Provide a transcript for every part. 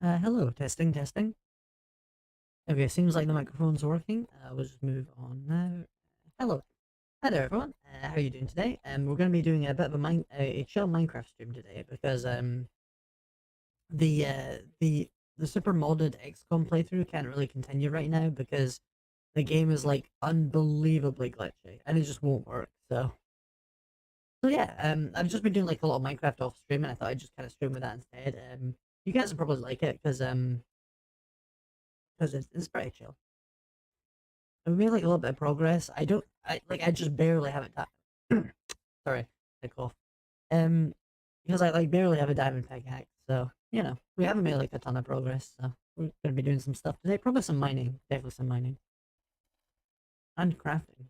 Hello, testing, testing. Okay, seems like the microphone's working. We'll just move on now. Hello, hi there, everyone. How are you doing today? We're going to be doing a bit of a chill Minecraft stream today because the uh the the super modded XCOM playthrough can't really continue right now because the game is like unbelievably glitchy and it just won't work. So yeah, I've just been doing like a lot of Minecraft off stream and I thought I'd just kind of stream with that instead. You guys will probably like it because it's pretty chill. We made like a little bit of progress. I just barely have it done. Sorry, I cough. Um, because I like barely have a diamond pickaxe, so we haven't made like a ton of progress. So we're gonna be doing some stuff today. Probably some mining, definitely some mining and crafting.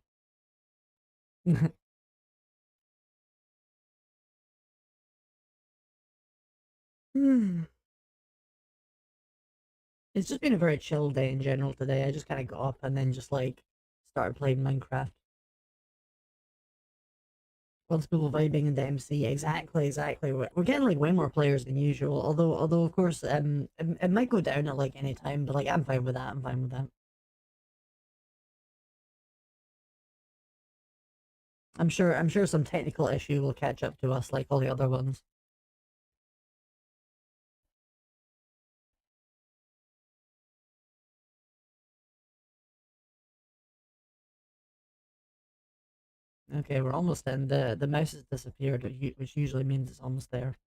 Hmm. It's just been a very chill day in general today. I just kind of got up and then just like started playing Minecraft. Lots of people vibing in the MC. Exactly, exactly. We're getting like way more players than usual. Although of course, it might go down at like any time, but like I'm fine with that. I'm fine with that. I'm sure some technical issue will catch up to us like all the other ones. Okay, we're almost in. The mouse has disappeared, which usually means it's almost there.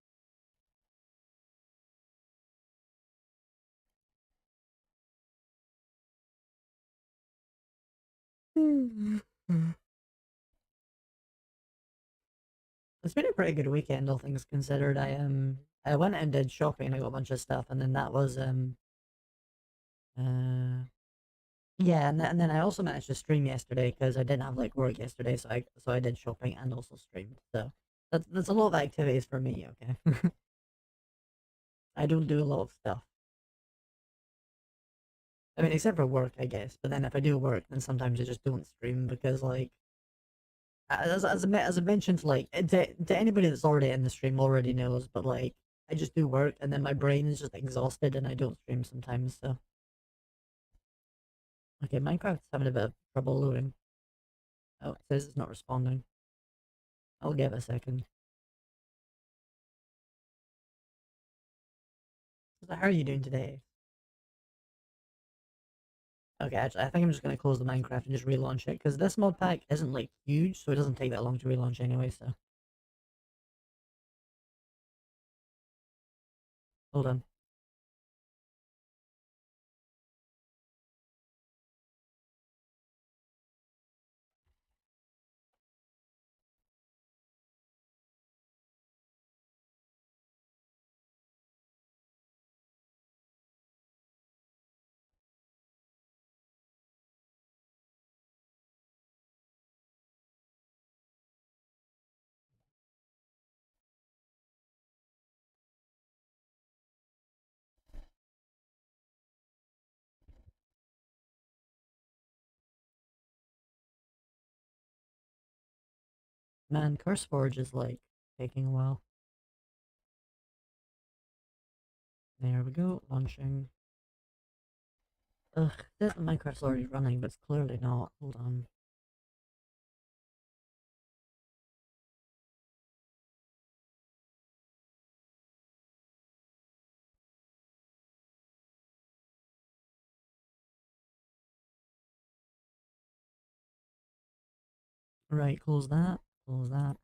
It's been a pretty good weekend, all things considered. I went and did shopping. I got a bunch of stuff, and then that was uh yeah, and then I also managed to stream yesterday because I didn't have like work yesterday, so I did shopping and also streamed. So that's a lot of activities for me. Okay, I don't do a lot of stuff. I mean, except for work, I guess. But then if I do work, then sometimes I just don't stream because like as I mentioned, like to anybody that's already in the stream already knows. But like I just do work, and then my brain is just exhausted, and I don't stream sometimes. So okay, Minecraft's having a bit of trouble loading. Oh, it says it's not responding. I'll give it a second. So how are you doing today? Okay, actually, I think I'm just gonna close the Minecraft and just relaunch it because this mod pack isn't like huge, so it doesn't take that long to relaunch anyway. So hold on. Man, CurseForge is like taking a while. There we go, launching. Ugh, this Minecraft's already running, but it's clearly not. Hold on. Right, close that. Close that.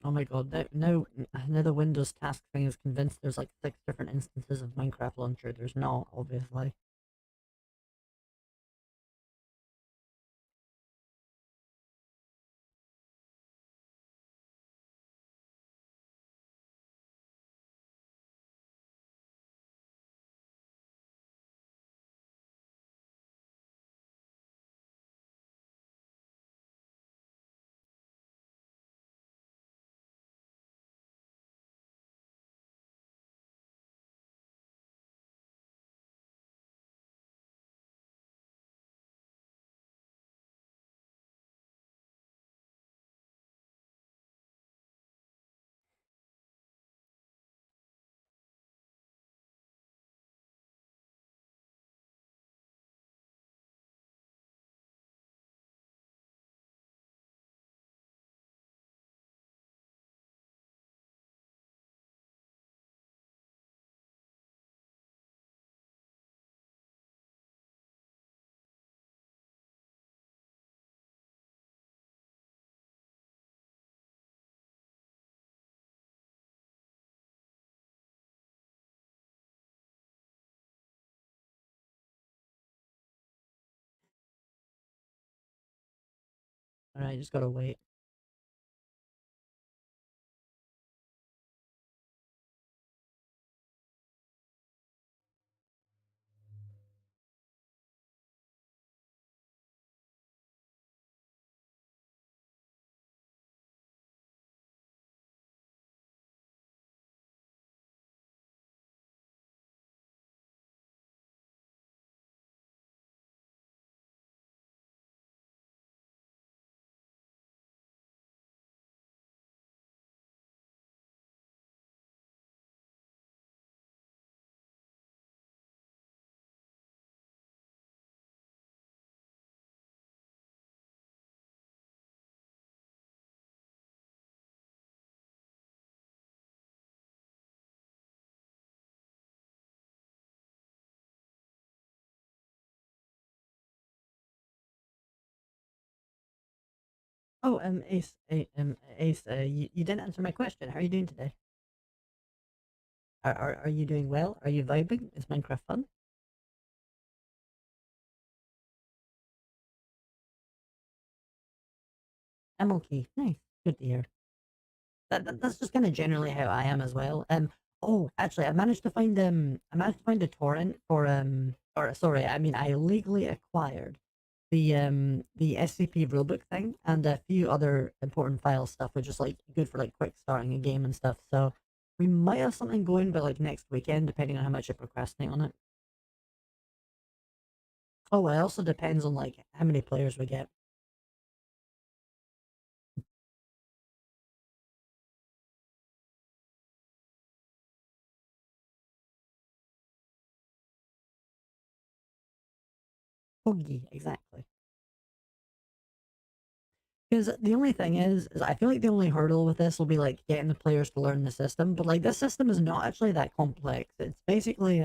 Oh my god, now the Windows task thing is convinced there's like 6 different instances of Minecraft launcher. There's not, obviously. Alright, just gotta wait. Oh, Ace, you didn't answer my question. How are you doing today? Are you doing well? Are you vibing? Is Minecraft fun? I'm okay. Nice. Good to hear. That's just kind of generally how I am as well. Oh, actually, I managed to find a torrent for or sorry, I mean, I legally acquired the SCP rulebook thing and a few other important file stuff, which is like good for like quick starting a game and stuff. So we might have something going by like next weekend, depending on how much I procrastinate on it. Oh, it also depends on like how many players we get. Boogie, exactly. Because the only thing is I feel like the only hurdle with this will be like getting the players to learn the system. But like this system is not actually that complex. It's basically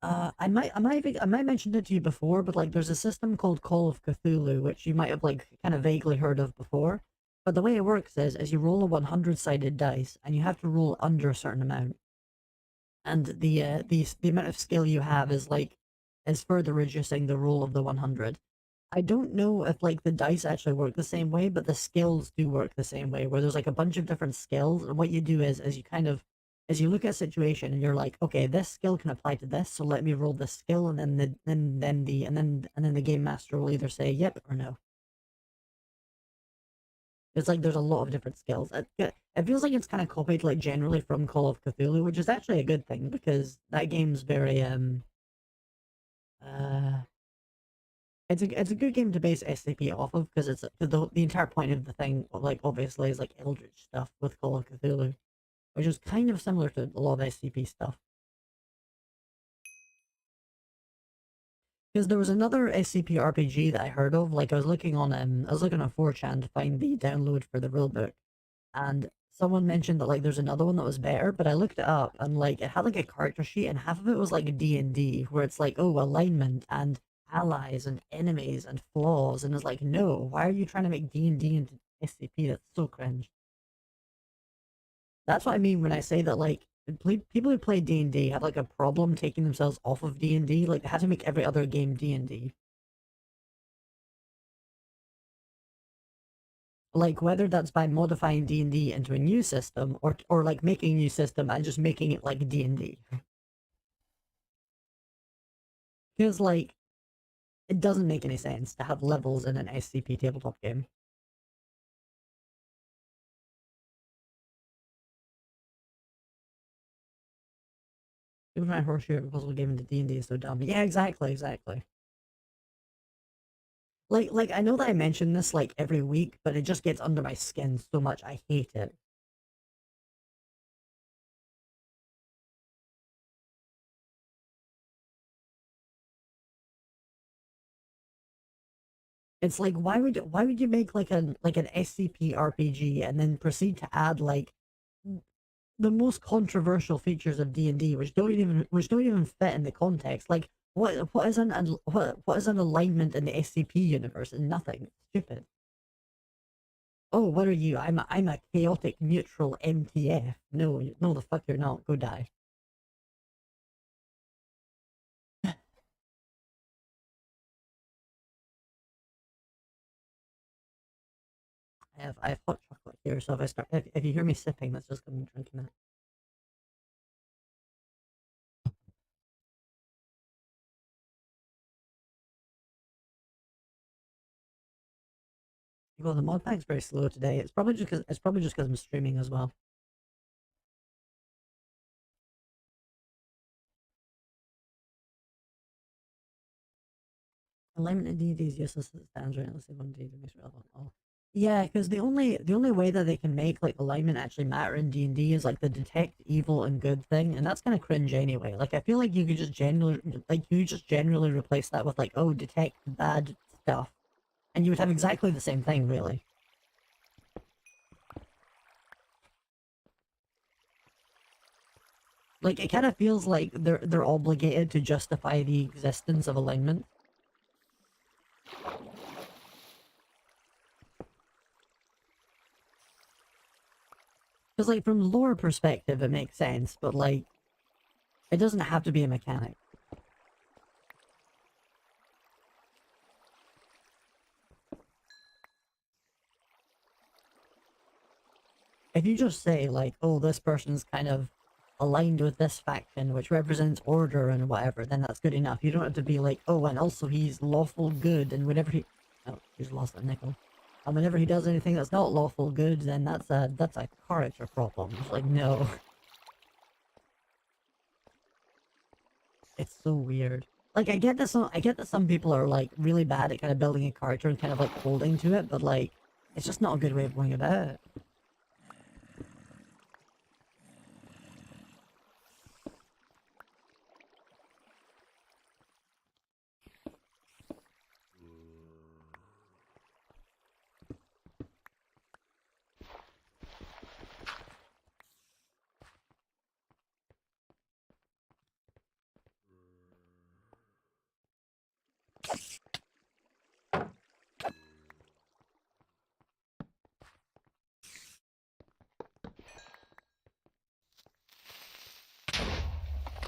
I might mentioned it to you before, but like there's a system called Call of Cthulhu, which you might have like kind of vaguely heard of before. But the way it works is you roll a 100-sided dice and you have to roll under a certain amount. And the amount of skill you have is further reducing the roll of the 100. I don't know if like the dice actually work the same way, but the skills do work the same way, where there's like a bunch of different skills. And what you do is you kind of as you look at a situation and you're like, okay, this skill can apply to this, so let me roll this skill, and then the game master will either say yep or no. It's like there's a lot of different skills. It feels like it's kind of copied like generally from Call of Cthulhu, which is actually a good thing because that game's very uh it's a good game to base SCP off of because it's the entire point of the thing, like obviously, is like Eldritch stuff with Call of Cthulhu, which is kind of similar to a lot of SCP stuff. Because there was another SCP RPG that I heard of, like I was looking on 4chan to find the download for the rulebook, and someone mentioned that like there's another one that was better, but I looked it up and like it had like a character sheet and half of it was like D&D, where it's like, oh, alignment and allies and enemies and flaws, and it's like, no, why are you trying to make D&D into SCP? That's so cringe. That's what I mean when I say that like people who play D&D have like a problem taking themselves off of D&D, like they had to make every other game D&D. Like whether that's by modifying D&D into a new system or like making a new system and just making it like D&D. Because like it doesn't make any sense to have levels in an SCP tabletop game. People trying to horseshoe a puzzle game into D&D is so dumb. Yeah, exactly, exactly. Like I know that I mention this like every week, but it just gets under my skin so much. I hate it. It's like why would you make like an SCP RPG and then proceed to add like the most controversial features of D&D which don't even fit in the context. Like what is an alignment in the SCP universe? And nothing. It's stupid. Oh, what are you? I'm a chaotic neutral MTF. No, no, the fuck you're not. Go die. I have hot chocolate here, so if you hear me sipping, that's just 'cause I'm drinking it. Well, the mod pack's very slow today. It's probably just because I'm streaming as well. Alignment in D&D is useless as it stands right unless they want D&D makes it relevant. Oh. Yeah, because the only way that they can make like alignment actually matter in D&D is like the detect evil and good thing, and that's kind of cringe anyway. Like I feel like you just generally replace that with like, oh, detect bad stuff, and you would have exactly the same thing really. Like it kind of feels like they're obligated to justify the existence of alignment. Because like from lore perspective, it makes sense, but like it doesn't have to be a mechanic. If you just say like, oh, this person's kind of aligned with this faction, which represents order and whatever, then that's good enough. You don't have to be like, oh, and also he's lawful good, and whenever he, oh, he's lost a nickel. And whenever he does anything that's not lawful good, then that's a character problem. It's like, no, it's so weird. Like I get that some people are like really bad at kind of building a character and kind of like holding to it, but like it's just not a good way of going about it.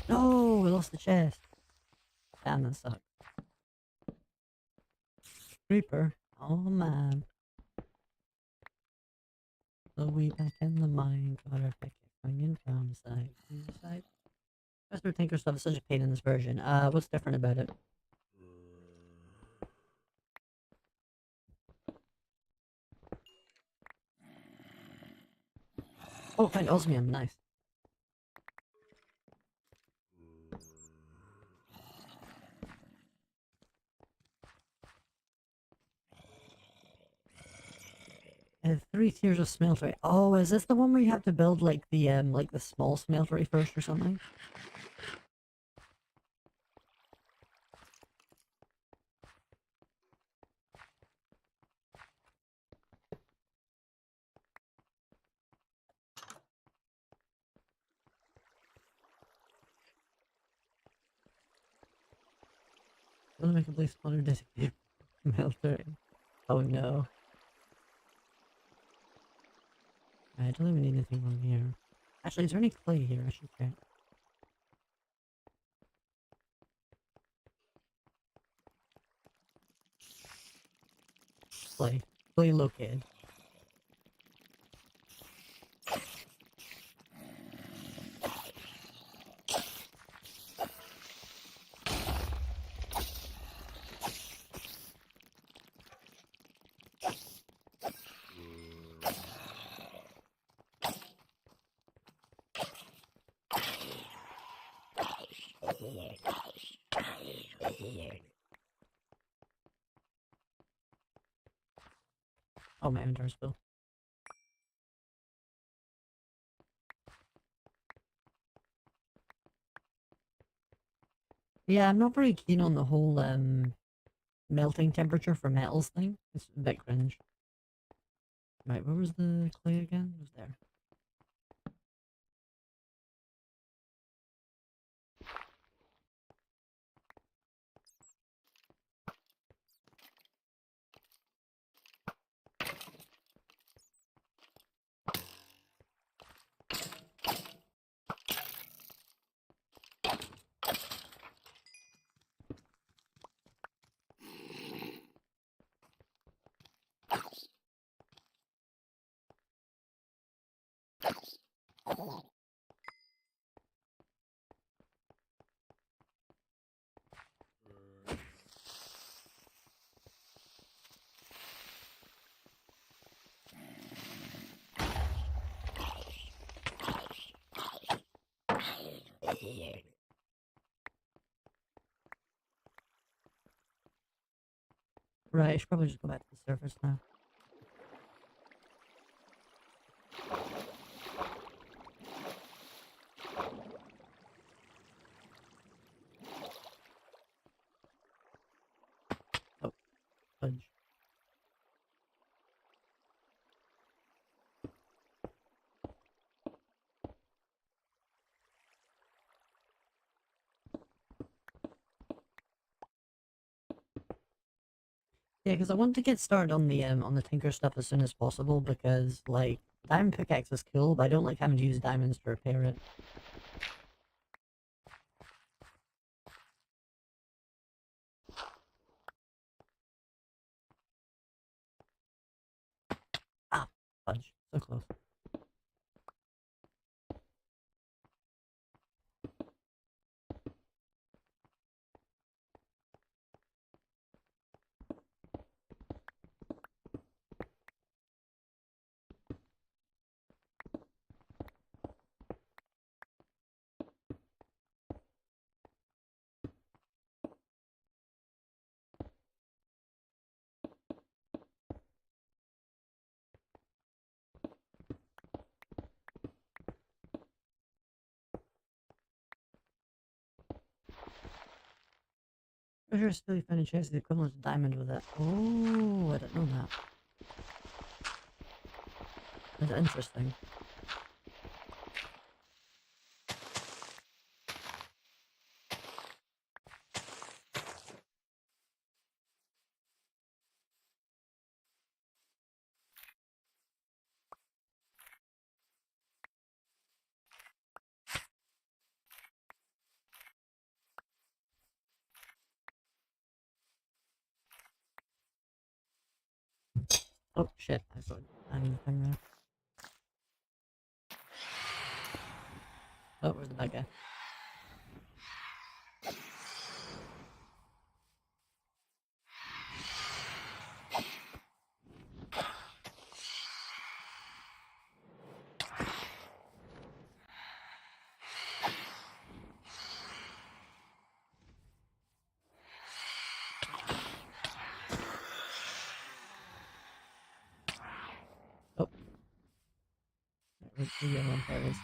No, we lost the chest. Damn, that sucks. Creeper. Oh man. So we back in the mine, got our pick coming from side to side. Mr. Tinker stuff is such a pain in this version. What's different about it? Oh, find osmium, nice. Three tiers of smeltery. Oh, is this the one where you have to build like the small smeltery first or something? Wanna make a place spawner designated smeltery? Oh no. I don't even need anything on here. Actually, is there any clay here? I should check. Clay. Clay located. Oh, my inventory's full. Yeah, I'm not very keen on the whole melting temperature for metals thing. It's a bit cringe. Right, where was the clay again? It was there. Right, I should probably just go back to the surface now. Oh, fudge. Yeah, because I want to get started on the tinker stuff as soon as possible because like diamond pickaxe is cool, but I don't like having to use diamonds to repair it. Ah, fudge, so close. Treasure still you find a chance the equivalent of diamond with it. Oh, I didn't know that. That's interesting. Oh shit, I got anything there. Oh, where's the bad guy? Oh, where's the yellow one? There it is.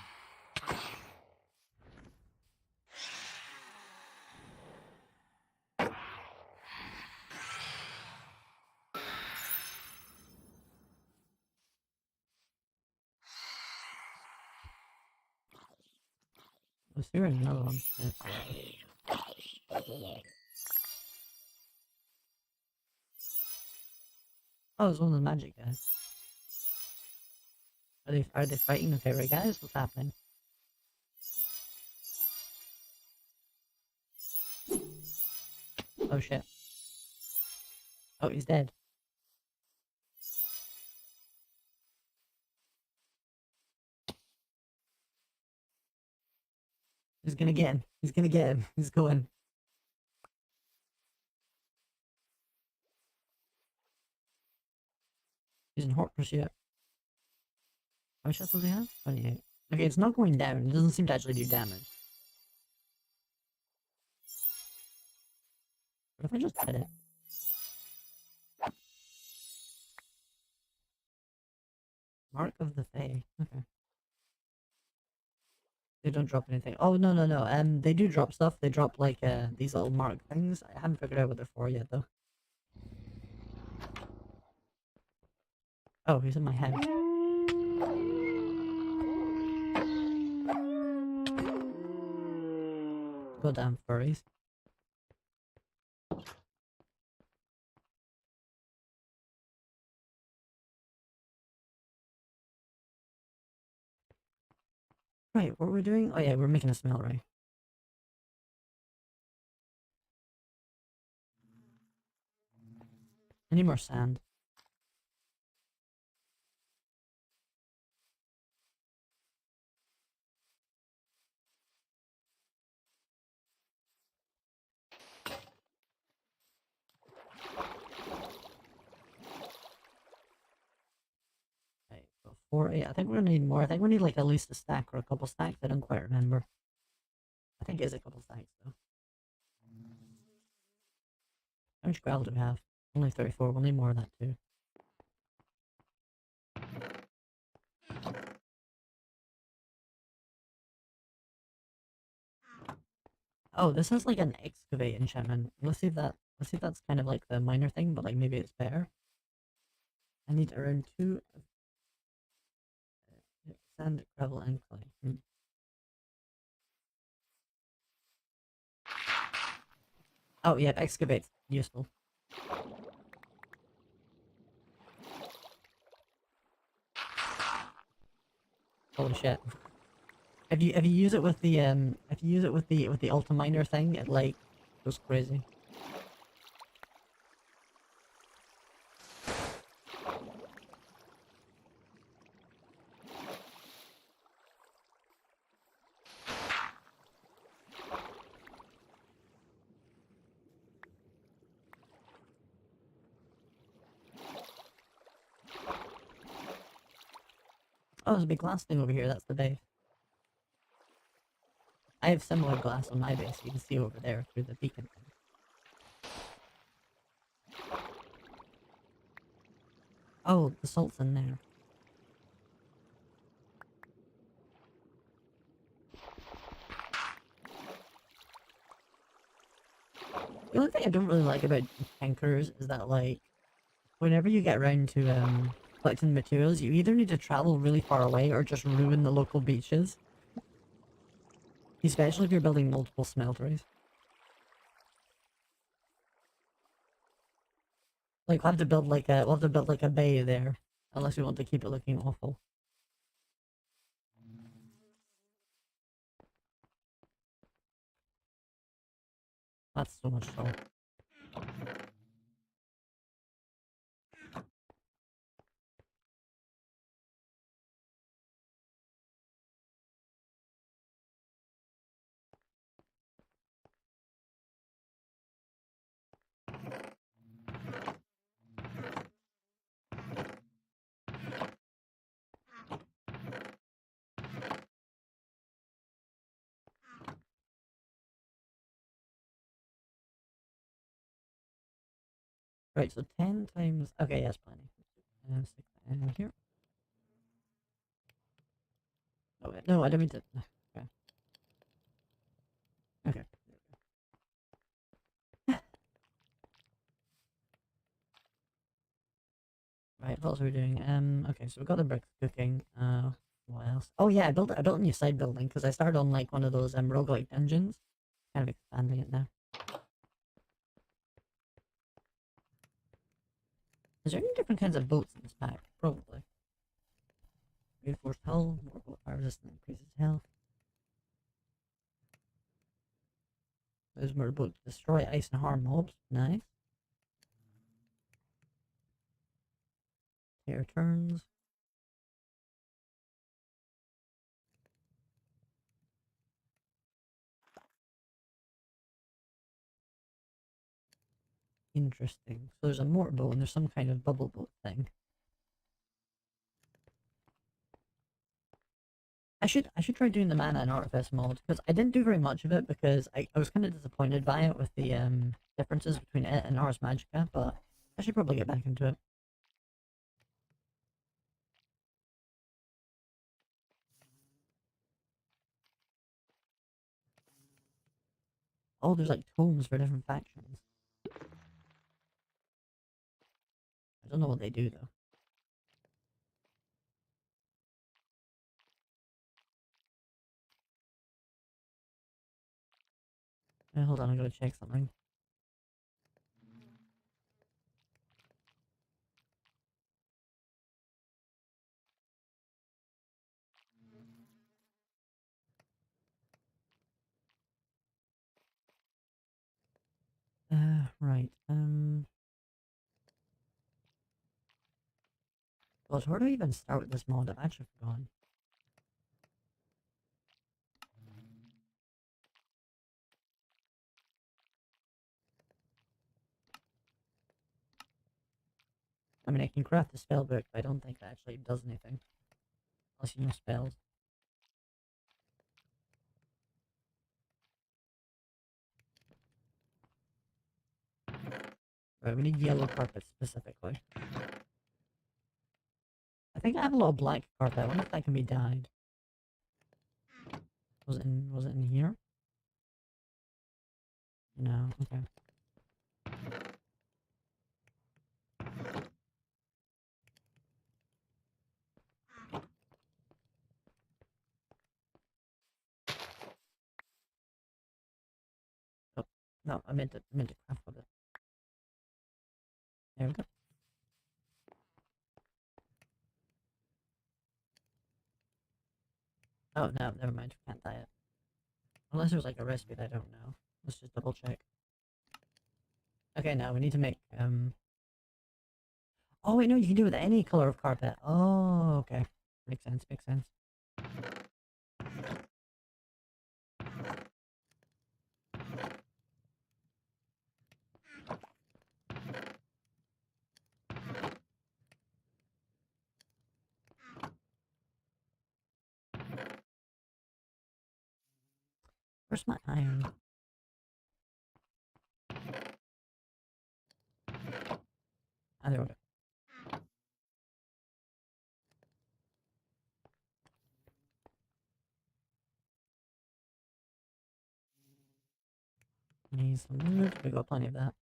Oh, so you're another one. Yeah. Oh, it's one of the magic guys. Are they fighting the fairy guys? What's happening? Oh shit. Oh, he's dead. He's gonna get him. He's gonna get him. He's going. He's in hot pursuit. How much health does he have? 28. Okay, it's not going down. It doesn't seem to actually do damage. What if I just hit it? Mark of the Fae. Okay. They don't drop anything. Oh, no, no, no. They do drop stuff. They drop, like, these little mark things. I haven't figured out what they're for yet, though. Oh, he's in my head. Go down, furries. Right, what we're doing? Oh, yeah, we're making a smell, right? I need more sand. Right, so 4, 8. I think we're gonna need more. I think we need, like, at least a stack or a couple stacks. I don't quite remember. I think it is a couple stacks though. How much gravel do we have? Only 34. We'll need more of that too. Oh, this has like an excavate enchantment. Let's see if that. Let's see if that's kind of like the minor thing, but like maybe it's better. I need around 2 sand, gravel, and clay. Oh yeah, excavate's useful. Holy shit! If you use it with the if you use it with the Ultra Miner thing, it like goes crazy. Oh, there's a big glass thing over here. That's the base. I have similar glass on my base. You can see over there through the beacon thing. Oh, the salt's in there. The only thing I don't really like about tankers is that, like, whenever you get around to collecting materials, you either need to travel really far away or just ruin the local beaches. Especially if you're building multiple smelteries. Like, we'll have to build like a bay there, unless we want to keep it looking awful. That's so much salt. Right, so 10 times... Okay, yes, plenty. Stick that in here. Oh, wait, no, I don't mean to... Okay. Okay. Right, what else are we doing? Okay, so we got the bricks cooking. What else? Oh yeah, I built a new side building because I started on like one of those roguelike dungeons. Kind of expanding it now. Is there any different kinds of boats in this pack? Probably. Reinforced hull, more boat fire resistant, increases health. There's more boat destroy ice and harm mobs. Nice. Tear turns. Interesting. So there's a mortar boat and there's some kind of bubble boat thing. I should try doing the mana and artifice mod because I didn't do very much of it because I was kind of disappointed by it with the differences between it and Ars Magica, but I should probably get back into it. Oh, there's like tomes for different factions. I don't know what they do though. Hold on, I gotta check something. Right. Well, where do I even start with this mod? I've actually forgotten. I mean, I can craft the spell book, but I don't think that actually does anything. Unless you know spells. Right, we need yellow carpet specifically. I think I have a little black carpet. I wonder if that can be dyed. Was it in here? No, okay. Oh, no, I meant to craft with it. There we go. Oh no, never mind, we can't dye it. Unless there's like a recipe that I don't know. Let's just double check. Okay, now we need to make oh wait, no, you can do it with any color of carpet. Oh, okay. Makes sense, makes sense. Where's my iron? Ah, there we go. Need some wood. We got plenty of that.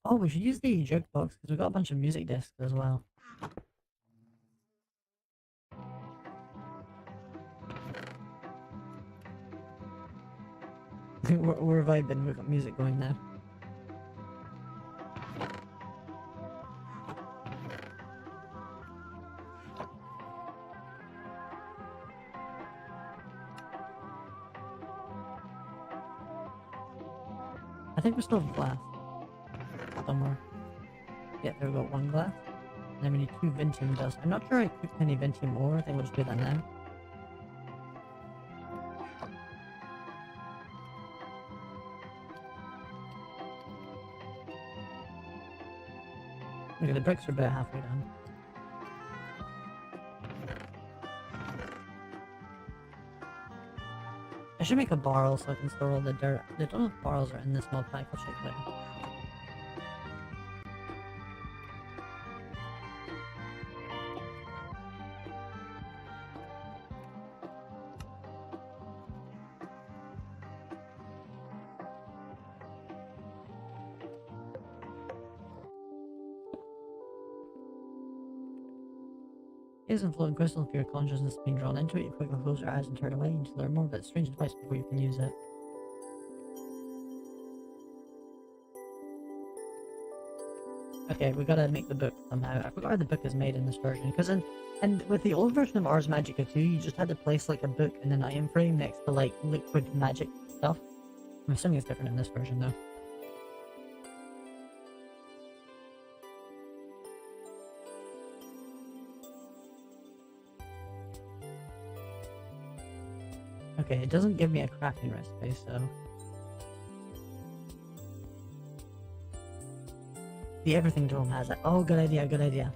Oh, we should use the jukebox because we've got a bunch of music discs as well. we're vibing. We've got music going now. I think we still have glass somewhere. Yeah, there we go. One glass. And then we need 2 Ventium dust. I'm not sure I cooked any Ventium ore. I think we'll just do that now. Okay, the bricks are about halfway done. I should make a barrel so I can store all the dirt. I don't know if barrels are in this mod pack. I'll check later. Isn't flowing crystal for your consciousness being drawn into it, you quickly close your eyes and turn away until there are more of that strange device before you can use it. Okay, we gotta make the book somehow. I forgot how the book is made in this version, because and with the old version of Ars Magica 2, you just had to place like a book in an item frame next to like liquid magic stuff. I'm assuming it's different in this version though. Okay, it doesn't give me a crafting recipe, so... The everything dome has it. Oh, good idea, good idea.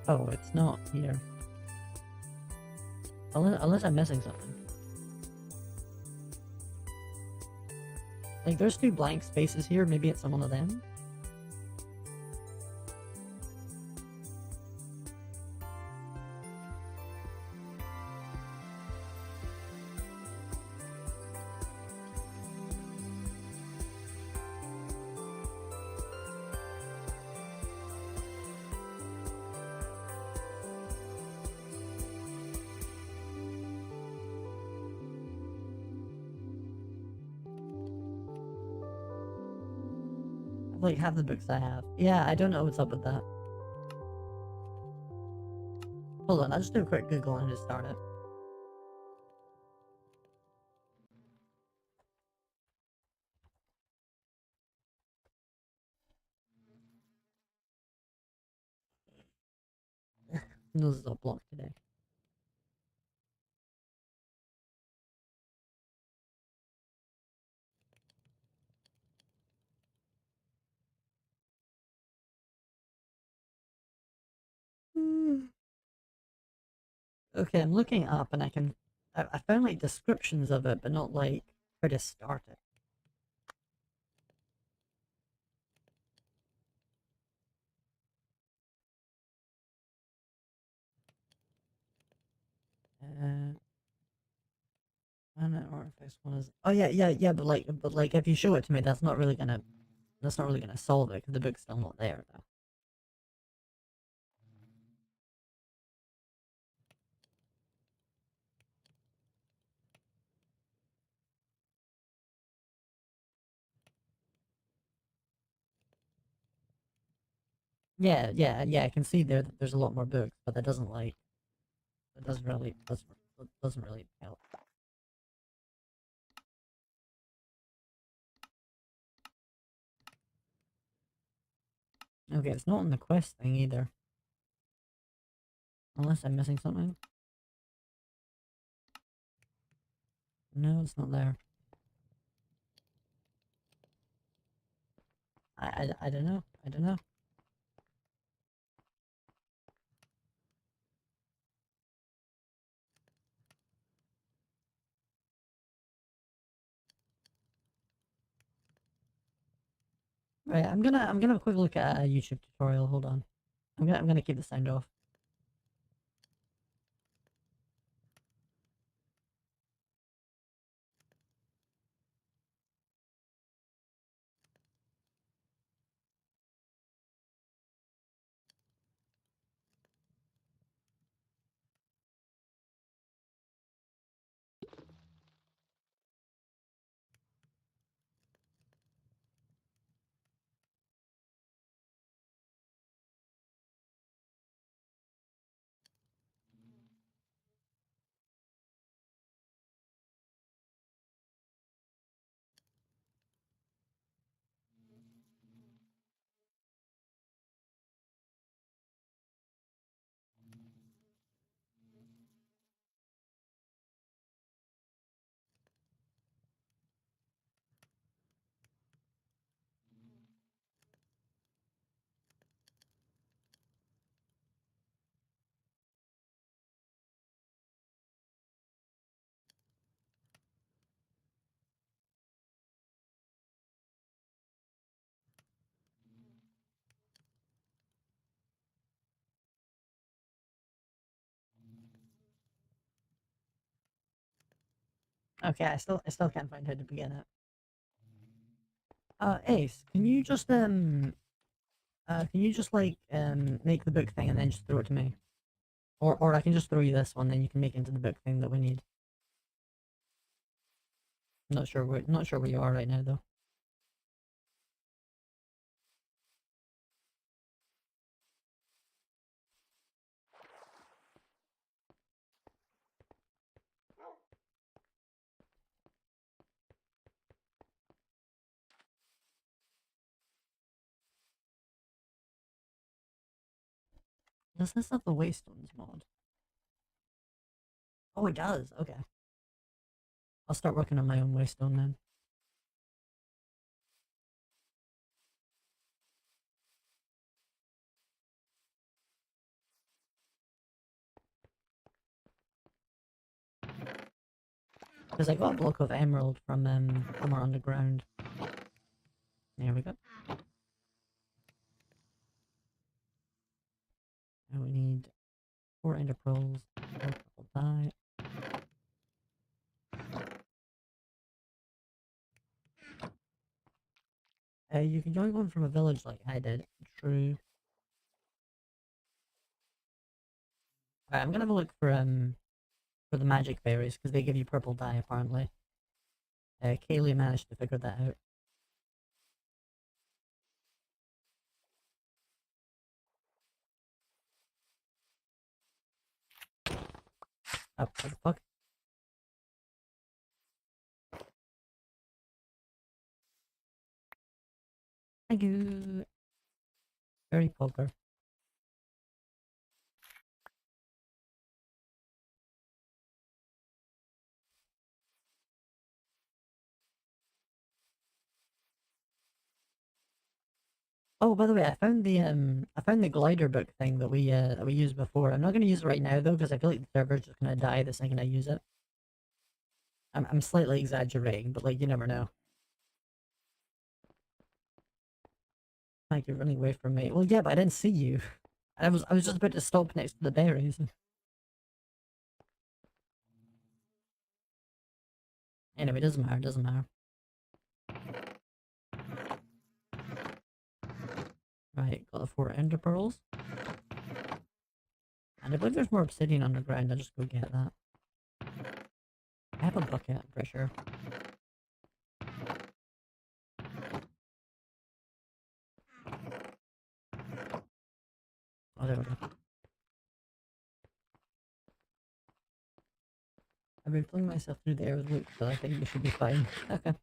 Oh, it's not here. Unless I'm missing something. Like, there's 2 blank spaces here, maybe it's on one of them? Like, half the books I have. Yeah, I don't know what's up with that. Hold on, I'll just do a quick Google and just start it. This is all blocked today. Okay, I'm looking up and I found like descriptions of it, but not like where to start it. Uh, Planet Artifacts one is. Oh yeah, but like, if you show it to me, that's not really gonna solve it because the book's still not there though. Yeah. I can see there that there's a lot more books, but that doesn't like doesn't really help. Okay, it's not on the quest thing either, unless I'm missing something. No, it's not there. I don't know. I don't know. Right, I'm gonna have a quick look at a YouTube tutorial. Hold on. I'm gonna keep the sound off. Okay, I still can't find how to begin it. Ace, can you just like make the book thing and then just throw it to me, or I can just throw you this one, then you can make it into the book thing that we need. Not sure where you are right now though. Does this have the Waystones mod? Oh, it does. Okay, I'll start working on my own Waystone then. Because I got a block of emerald from our underground. There we go. Now we need 4 ender pearls, 4 purple dye. You can join one from a village like I did. True. Alright, I'm gonna have a look for the magic berries because they give you purple dye apparently. Kaylee managed to figure that out. Oh, what the fuck? Thank you. Very poker. Oh, by the way, I found the glider book thing that we used before. I'm not gonna use it right now though, because I feel like the server's just gonna die the second I use it. I'm slightly exaggerating, but like you never know. Like you're running away from me. Well, yeah, but I didn't see you. I was just about to stop next to the berries. Anyway, doesn't matter. Doesn't matter. Right, got the 4 ender pearls, and I believe there's more obsidian underground. I'll just go get that. I have a bucket. I'm pretty sure. Oh, there we go. I've been pulling myself through the air with Luke, so I think we should be fine. Okay.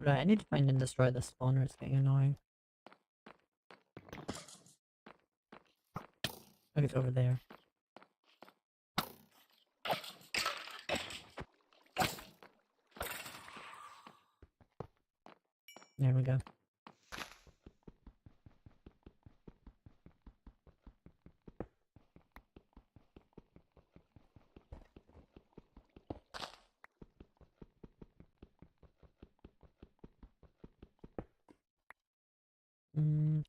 Right, I need to find and destroy the spawner. It's getting annoying. Look, it's over there. There we go.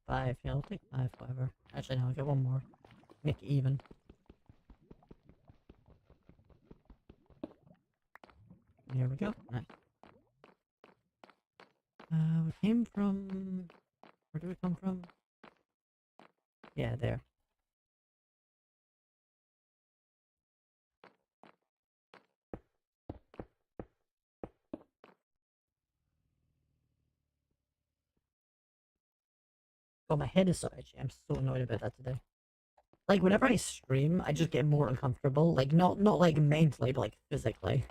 Five. Yeah, I'll take 5, whatever. Actually, no, I'll get one more. Make it even. Here we go. Nice. We came from... Where do we come from? Yeah, there. Oh, my head is so itchy. I'm so annoyed about that today. Like, whenever I stream, I just get more uncomfortable. Like, not like mentally, but like physically.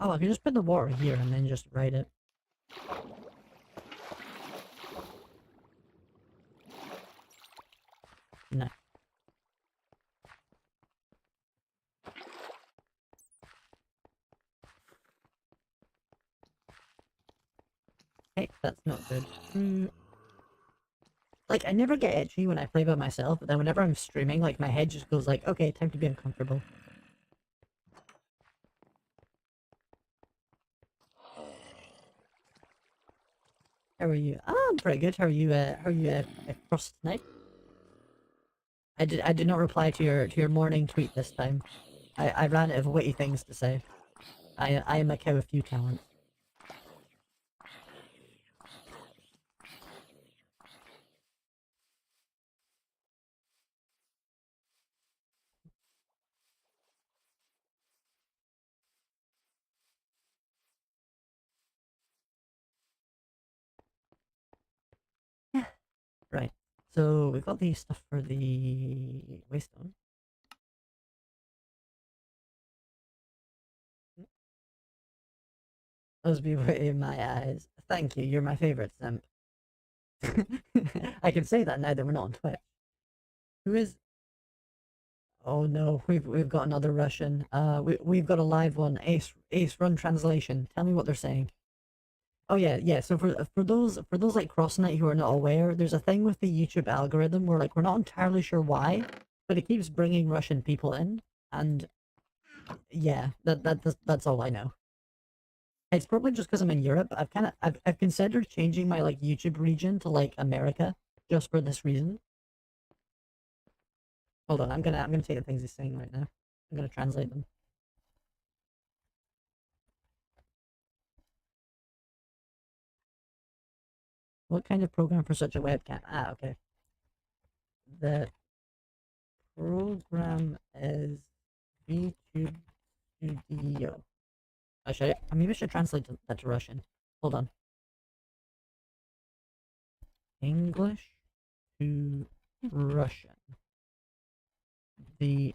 Oh, I can just put the water here and then just write it. No. Hey, that's not good. Like, I never get itchy when I play by myself, but then whenever I'm streaming, like, my head just goes like, okay, time to be uncomfortable. How are you? Ah, I'm pretty good. How are you, across tonight? I did not reply to your morning tweet this time. I ran out of witty things to say. I am a cow with few talents. Yeah. Right. So we've got the stuff for the waystone. Those be witty in my eyes. Thank you. You're my favorite simp. I can say that now that we're not on Twitch. Who is? Oh no, we've got another Russian. We've got a live one. Ace, run translation. Tell me what they're saying. Oh yeah, yeah. So for those like CrossNet who are not aware, there's a thing with the YouTube algorithm where like we're not entirely sure why, but it keeps bringing Russian people in, and yeah, that's all I know. It's probably just because I'm in Europe. I've considered changing my like YouTube region to like America just for this reason. Hold on, I'm gonna take the things he's saying right now. I'm gonna translate them. What kind of program for such a webcam? Ah, okay. The program is VTube Studio. Maybe I should translate that to Russian. Hold on. English to Russian. The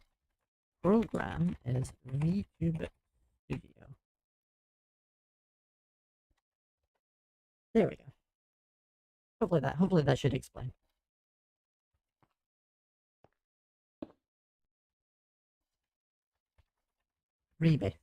program is VTube Studio. There we go. Hopefully that should explain. Rebate.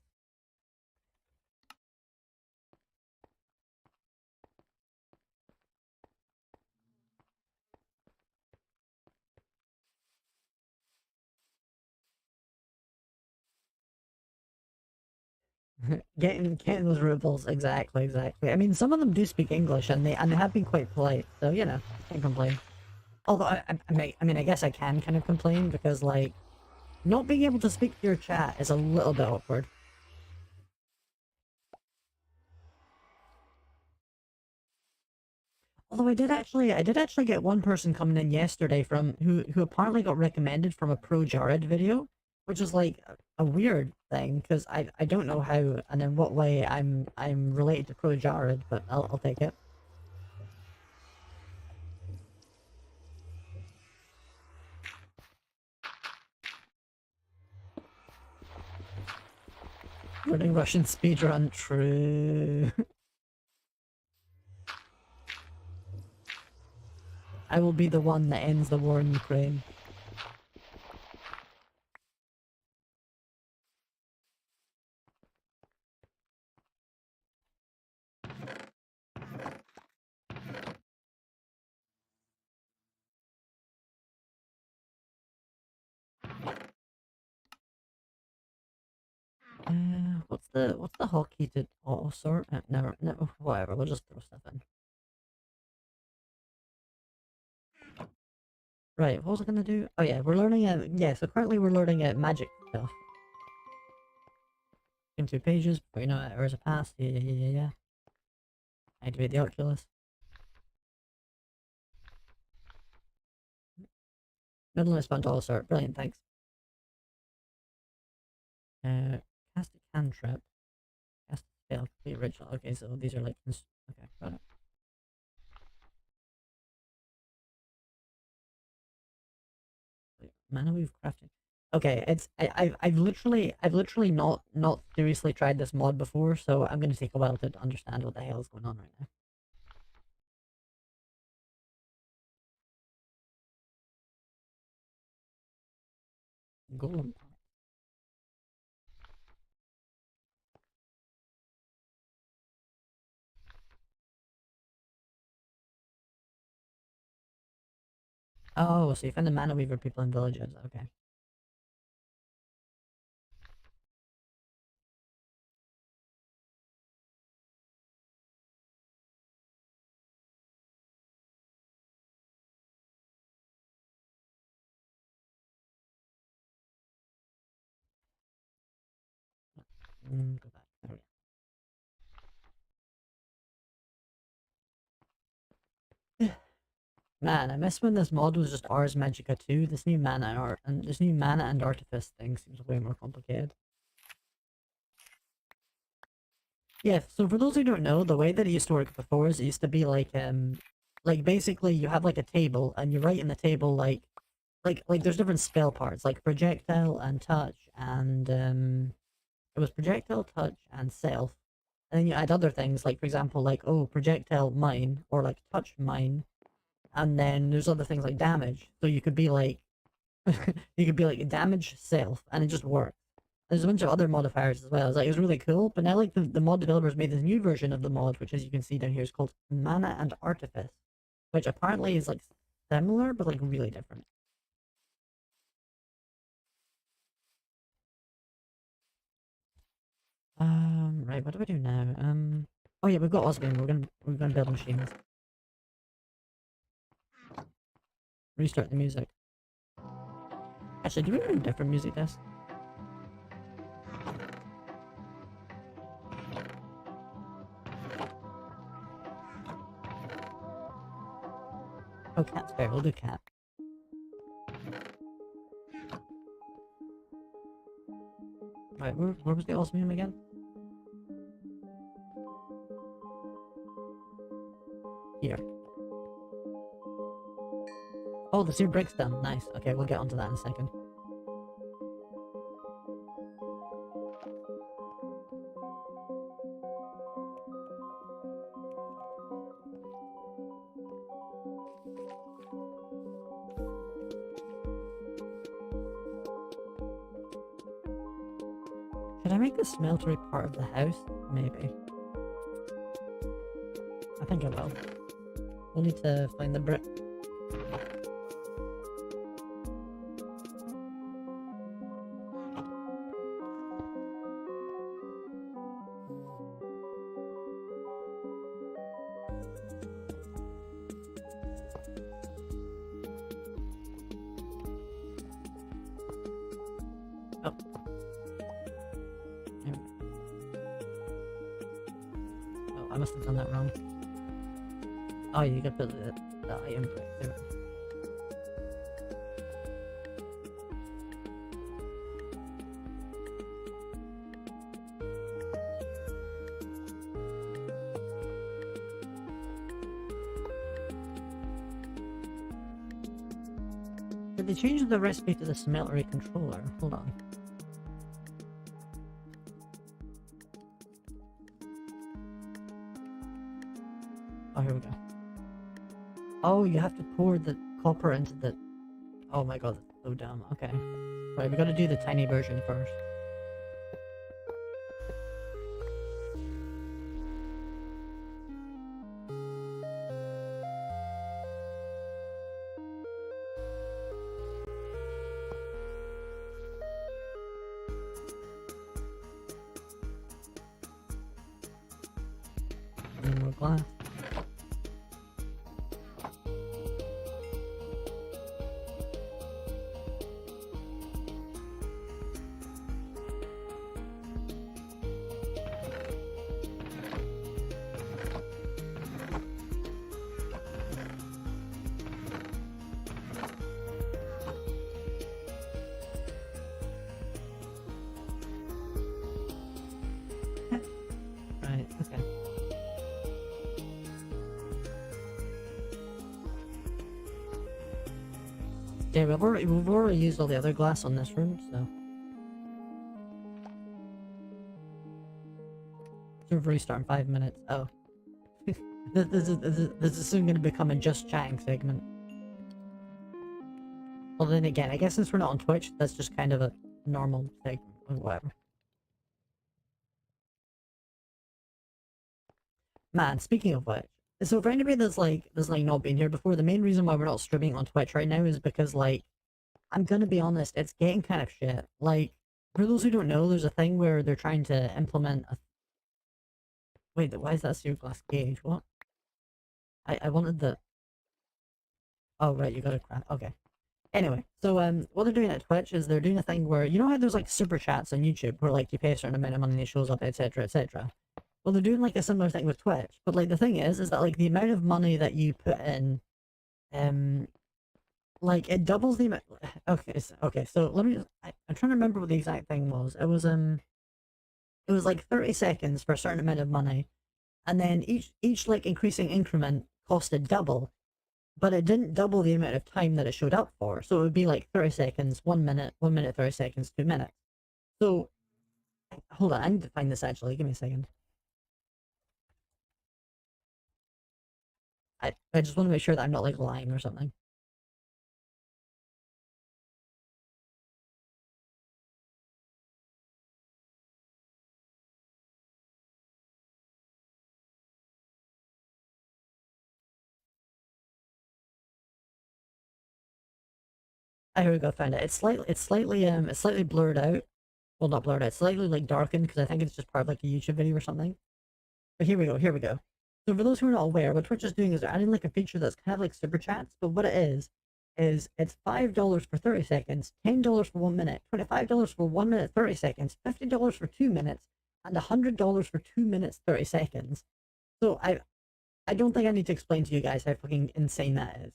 Getting those rubles, exactly, exactly. I mean, some of them do speak English, and they have been quite polite, so you know, can't complain. Although I mean, I guess I can kind of complain because like not being able to speak to your chat is a little bit awkward. Although I did actually get one person coming in yesterday from who apparently got recommended from a Pro Jared video, which is like a weird thing because I don't know how and in what way I'm related to Pro Jared, but I'll take it. Learning Russian speedrun, true. I will be the one that ends the war in Ukraine. What's the hotkey to auto sort? Never, never, whatever. We'll just throw stuff in. Right, what was I gonna do? Oh yeah, we're learning yeah, so currently we're learning magic stuff. In 2 pages, before you know it, hours have passed. Yeah. Activate the Oculus. Middle and sponge auto sort. Brilliant, thanks. Cast a cantrip. Cast a spell. Complete ritual. Okay, so these are like okay, got it. Mana we've crafted. Okay, I've literally not seriously tried this mod before, so I'm gonna take a while to understand what the hell is going on right now. Golem. Oh, so you find the mana weaver people in villages. Okay. Go back. There we go. Man, I miss when this mod was just Ars Magica 2. This new mana and artifice thing seems way more complicated. Yeah, so for those who don't know, the way that it used to work before is it used to be like basically you have like a table and you write in the table like there's different spell parts like projectile and touch and it was projectile, touch, and self. And then you add other things like for example like oh projectile mine or like touch mine, and then there's other things like damage. So you could be like You could be like damage self, and it just works. There's a bunch of other modifiers as well. It's really cool. But now, like the mod developers made this new version of the mod, which, as you can see down here, is called Mana and Artifice, which apparently is like similar but like really different. Right. What do we do now? Oh yeah, we've got Osmium. We're gonna build machines. Restart the music. Actually, do we need a different music desk? Oh, cat's fair. We'll do cat. Right, where was the osmium again? Here. Oh, the sear breaks down. Nice. Okay, we'll get onto that in a second. Should I make the smeltery part of the house? Maybe. I think I will. We'll need to find the brick. Oh. Oh, I must have done that wrong. Oh, you gotta put the iron brick there. Did they change the recipe to the smeltery controller? Hold on. Oh, here we go. Oh, you have to pour the copper into the... Oh my god, that's so dumb. Okay. Right, we gotta do the tiny version first. And then more glass. Right, okay. Yeah, we've already used all the other glass on this room, so... Server restart in 5 minutes. Oh. This is soon going to become a just chatting segment. Well, then again, I guess since we're not on Twitch, that's just kind of a normal segment or whatever. Man, speaking of which, so for anybody that's like not been here before, the main reason why we're not streaming on Twitch right now is because, like, I'm gonna be honest, it's getting kind of shit. Like, for those who don't know, there's a thing where they're trying to implement a... Wait, why is that sear glass gauge? What? I wanted the... Oh, right, you got a crap. Okay. Anyway, so what they're doing at Twitch is they're doing a thing where, you know how there's like super chats on YouTube where like you pay a certain amount of money and it shows up, etc., etc. Well, they're doing like a similar thing with Twitch, but like the thing is that like the amount of money that you put in, um, like it doubles the amount. Okay, so let me. I'm trying to remember what the exact thing was. It was like 30 seconds for a certain amount of money, and then each like increasing increment costed double, but it didn't double the amount of time that it showed up for. So it would be like 30 seconds, 1 minute, 1 minute, 30 seconds, 2 minutes. So hold on, I need to find this actually. Give me a second. I just want to make sure that I'm not like lying or something. Ah, here we go, found it. It's slightly blurred out. Well, not blurred out, it's slightly like darkened because I think it's just part of like a YouTube video or something. But here we go, here we go. So for those who are not aware, what Twitch is doing is they're adding like a feature that's kind of like super chats, but what it is it's $5 for 30 seconds, $10 for 1 minute, $25 for 1 minute 30 seconds, $50 for 2 minutes, and $100 for 2 minutes 30 seconds. So I don't think I need to explain to you guys how fucking insane that is.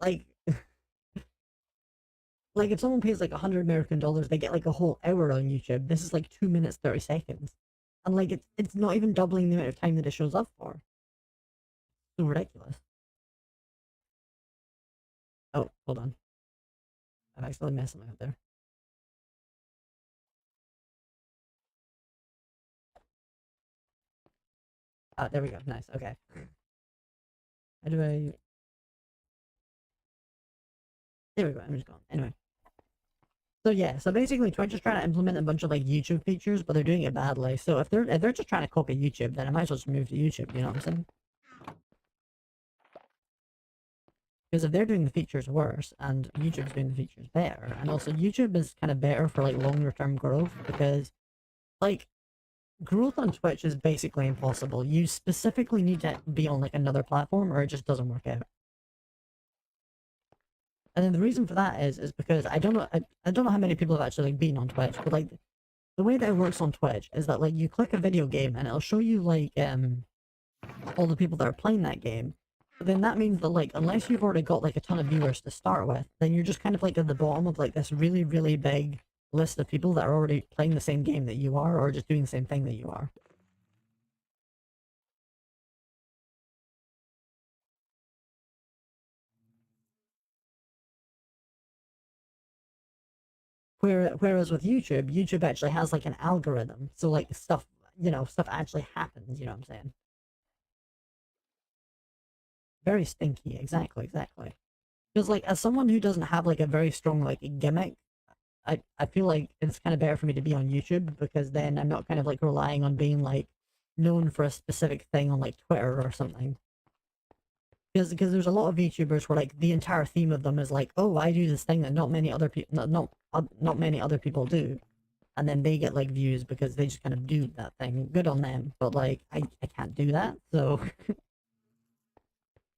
Like like if someone pays like $100 American, they get like a whole hour on YouTube. This is like 2 minutes 30 seconds. And like it's not even doubling the amount of time that it shows up for. So ridiculous. Oh, hold on. I've actually messed something up there. Ah, there we go. Nice. Okay. How do I? There we go. I'm just going. Anyway. So yeah. So basically, Twitch is trying to implement a bunch of like YouTube features, but they're doing it badly. So if they're just trying to copy YouTube, then I might as well just move to YouTube. You know what I'm saying? Because if they're doing the features worse and YouTube's doing the features better, and also YouTube is kind of better for like longer term growth because like growth on Twitch is basically impossible. You specifically need to be on like another platform or it just doesn't work out. And then the reason for that is because I don't know how many people have actually like been on Twitch, but like the way that it works on Twitch is that like you click a video game and it'll show you like all the people that are playing that game. But then that means that like unless you've already got like a ton of viewers to start with, then you're just kind of like at the bottom of like this really, really big list of people that are already playing the same game that you are or just doing the same thing that you are. Whereas with YouTube, YouTube actually has like an algorithm. So like stuff, stuff actually happens, you know what I'm saying? Very stinky, exactly. Because like as someone who doesn't have like a very strong like gimmick, I feel like it's kind of better for me to be on YouTube because then I'm not kind of like relying on being like known for a specific thing on like Twitter or something. Because there's a lot of YouTubers where like the entire theme of them is like, oh, I do this thing that not many other people not many other people do, and then they get like views because they just kind of do that thing. Good on them, but like I can't do that. So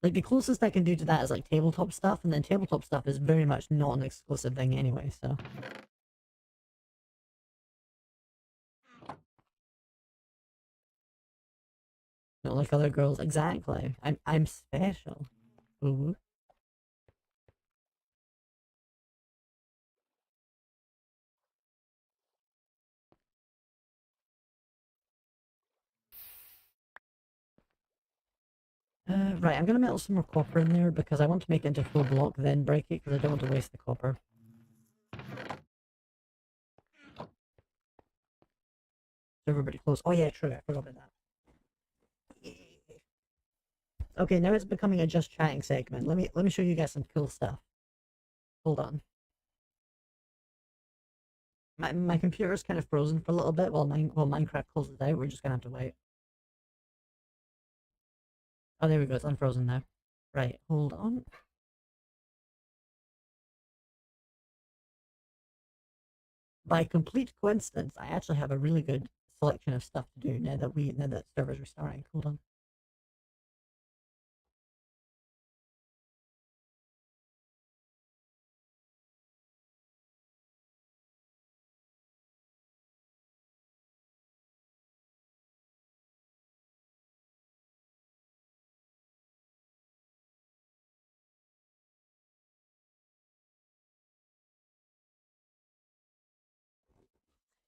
like the closest I can do to that is like tabletop stuff, and then tabletop stuff is very much not an exclusive thing anyway. So not like other girls. Exactly. I'm special. Ooh. Right, I'm gonna metal some more copper in there because I want to make it into full block, then break it because I don't want to waste the copper. So everybody close. Oh yeah, true. I forgot about that. Okay, now it's becoming a just chatting segment. Let me show you guys some cool stuff. Hold on. My computer's kind of frozen for a little bit while Minecraft closes out. We're just gonna have to wait. Oh, there we go. It's unfrozen now. Right, hold on. By complete coincidence, I actually have a really good selection of stuff to do now that servers are starting. Hold on.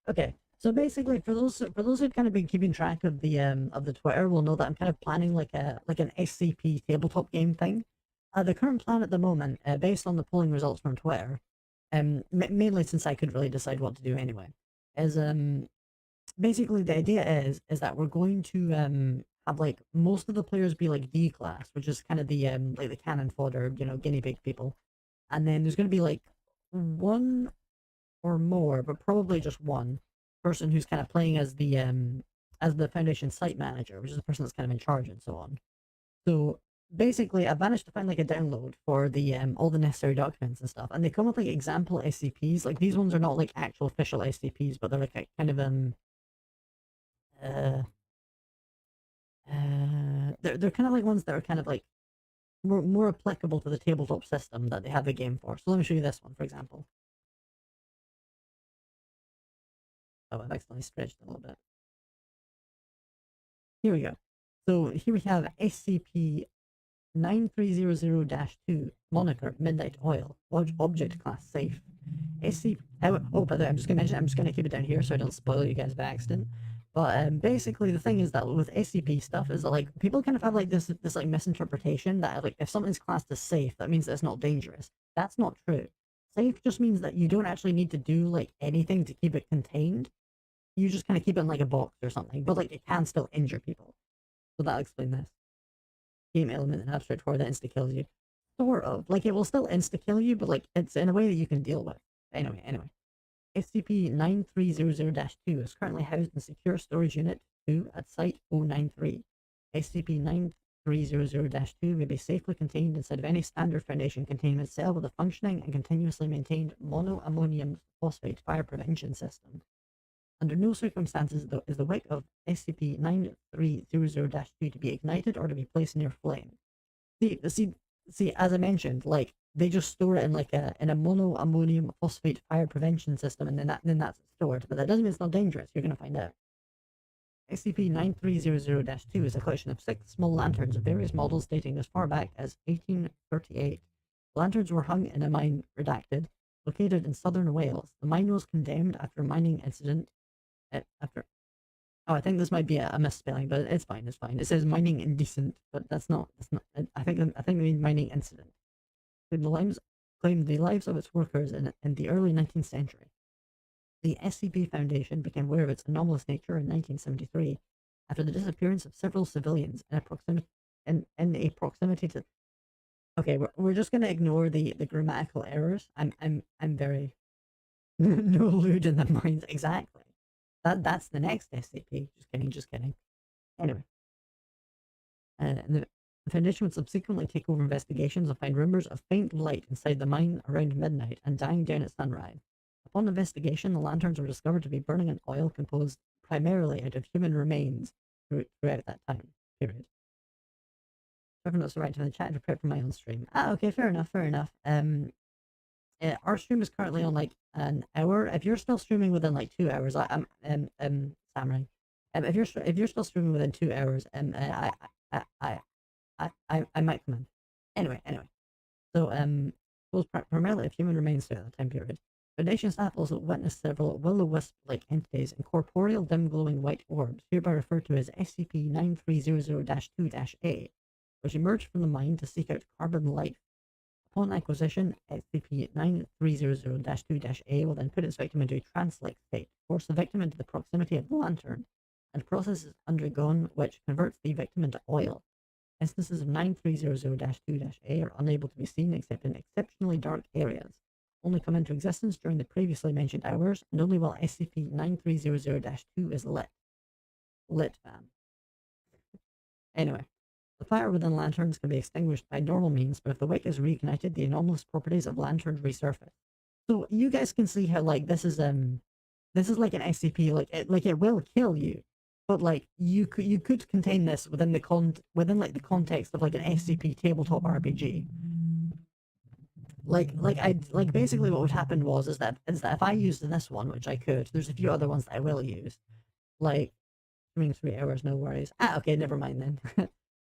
Okay, so basically, for those who've kind of been keeping track of the Twitter, will know that I'm kind of planning like an SCP tabletop game thing. The current plan at the moment, based on the polling results from Twitter, mainly since I couldn't really decide what to do anyway, is basically the idea is that we're going to have like most of the players be like D class, which is kind of the like the cannon fodder, guinea pig people, and then there's going to be like one or more, but probably just one person who's kind of playing as the Foundation site manager, which is the person that's kind of in charge and so on. So basically, I've managed to find like a download for the all the necessary documents and stuff, and they come with like example SCPs. Like these ones are not like actual official SCPs, but they're like a kind of uh they're kind of like ones that are kind of like more applicable to the tabletop system that they have the game for. So let me show you this one, for example. Oh, I've accidentally stretched it a little bit. Here we go. So here we have SCP 9300-2 moniker Midnight Oil object class safe. SCP. Oh, by the way, I'm just gonna keep it down here so I don't spoil you guys by accident. But basically the thing is that with SCP stuff is that like people kind of have like this like misinterpretation that like if something's classed as safe, that means that it's not dangerous. That's not true. Safe just means that you don't actually need to do like anything to keep it contained. You just kind of keep it in like a box or something, but like it can still injure people. So that'll explain this. Game element and abstract horror that insta kills you. Sort of. Like it will still insta kill you, but like it's in a way that you can deal with. Anyway. SCP-9300-2 is currently housed in Secure Storage Unit 2 at Site 093. SCP-9300-2 may be safely contained inside of any standard Foundation containment cell with a functioning and continuously maintained monoammonium phosphate fire prevention system. Under no circumstances is the wick of SCP-9300-2 to be ignited or to be placed near flame. See, as I mentioned, like they just store it in like a monoammonium phosphate fire prevention system, and then that's stored. But that doesn't mean it's not dangerous. You're gonna find out. SCP-9300-2 is a collection of 6 small lanterns of various models dating as far back as 1838. The lanterns were hung in a mine redacted, located in southern Wales. The mine was condemned after a mining incident. Oh, I think this might be a misspelling, but it's fine. It's fine. It says mining indecent, but that's not. That's not. I think they mean mining incident. Claimed the lives of its workers in the early 19th century. The SCP Foundation became aware of its anomalous nature in 1973 after the disappearance of several civilians in a proximity to. Okay, we're just gonna ignore the grammatical errors. I'm very no lewd in the mines exactly. That's the next SCP. Just kidding. Anyway, the Foundation would subsequently take over investigations and find rumors of faint light inside the mine around midnight and dying down at sunrise. Upon investigation, the lanterns were discovered to be burning an oil composed primarily out of human remains throughout that time period. Trevor knows the right to the chat to prepare for my own stream. Okay, fair enough. Our stream is currently on like an hour. If you're still streaming within like 2 hours, I'm Samurai. If you're still streaming within 2 hours, I might come in. Anyway. So was primarily of human remains throughout that time period. Foundation staff also witnessed several will-o-wisp-like entities in corporeal dim glowing white orbs, hereby referred to as SCP-9300-2-A, which emerged from the mine to seek out carbon life. Upon acquisition, SCP-9300-2-A will then put its victim into a trance-like state, force the victim into the proximity of the lantern, and process is undergone which converts the victim into oil. Instances of 9300-2-A are unable to be seen except in exceptionally dark areas, only come into existence during the previously mentioned hours, and only while SCP-9300-2 is lit. Lit, fam. Anyway. The fire within lanterns can be extinguished by normal means, but if the wick is reignited, the anomalous properties of lanterns resurface. So you guys can see how like this is like an SCP, like it will kill you, but like you could contain this within the context of like an SCP tabletop RPG. Like basically what would happen is that if I used this one, which I could, there's a few other ones that I will use, like streaming 3 hours, no worries. Okay, never mind then.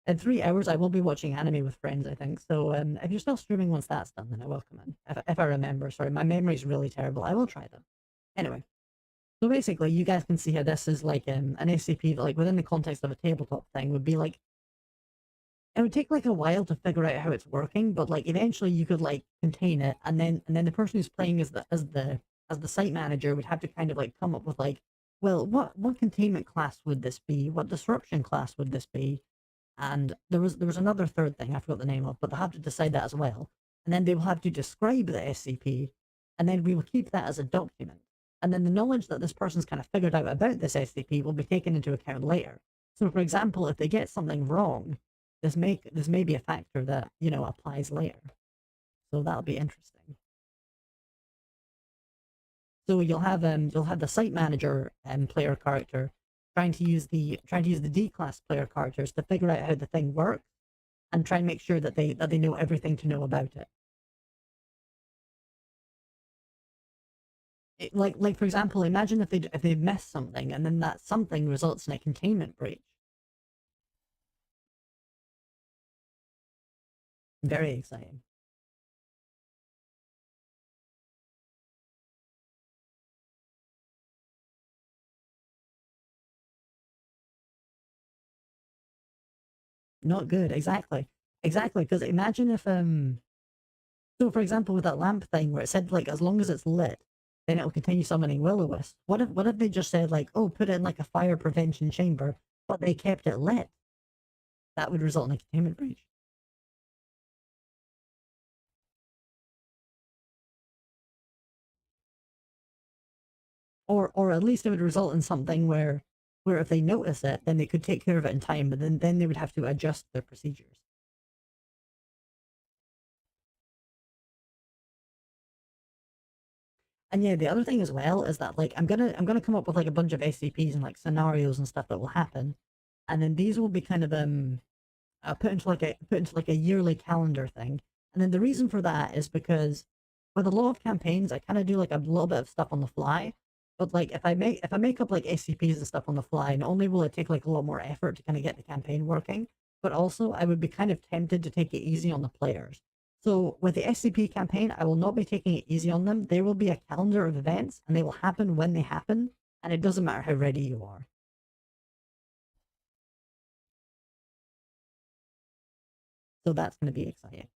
In 3 hours, I will be watching anime with friends, I think. So if you're still streaming once that's done, then I will come in. If I remember. Sorry, my memory's really terrible. I will try them. Anyway. So basically, you guys can see how this is like an SCP that, like, within the context of a tabletop thing, would be like... It would take, like, a while to figure out how it's working, but, like, eventually you could, like, contain it, and then the person who's playing as the site manager would have to kind of, like, come up with, like, well, what containment class would this be? What disruption class would this be? And there was another third thing I forgot the name of, but they'll have to decide that as well. And then they will have to describe the SCP, and then we will keep that as a document. And then the knowledge that this person's kind of figured out about this SCP will be taken into account later. So, for example, if they get something wrong, this may be a factor that, you know, applies later. So that'll be interesting. So you'll have the site manager player character trying to use the D class player characters to figure out how the thing works and try and make sure that they know everything to know about it. Like for example, imagine if they miss something and then that something results in a containment breach. Very exciting. Not good, exactly. Exactly, because imagine if so for example with that lamp thing where it said like as long as it's lit, then it'll continue summoning will-o-wisps. What if they just said like, oh, put it in like a fire prevention chamber, but they kept it lit? That would result in a containment breach. Or at least it would result in something where if they notice it, then they could take care of it in time, but then they would have to adjust their procedures. And yeah, the other thing as well is that like I'm gonna come up with like a bunch of SCPs and like scenarios and stuff that will happen, and then these will be kind of put into like a yearly calendar thing. And then the reason for that is because with a lot of campaigns, I kind of do like a little bit of stuff on the fly. But like if I make up like SCPs and stuff on the fly, not only will it take like a lot more effort to kind of get the campaign working, but also I would be kind of tempted to take it easy on the players. So with the SCP campaign, I will not be taking it easy on them. There will be a calendar of events, and they will happen when they happen, and it doesn't matter how ready you are. So that's going to be exciting.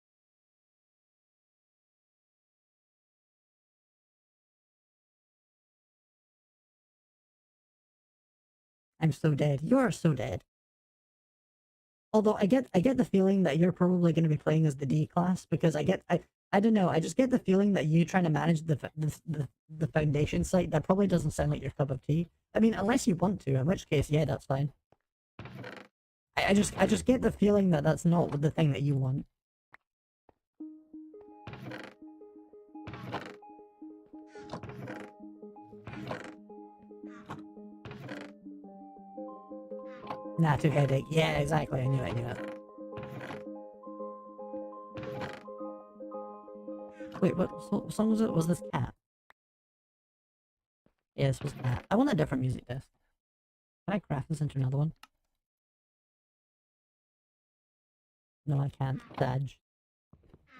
I'm so dead. You are so dead. Although I get the feeling that you're probably going to be playing as the D class because I don't know. I just get the feeling that you trying to manage the foundation site that probably doesn't sound like your cup of tea. I mean, unless you want to, in which case, yeah, that's fine. I just get the feeling that that's not the thing that you want. Nah, too headache. Yeah, exactly. I knew it. I knew it. Wait, what song was it? Was this Cat? Yeah, this was Cat. I want a different music disc. Can I craft this into another one? No, I can't. Dodge.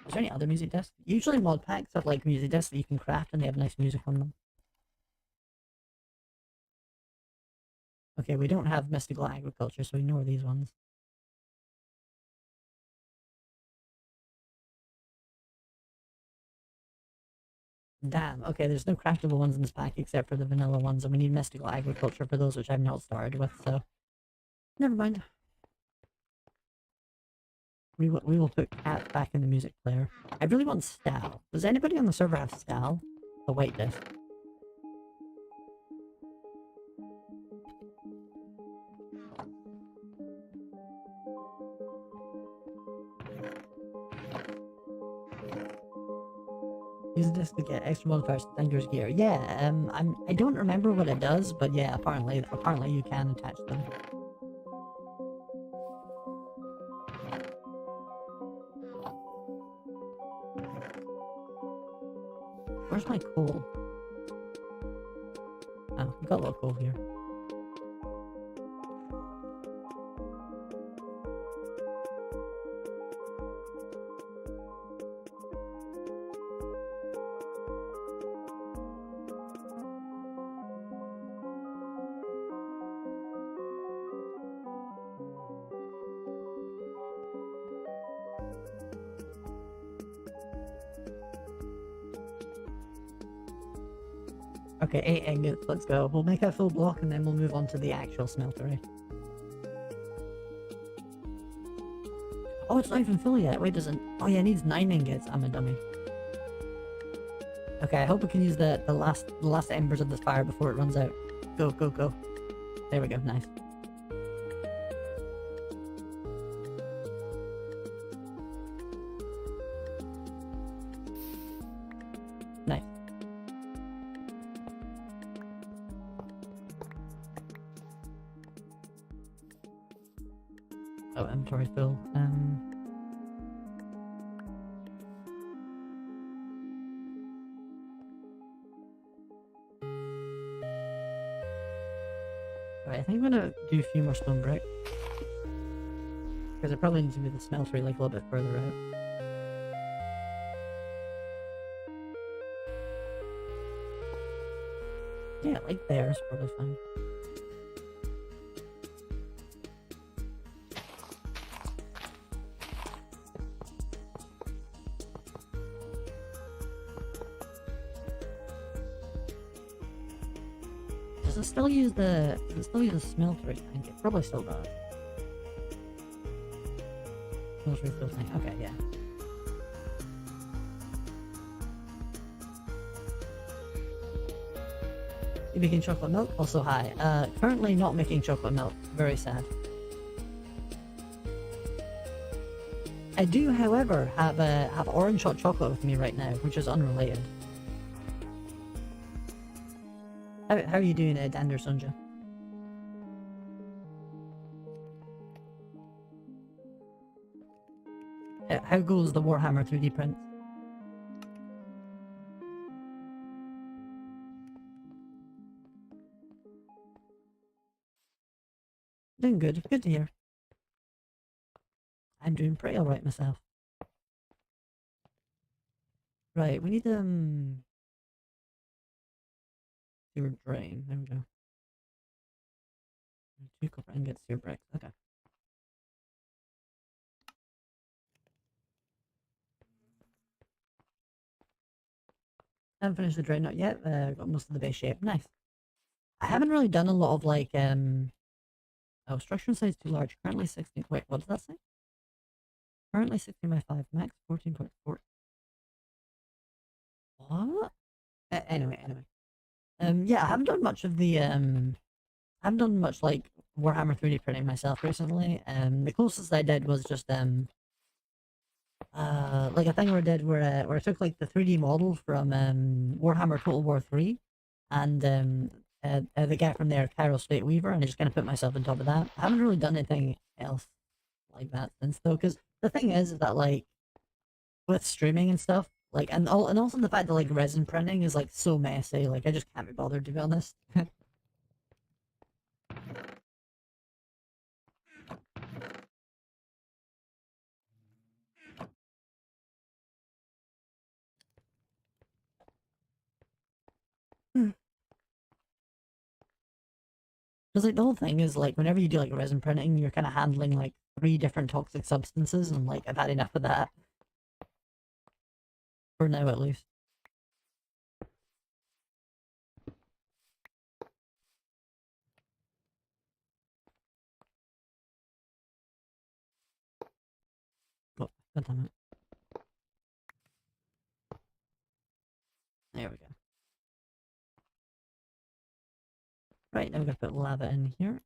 Is there any other music discs? Usually mod packs have like music discs that you can craft and they have nice music on them. Okay, we don't have mystical agriculture, so ignore these ones. Damn, okay, there's no craftable ones in this pack except for the vanilla ones, and we need mystical agriculture for those which I've not started with, so... Never mind. We will put Cat back in the music player. I really want Stal. Does anybody on the server have Stal? The white disc. Use this to get extra modifiers to Dangerous gear. Yeah, I don't remember what it does, but yeah, apparently you can attach them. Where's my coal? Oh, we've got a little coal here. Okay, 8 ingots, let's go. We'll make a full block and then we'll move on to the actual smeltery. Oh, it's not even full yet. Wait, doesn't... Oh yeah, it needs 9 ingots. I'm a dummy. Okay, I hope we can use the last embers of this fire before it runs out. Go, go, go. There we go, nice. full. Right, I think I'm gonna do a few more stone brick. Because I probably need to move the smeltery like a little bit further out. Yeah, like there is probably fine. Does it still use the smeltery tank? It probably still does. Smeltery fuel tank. Okay, yeah. You making chocolate milk? Also hi. Currently not making chocolate milk. Very sad. I do, however, have orange hot chocolate with me right now, which is unrelated. How are you doing, Dander Sunja? How goes the Warhammer 3D print? Doing good. Good to hear. I'm doing pretty alright myself. Right, we need sewer drain. There we go. 2 copper ingots, sewer bricks. Okay. Haven't finished the dreadnought yet. Got most of the base shape. Nice. I haven't really done a lot of like oh, structure size too large. Currently 16. Wait, what does that say? Currently 16 by 5. Max 14.4. What? Anyway. Yeah, I haven't done much of the I haven't done much like Warhammer 3D printing myself recently. The closest I did was just like a thing where I did where I took like the 3D model from Warhammer Total War 3 and the guy from there, Cairo State Weaver, and I just kind of put myself on top of that. I haven't really done anything else like that since though, because the thing is that like with streaming and stuff, like and also the fact that like resin printing is like so messy, like I just can't be bothered to be honest. Because like the whole thing is like whenever you do like resin printing, you're kind of handling like 3 different toxic substances, and like I've had enough of that for now at least. Oh, God damn it. There we go. Right, now we're gonna put lava in here.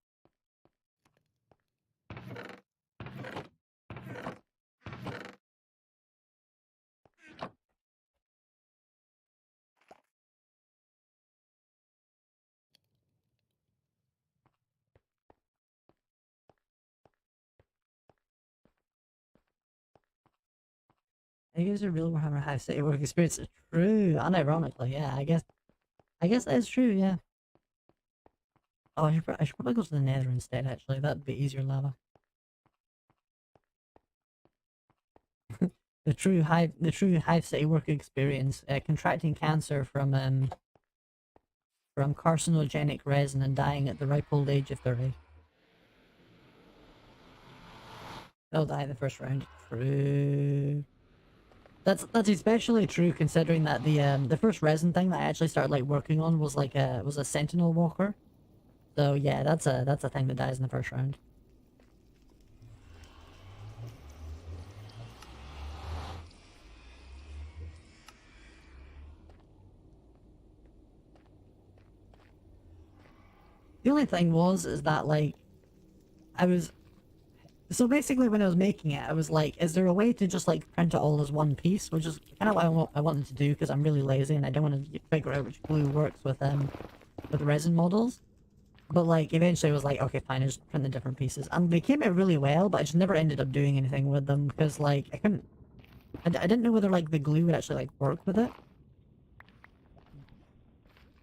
I guess a real Warhammer High City work experience is true, unironically, yeah, I guess that is true, yeah. Oh, I should probably go to the Nether instead, actually, that'd be easier lava. the true Hive City work experience, contracting cancer from carcinogenic resin and dying at the ripe old age of 30. They'll die in the first round. True. That's especially true considering that the first resin thing that I actually started like working on was like a sentinel walker. So yeah, that's a thing that dies in the first round. The only thing is that like so basically when I was making it, I was like, is there a way to just like print it all as one piece? Which is kind of what I wanted to do because I'm really lazy and I don't want to figure out which glue works with resin models. But like eventually I was like, okay, fine, I just print the different pieces, and they came out really well. But I just never ended up doing anything with them because like I couldn't. I didn't know whether like the glue would actually like work with it.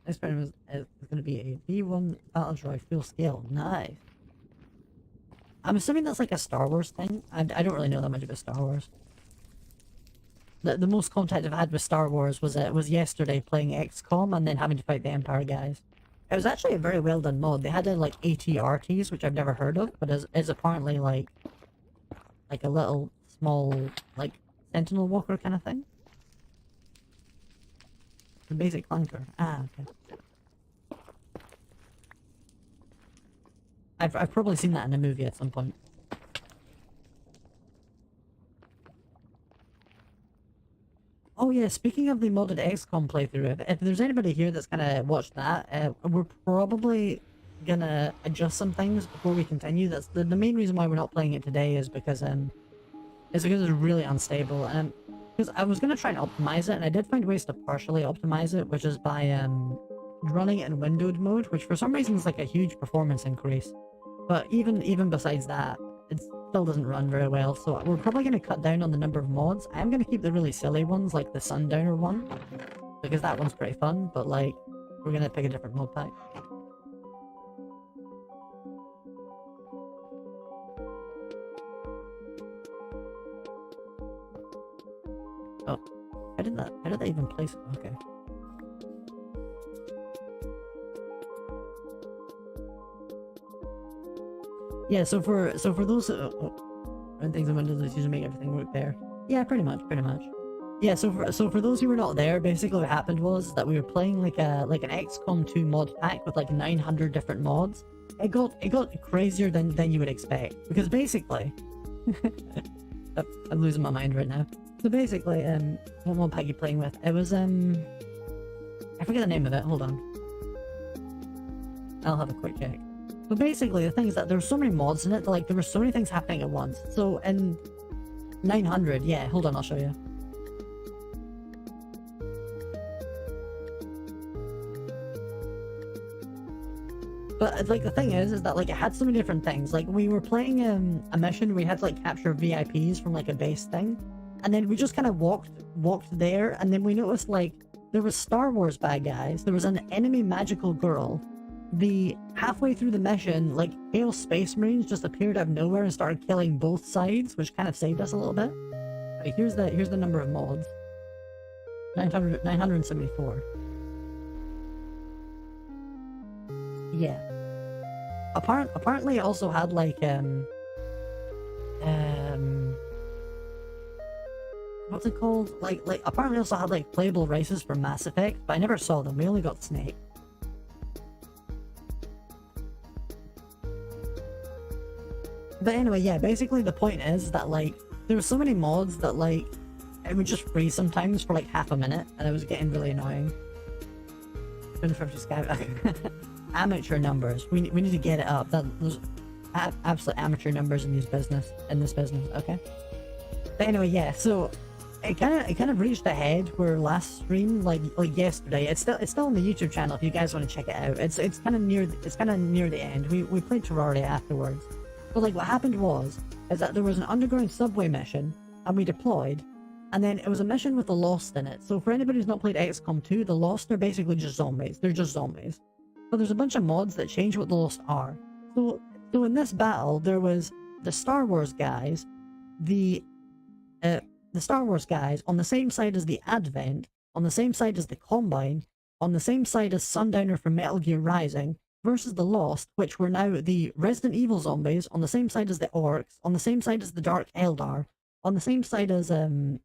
This one is going to be a V1 Battle Droid full scale. Nice. I'm assuming that's like a Star Wars thing. I don't really know that much about Star Wars. The most contact I've had with Star Wars was yesterday playing XCOM and then having to fight the Empire guys. It was actually a very well done mod. They had like AT-RTs, which I've never heard of, but is apparently like a little small like Sentinel Walker kind of thing. The basic clunker. Ah, okay. I've probably seen that in a movie at some point. Oh yeah, speaking of the modded XCOM playthrough, if there's anybody here that's gonna watch that, we're probably gonna adjust some things before we continue. That's the main reason why we're not playing it today is because it's really unstable, and because I was gonna try and optimize it, and I did find ways to partially optimize it, which is by running it in windowed mode, which for some reason is like a huge performance increase. But even besides that, it still doesn't run very well, so we're probably going to cut down on the number of mods. I am going to keep the really silly ones, like the Sundowner one, because that one's pretty fun, but like, we're going to pick a different mod pack. Oh, how did that even place it? Okay. Yeah, so for those and things in Windows is to make everything work there. Yeah, pretty much. Yeah, so for those who were not there, basically what happened was that we were playing like an XCOM 2 mod pack with like 900 different mods. It got crazier than you would expect, because basically I'm losing my mind right now. So basically, what mod pack you playing with? It was I forget the name of it. Hold on, I'll have a quick check. But basically, the thing is that there were so many mods in it that like there were so many things happening at once. So in 900, yeah, hold on, I'll show you. But like the thing is that like it had so many different things. Like we were playing a mission, we had to like capture VIPs from like a base thing, and then we just kind of walked there, and then we noticed like there was Star Wars bad guys, there was an enemy magical girl. The halfway through the mission, like Chaos Space Marines just appeared out of nowhere and started killing both sides, which kind of saved us a little bit. Right, here's the number of mods. 974. Yeah. Apparently it also had like what's it called? Like apparently it also had like playable races for Mass Effect, but I never saw them. We only got Snake. But anyway, yeah, basically the point is that like there were so many mods that like it would just freeze sometimes for like half a minute, and it was getting really annoying. 250 Sky amateur numbers. We need to get it up. Those absolute amateur numbers in this business. Okay. But anyway, yeah. So it kind of reached a head where last stream, like yesterday, it's still on the YouTube channel if you guys want to check it out. It's kind of near the end. We played Terraria afterwards. But like what happened is that there was an underground subway mission, and we deployed, and then it was a mission with the Lost in it. So for anybody who's not played XCOM 2, the Lost are basically just zombies. They're just zombies. But there's a bunch of mods that change what the Lost are. So in this battle, there was the Star Wars guys, the Star Wars guys on the same side as the Advent, on the same side as the Combine, on the same side as Sundowner from Metal Gear Rising, versus the Lost, which were now the Resident Evil zombies, on the same side as the Orcs, on the same side as the Dark Eldar, on the same side as, did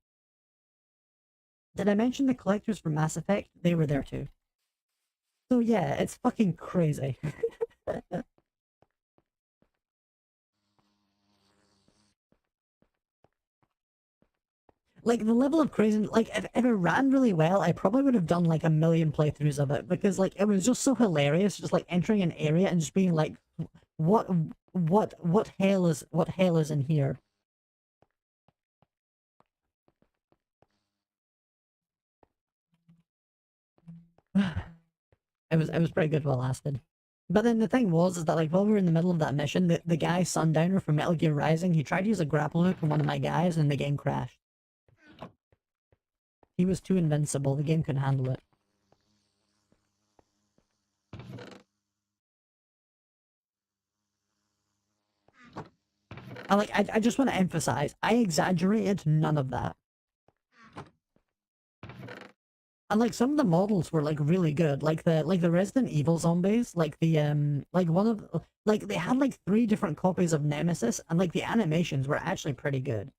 I mention the Collectors from Mass Effect? They were there too. So yeah, it's fucking crazy. Like, the level of crazy, like, if it ran really well, I probably would have done, like, a million playthroughs of it, because, like, it was just so hilarious, just, like, entering an area and just being like, what hell is in here? It was pretty good while it lasted. But then the thing was, is that like while we were in the middle of that mission, the guy Sundowner from Metal Gear Rising, he tried to use a grapple hook on one of my guys, and the game crashed. He was too invincible. The game couldn't handle it. I just want to emphasize, I exaggerated none of that. And like some of the models were like really good, like the Resident Evil zombies, like the like one of like they had like 3 different copies of Nemesis, and like the animations were actually pretty good.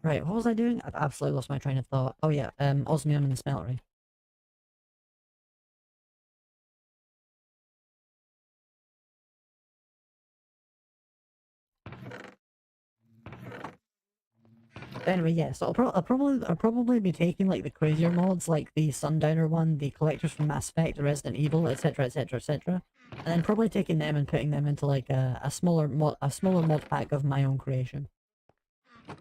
Right, what was I doing? I've absolutely lost my train of thought. Oh yeah, osmium and the smeltery. But anyway, yeah, so I'll probably be taking like the crazier mods, like the Sundowner one, the collectors from Mass Effect, the Resident Evil, etc., etc., etc., and then probably taking them and putting them into like a smaller mod pack of my own creation.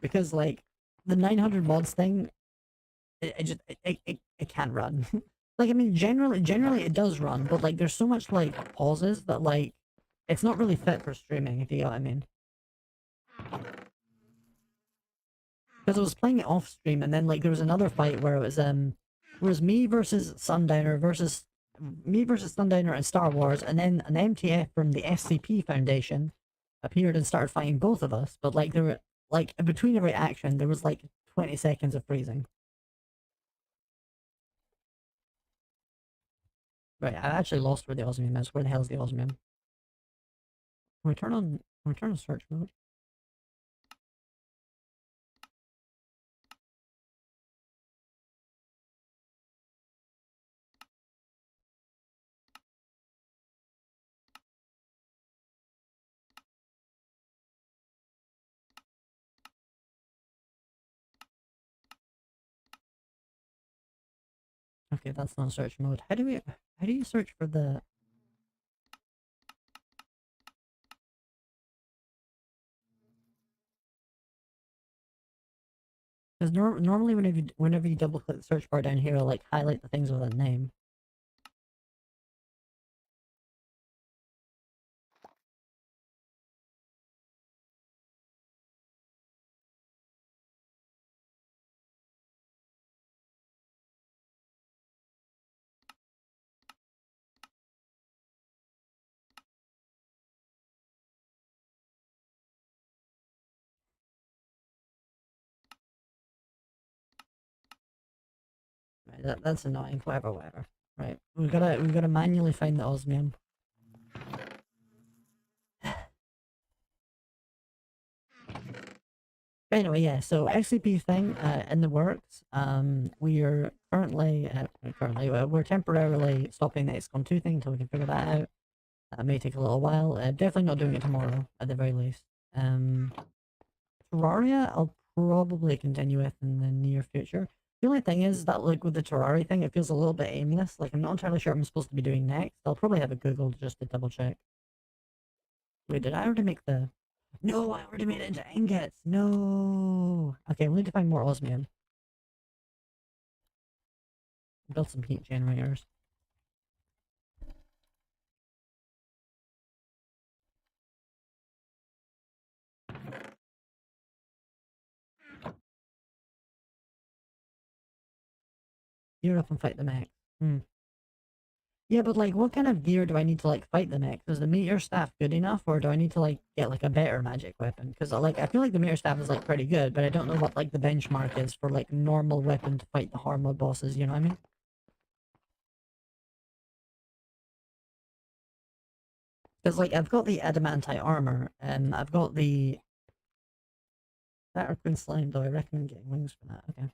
Because like the 900 mods thing, it can't run. Like I mean, generally it does run, but like there's so much like pauses that like it's not really fit for streaming, if you get what I mean. Because I was playing it off stream, and then like there was another fight where it was me versus Sundowner and Star Wars, and then an MTF from the SCP Foundation appeared and started fighting both of us. But like there were like between every action there was like 20 seconds of freezing. Right, I actually lost where the osmium is. Where the hell is the osmium? Return on search mode. Okay, that's not search mode. How do you search for the... Because normally whenever you double click the search bar down here, it'll like highlight the things with a name. Right, that's annoying. Whatever. Right, we gotta manually find the osmium. Anyway, yeah. So SCP thing in the works. We're we're temporarily stopping the XCOM 2 thing until we can figure that out. That may take a little while. Definitely not doing it tomorrow at the very least. Terraria, I'll probably continue with in the near future. The only thing is that, like, with the Terraria thing, it feels a little bit aimless. Like, I'm not entirely sure what I'm supposed to be doing next. I'll probably have a Google just to double check. Wait, did I already make the... No, I already made it into ingots! No! Okay, we need to find more osmium. Build some heat generators. Gear up and fight the mech. Yeah, but like, what kind of gear do I need to like fight the mech? Is the meteor staff good enough, or do I need to like get like a better magic weapon? Because like, I feel like the meteor staff is like pretty good, but I don't know what like the benchmark is for like normal weapon to fight the hard mode bosses. You know what I mean? Because like, I've got the adamantite armor, and I've got the that or Queen Slime. Though I recommend getting wings for that. Okay.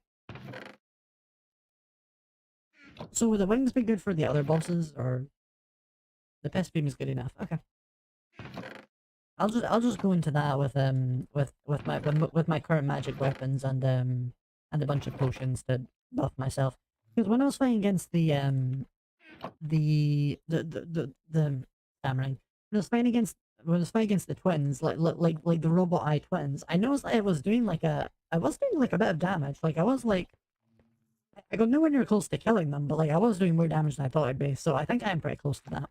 So would the wings be good for the other bosses, or the best beam is good enough? Okay. I'll just go into that with my current magic weapons and a bunch of potions to buff myself. Because when I was fighting against the the stammering. When I was fighting against the twins, like the robot eye twins, I noticed I was doing I was doing like a bit of damage. Like I was like I got nowhere near close to killing them, but like I was doing more damage than I thought I'd be. So I think I am pretty close to that.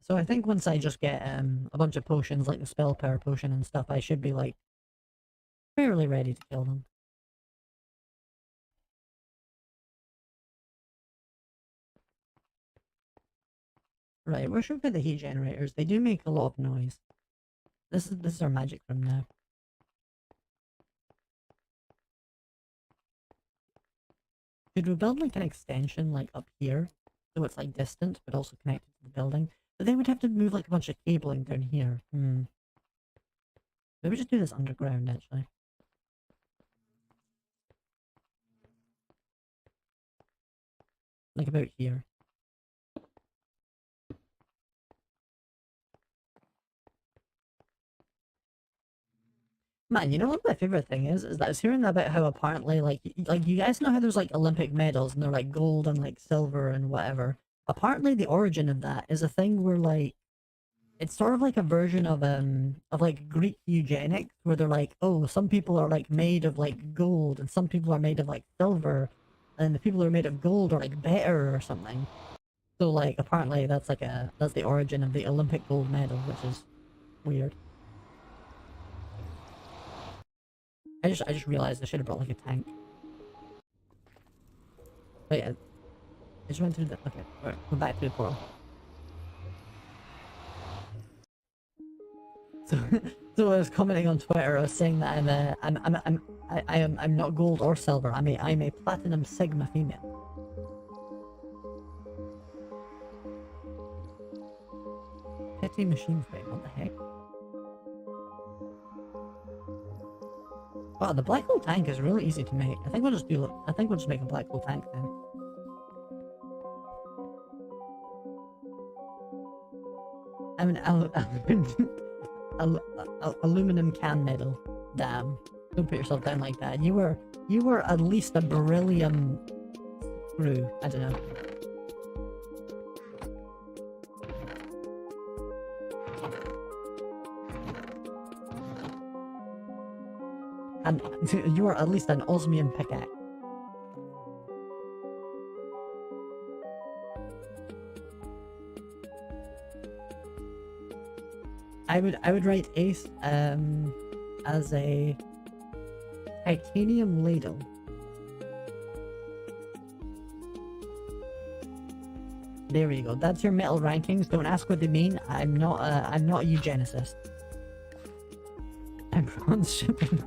So I think once I just get a bunch of potions like the spell power potion and stuff, I should be like fairly ready to kill them. Right, where should we put the heat generators? They do make a lot of noise. This is our magic room now. Should we build like an extension like up here? So it's like distant but also connected to the building? But then we'd have to move like a bunch of cabling down here. Maybe just do this underground actually. Like about here. Man, you know what my favorite thing is? Is that I was hearing about how apparently, like you guys know how there's like Olympic medals and they're like gold and like silver and whatever. Apparently, the origin of that is a thing where like it's sort of like a version of like Greek eugenics, where they're like, oh, some people are like made of like gold and some people are made of like silver, and the people who are made of gold are like better or something. So like apparently that's the origin of the Olympic gold medal, which is weird. I just realized I should have brought like a tank. But yeah, I just went through the okay, alright, we're back to the portal. So so I was commenting on Twitter, I was saying that I'm not gold or silver. I'm a platinum sigma female. Petty machine frame, what the heck? Wow, the black hole tank is really easy to make. I think we'll just make a black hole tank then. I'm an aluminum can medal. Damn. Don't put yourself down like that. You were at least a beryllium screw. I don't know. And you are at least an osmium pickaxe. I would write Ace as a titanium ladle. There we go. That's your metal rankings. Don't ask what they mean. I'm not a eugenicist. I'm bronze shipping.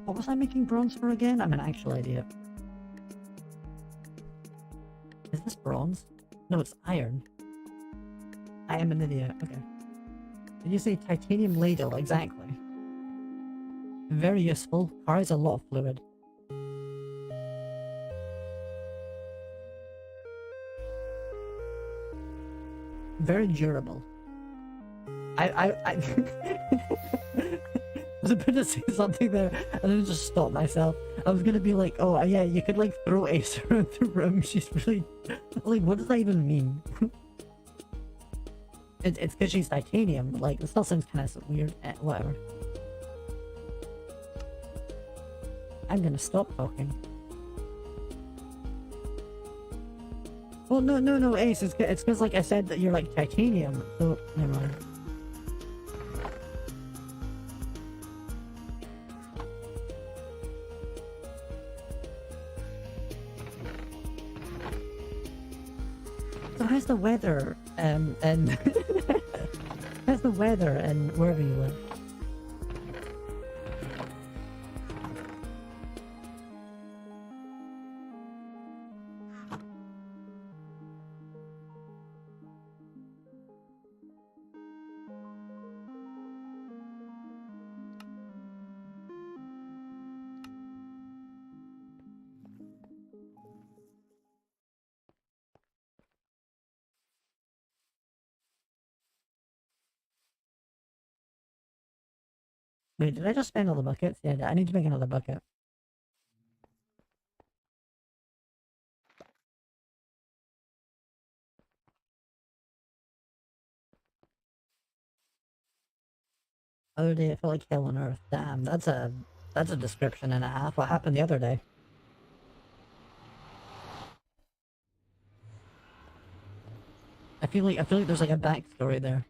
What was I making bronze for again? I'm an actual idiot. Is this bronze? No, it's iron. I am an idiot. Okay. Did you say titanium ladle? Exactly. Very useful. Carries a lot of fluid. Very durable. I was about to say something there and then just stopped myself. I was gonna be like, oh yeah, you could like throw Ace around the room. She's really like, what does that even mean? It's because she's titanium. Like, it still sounds kind of weird. Whatever. I'm gonna stop talking. Well, no, Ace. It's because like I said that you're like titanium. So never mind. So how's the weather? And how's the weather and wherever you live? Wait, did I just spend all the buckets? Yeah, I need to make another bucket. Other day, it felt like hell on earth. Damn, that's a description and a half. What happened the other day? I feel like there's like a backstory there.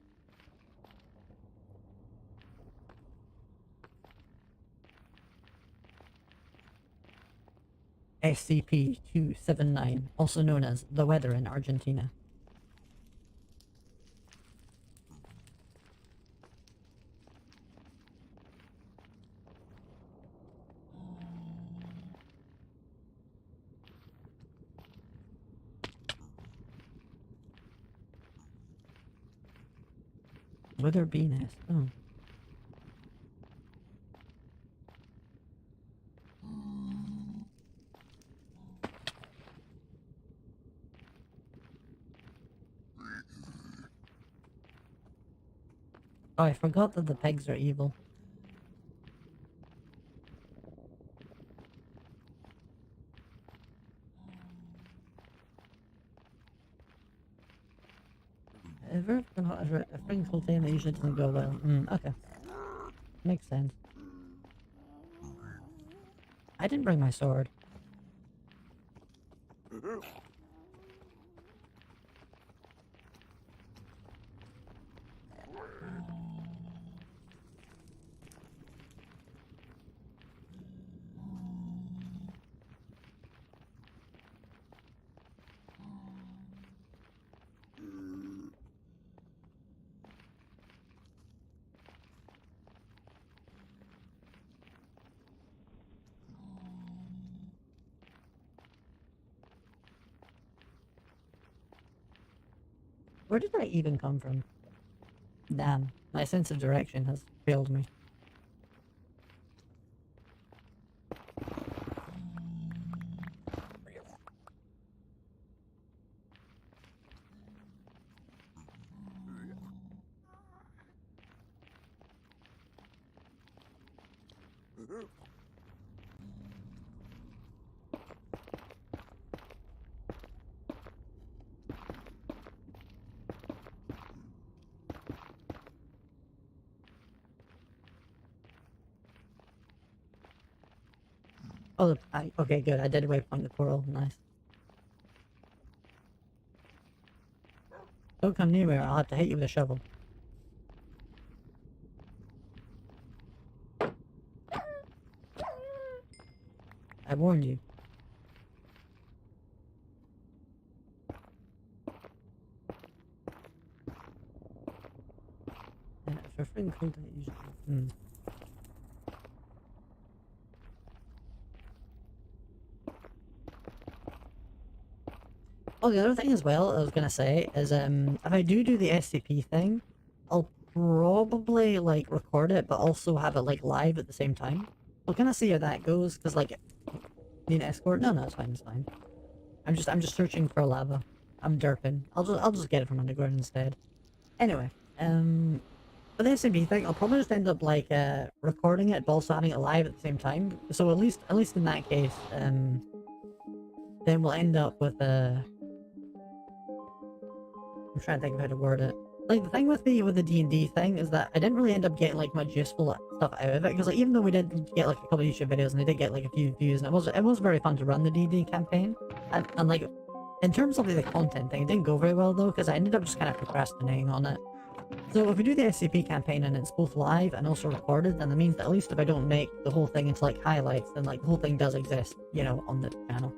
SCP-279, also known as the weather in Argentina. Weather bee nest. Oh. Oh, I forgot that the pigs are evil. Ever forgot a sprinkle thing that usually doesn't go well. Okay. Makes sense. I didn't bring my sword. Where did I even come from? Damn, my sense of direction has failed me. Oh, okay, good. I did waypoint the portal. Nice. Don't come near me or I'll have to hit you with a shovel. I warned you. Yeah, for freaking cool that usually. Oh, the other thing as well, I was gonna say, is if I do the SCP thing, I'll probably like record it, but also have it like live at the same time. We'll kind of see how that goes, because like, need an escort? No, it's fine, it's fine. I'm just searching for lava. I'm derping. I'll just get it from underground instead. Anyway, for the SCP thing, I'll probably just end up like recording it, but also having it live at the same time. So at least in that case, then we'll end up with I'm trying to think of how to word it. Like, the thing with the D&D thing is that I didn't really end up getting, like, much useful stuff out of it, because, like, even though we did get, like, a couple of YouTube videos, and they did get, like, a few views, and it was very fun to run the D&D campaign, and, like, in terms of the content thing, it didn't go very well, though, because I ended up just kind of procrastinating on it. So if we do the SCP campaign and it's both live and also recorded, then that means that at least if I don't make the whole thing into, like, highlights, then, like, the whole thing does exist, you know, on the channel.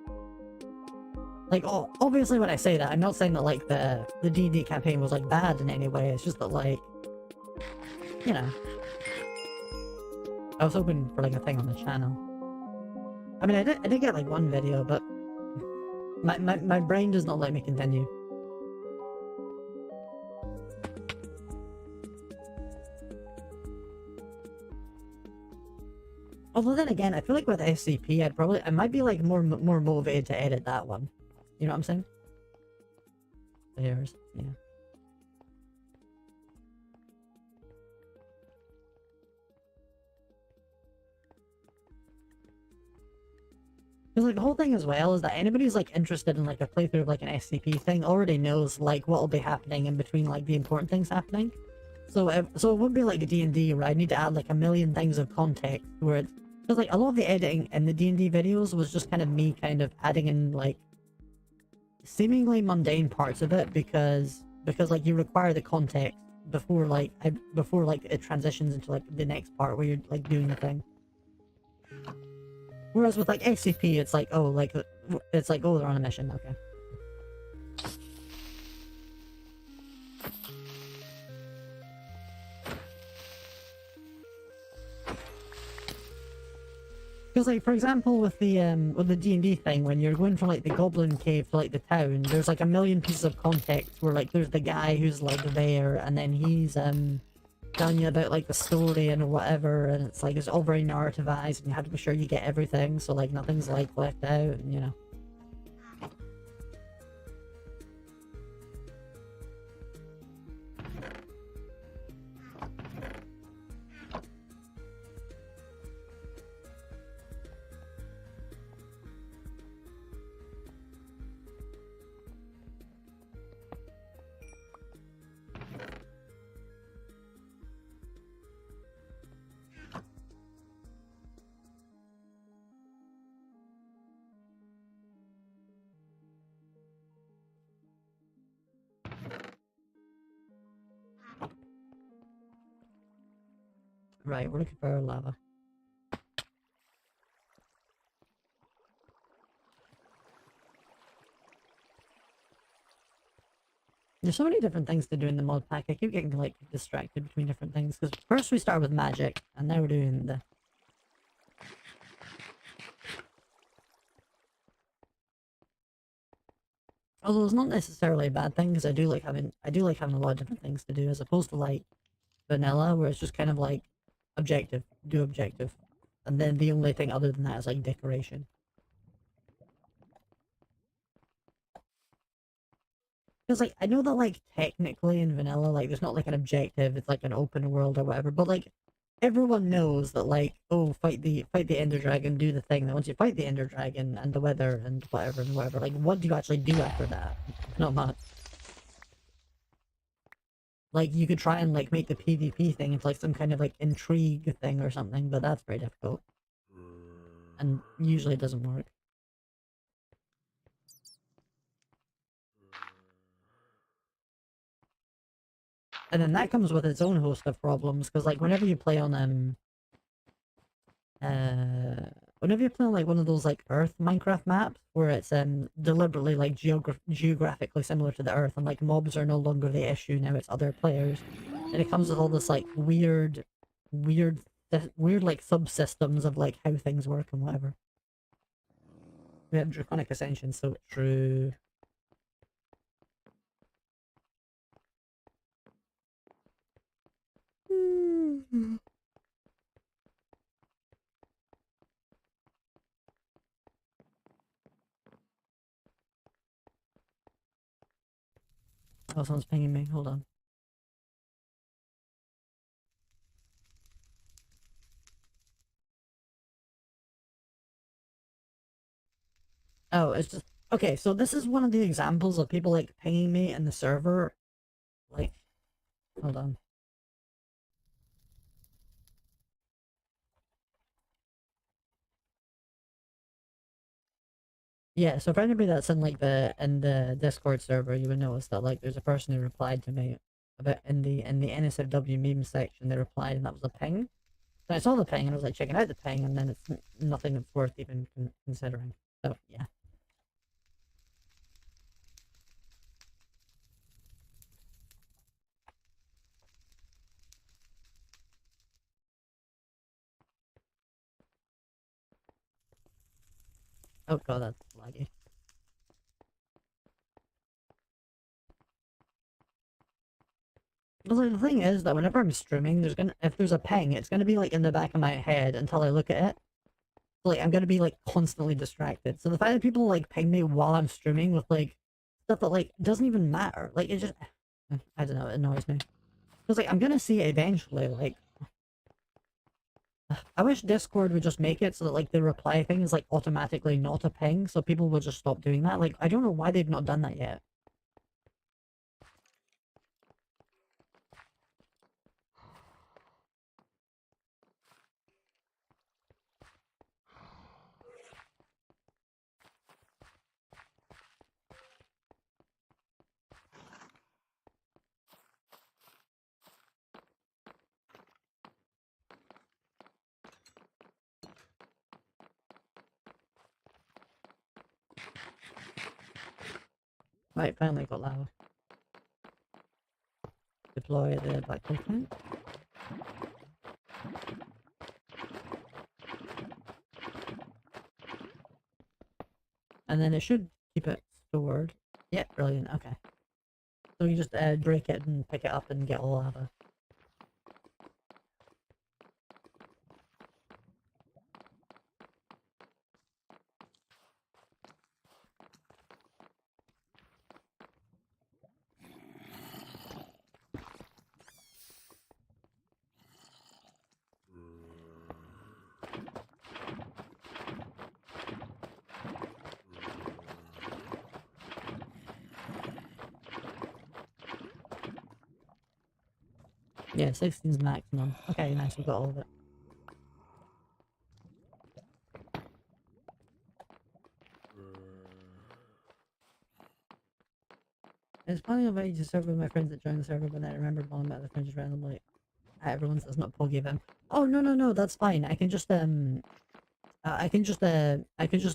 Like, oh, obviously when I say that, I'm not saying that, like, the D&D campaign was, like, bad in any way. It's just that, like, you know. I was hoping for, like, a thing on the channel. I mean, I did get, like, one video, but my brain does not let me continue. Although then again, I feel like with SCP, I might be, like, more motivated to edit that one. You know what I'm saying? There's, yeah. Because like the whole thing as well is that anybody who's like interested in like a playthrough of like an SCP thing already knows like what will be happening in between like the important things happening. So so it wouldn't be like a D&D where I need to add like a million things of context where it's because like a lot of the editing in the D&D videos was just kind of me kind of adding in like seemingly mundane parts of it because like you require the context before like before like it transitions into like the next part where you're like doing the thing. Whereas with like SCP, it's like, oh, like, it's like, oh, they're on a mission, okay. Because like, for example, with the D&D thing, when you're going from like the Goblin Cave to like the town, there's like a million pieces of context where like there's the guy who's like there, and then he's telling you about like the story and whatever, and it's like it's all very narrativized, and you have to be sure you get everything, so like nothing's like left out, and you know. Right, we're looking for lava. There's so many different things to do in the mod pack. I keep getting like distracted between different things because first we start with magic, and now we're doing the. Although it's not necessarily a bad thing because I do like having a lot of different things to do as opposed to like vanilla where it's just kind of like objective, do objective, and then the only thing other than that is like decoration. Because like I know that like technically in vanilla like there's not like an objective, it's like an open world or whatever, but like everyone knows that like, oh, fight the ender dragon, do the thing. That once you fight the ender dragon and the weather and whatever, like what do you actually do after that? Not much. Like you could try and like make the PvP thing into like some kind of like intrigue thing or something, but that's very difficult. And usually it doesn't work. And then that comes with its own host of problems, because like whenever you play on whenever you play on like one of those like Earth Minecraft maps where it's deliberately like geographically similar to the Earth and like mobs are no longer the issue, now it's other players. And it comes with all this like weird like subsystems of like how things work and whatever. We have Draconic Ascension, so true. Oh, someone's pinging me. Hold on. Oh, it's just okay. So this is one of the examples of people like pinging me in the server. Like, hold on. Yeah, so for anybody that's in like the Discord server, you would notice that like there's a person who replied to me about in the NSFW meme section. They replied, and that was a ping. So I saw the ping, and I was like checking out the ping, and then it's nothing that's worth even considering. So yeah. Oh god, that's laggy. But like, the thing is that whenever I'm streaming, if there's a ping, it's gonna be like in the back of my head until I look at it. Like I'm gonna be like constantly distracted. So the fact that people like ping me while I'm streaming with like stuff that like doesn't even matter, like it just I don't know, it annoys me. Because like I'm gonna see it eventually, like I wish Discord would just make it so that like the reply thing is like automatically not a ping, so people will just stop doing that. Like I don't know why they've not done that yet. Right, finally got lava. Deploy the black hole tank. And then it should keep it stored. Yeah, brilliant, okay. So you just break it and pick it up and get all lava. Yeah, 16's maximum. Okay, nice, we got all of it. It's funny about you to serve with my friends that joined the server, but then I remembered one about the friends just randomly. Everyone's that's not Poggy them. Oh no, that's fine. I can just I can just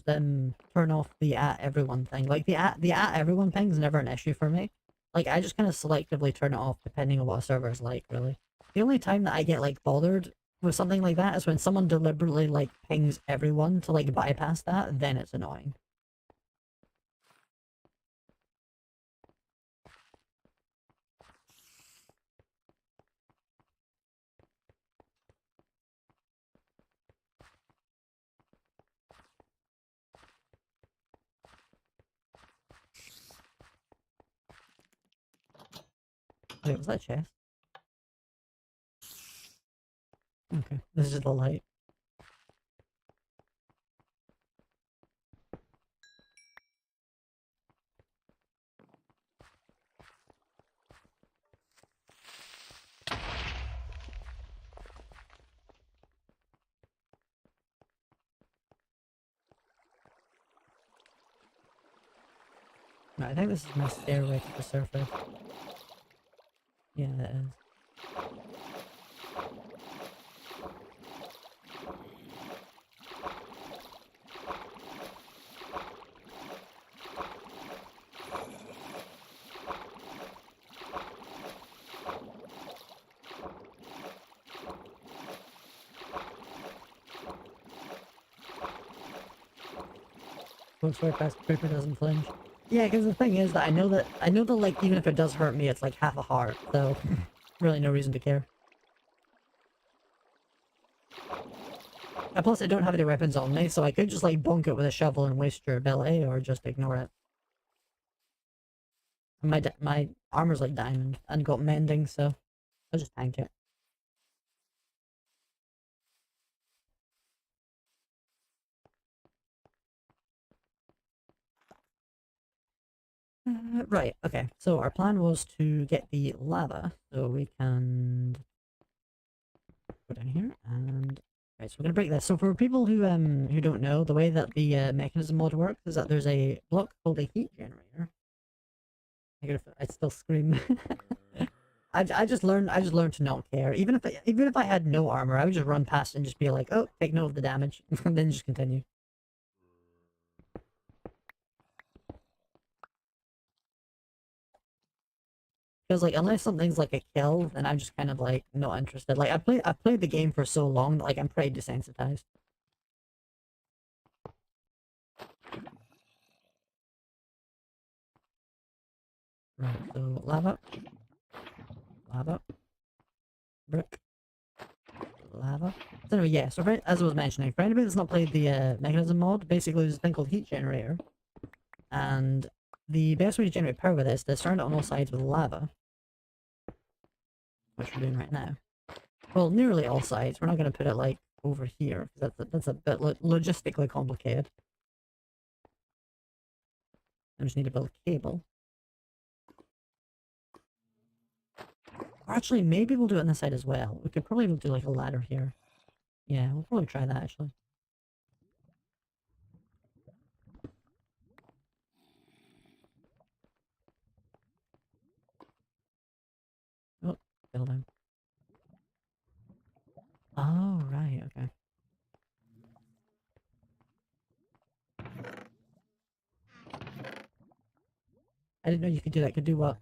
turn off the at everyone thing. Like the at everyone thing is never an issue for me. Like I just kind of selectively turn it off depending on what a server is like, really. The only time that I get like bothered with something like that is when someone deliberately like pings everyone to like bypass that, then it's annoying. Wait, was that chest? Okay, this is the light. I think this is my stairway to the surface. Yeah, it is. Looks right past Creeper doesn't flinch. Yeah, because the thing is that I know that like even if it does hurt me, it's like half a heart, so really no reason to care. And plus, I don't have any weapons on me, so I could just like bonk it with a shovel and waste your ability, or just ignore it. My armor's like diamond and got mending, so I'll just tank it. Right, okay. So our plan was to get the lava, so we can go down here and right. So we're gonna break this. So for people who don't know, the way that the mechanism mod works is that there's a block called a heat generator. I still scream. I just learned to not care. Even if I had no armor, I would just run past and just be like, oh, take note of the damage, and then just continue. Because like unless something's like a kill, then I'm just kind of like not interested. Like I've played the game for so long that like I'm pretty desensitized. Right, so lava, lava, brick, lava. So anyway, yeah. So as I was mentioning, for anybody that's not played the mechanism mod, basically there's a thing called heat generator, and the best way to generate power with this is to surround it on all sides with lava, which we're doing right now. Well, nearly all sides. We're not going to put it like over here, because that's a bit logistically complicated. I just need to build a cable. Or actually, maybe we'll do it on this side as well. We could probably do like a ladder here. Yeah, we'll probably try that actually. Oh, building. Oh, right, okay. I didn't know you could do that. Could do what?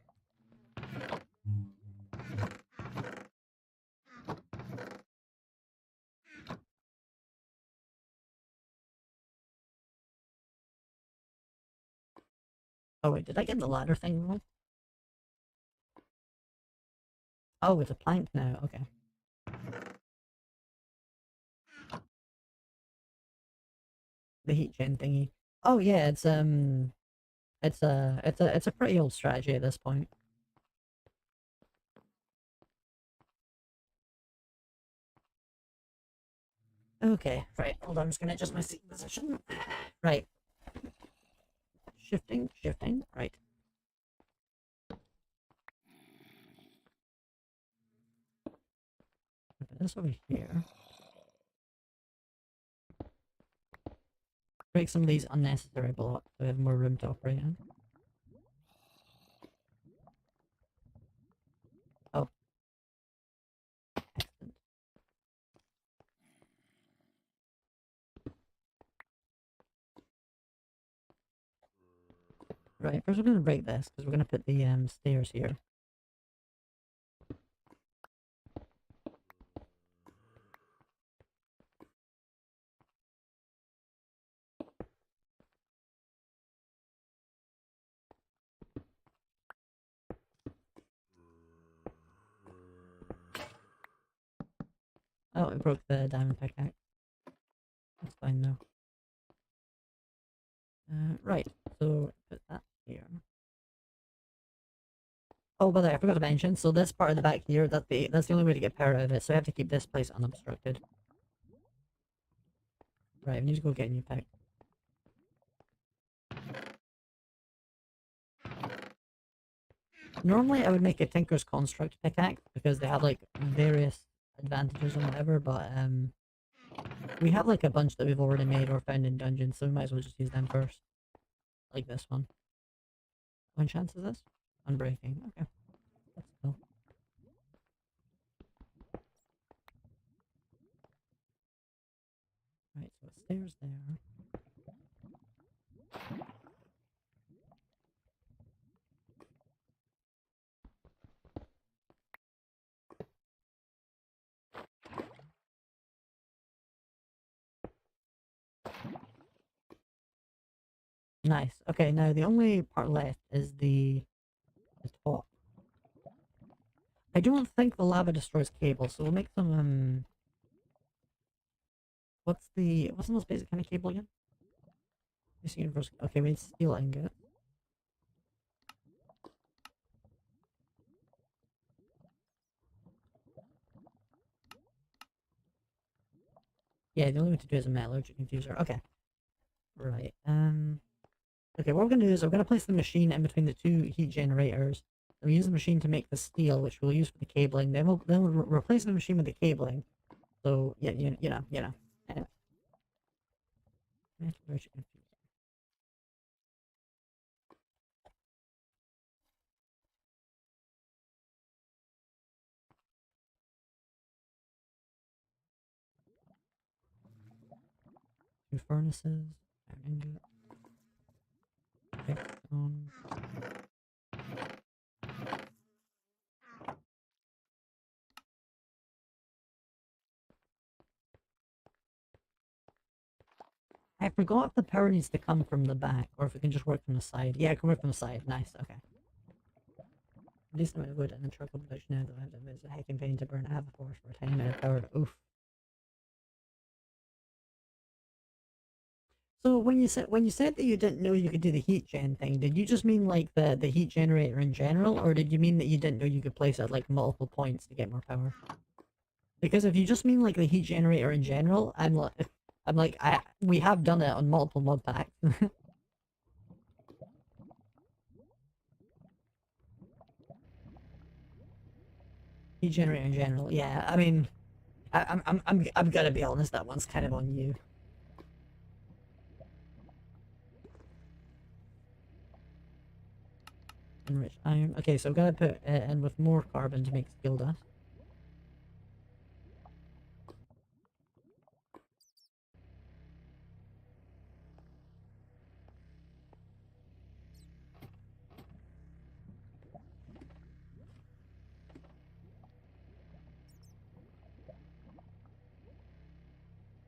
Oh wait, did I get the ladder thing wrong? Oh, it's a plank now. Okay. The heat gen thingy. Oh yeah, it's a pretty old strategy at this point. Okay, right. Hold on, I'm just gonna adjust my seat position. Right. Shifting, shifting. Right. Put this over here. Break some of these unnecessary blocks so we have more room to operate in. Oh. Excellent. Right, first we're gonna break this, because we're gonna put the stairs here. Oh, it broke the diamond pickaxe. That's fine though. Right, so put that here. Oh, by the way, I forgot to mention, so this part of the back here, that's the only way to get power out of it, so I have to keep this place unobstructed. Right, we need to go get a new pick. Normally I would make a Tinker's Construct pickaxe, because they have like various advantages and whatever, but we have like a bunch that we've already made or found in dungeons, so we might as well just use them first. Like this one. What chance is this? Unbreaking, okay. That's cool. Right, so stairs there. Nice. Okay, now the only part left is the top. I don't think the lava destroys cable, so we'll make some what's the most basic kind of cable again? This universe. Okay, we need steel ingot. Yeah, the only way to do is a metallurgic infuser. Okay. Right. Okay, what we're gonna do is we're gonna place the machine in between the two heat generators. And we use the machine to make the steel, which we'll use for the cabling. Then we'll replace the machine with the cabling. So yeah, you know. Anyway. Metallurgic infuser. Two furnaces. Iron ingot. Redstone. I forgot if the power needs to come from the back, or if it can just work from the side. Yeah, it can work from the side. Nice, okay. At least I'm gonna wood and then charcoal production now that there's a heckin' pain to burn. I have a force for a tiny minute of power. Oof. So when you said that you didn't know you could do the heat gen thing, did you just mean like the heat generator in general, or did you mean that you didn't know you could place it at like multiple points to get more power? Because if you just mean like the heat generator in general, we have done it on multiple mod packs. Heat generator in general, yeah. I mean, I'm gonna be honest. That one's kind of on you. Enriched iron. Okay, so I'm gonna put it in with more carbon to make steel dust.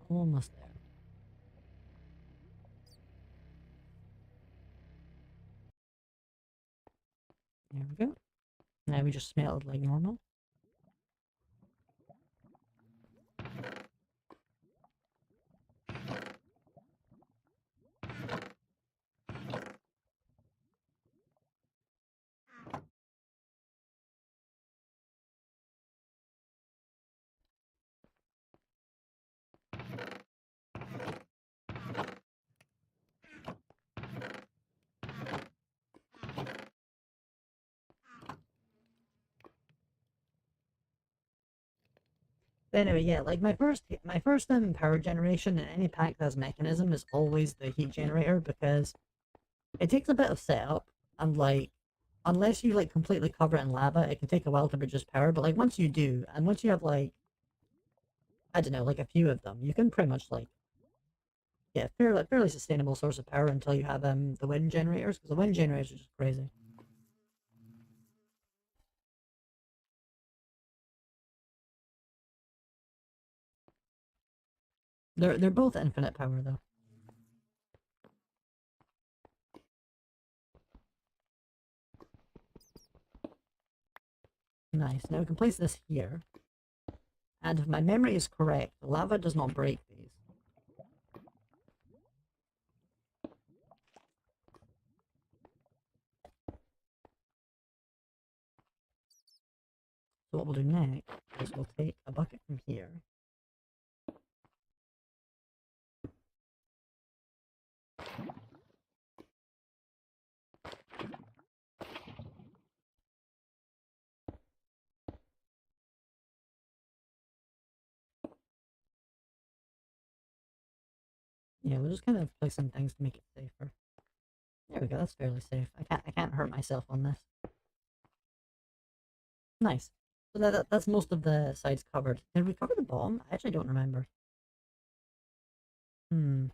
Almost there. There we go. Now we just smelted like normal. But anyway, yeah, like my first power generation in any pack that has mechanism is always the heat generator because it takes a bit of setup and like unless you like completely cover it in lava, it can take a while to produce power. But like once you do, and once you have like I don't know, like a few of them, you can pretty much like yeah, fairly sustainable source of power until you have the wind generators because the wind generators are just crazy. They're both infinite power though. Nice. Now we can place this here. And if my memory is correct, lava does not break these. So what we'll do next is we'll take a bucket from here. Yeah, we'll just kind of place some things to make it safer. There we go, that's fairly safe. I can't hurt myself on this. Nice. So that's most of the sides covered. Did we cover the bottom? I actually don't remember. Hmm.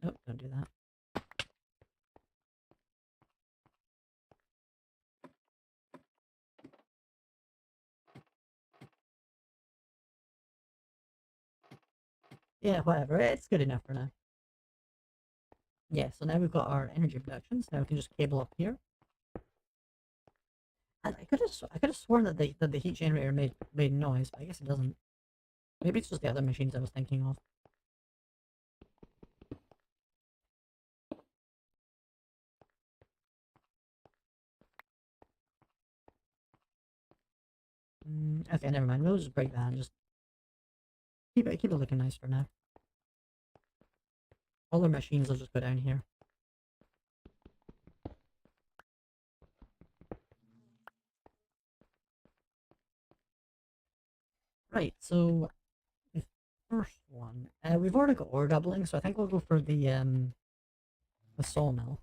Nope, don't do that. Yeah, whatever. It's good enough for now. Yeah, so now we've got our energy productions. Now we can just cable up here. And I could have sworn that the heat generator made noise, but I guess it doesn't. Maybe it's just the other machines I was thinking of. Okay, never mind. We'll just break that and just keep it looking nice for now. All our machines will just go down here. Right, so the first one, we've already got ore doubling, so I think we'll go for the sawmill.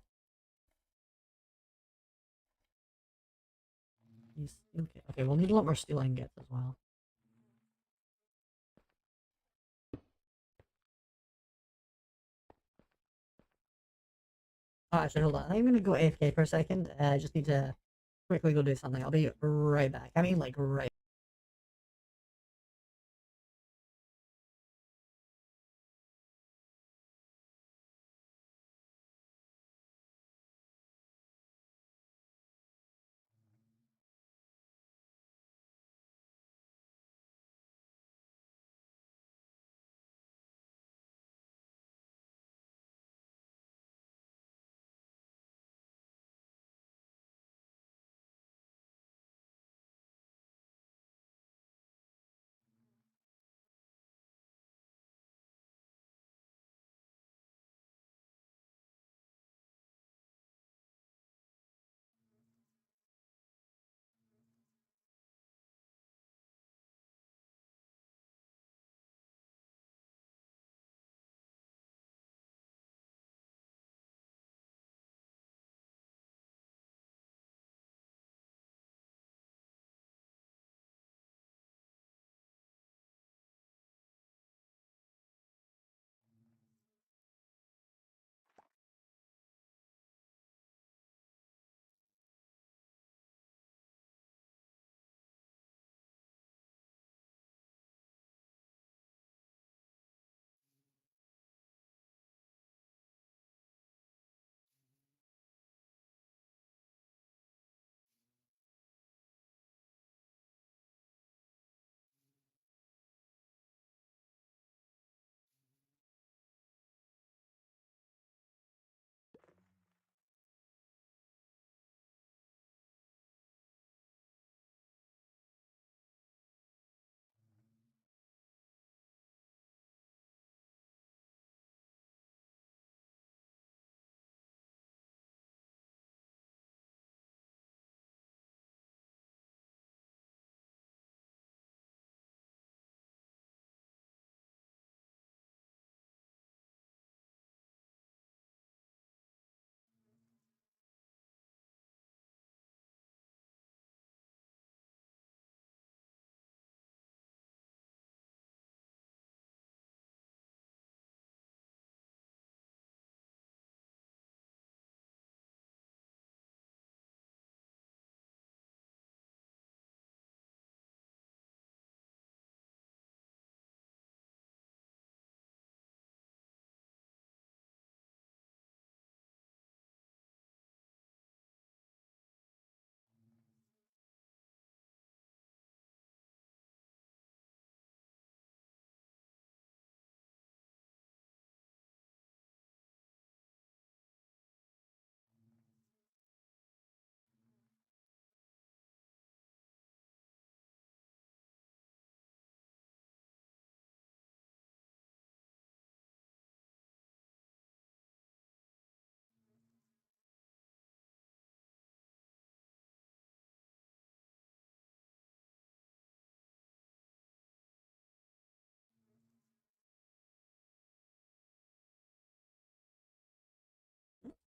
Okay, okay, we'll need a lot more steel ingots as well. Oh, actually, hold on. I'm gonna go AFK for a second. I just need to quickly go do something. I'll be right back. I mean, like, right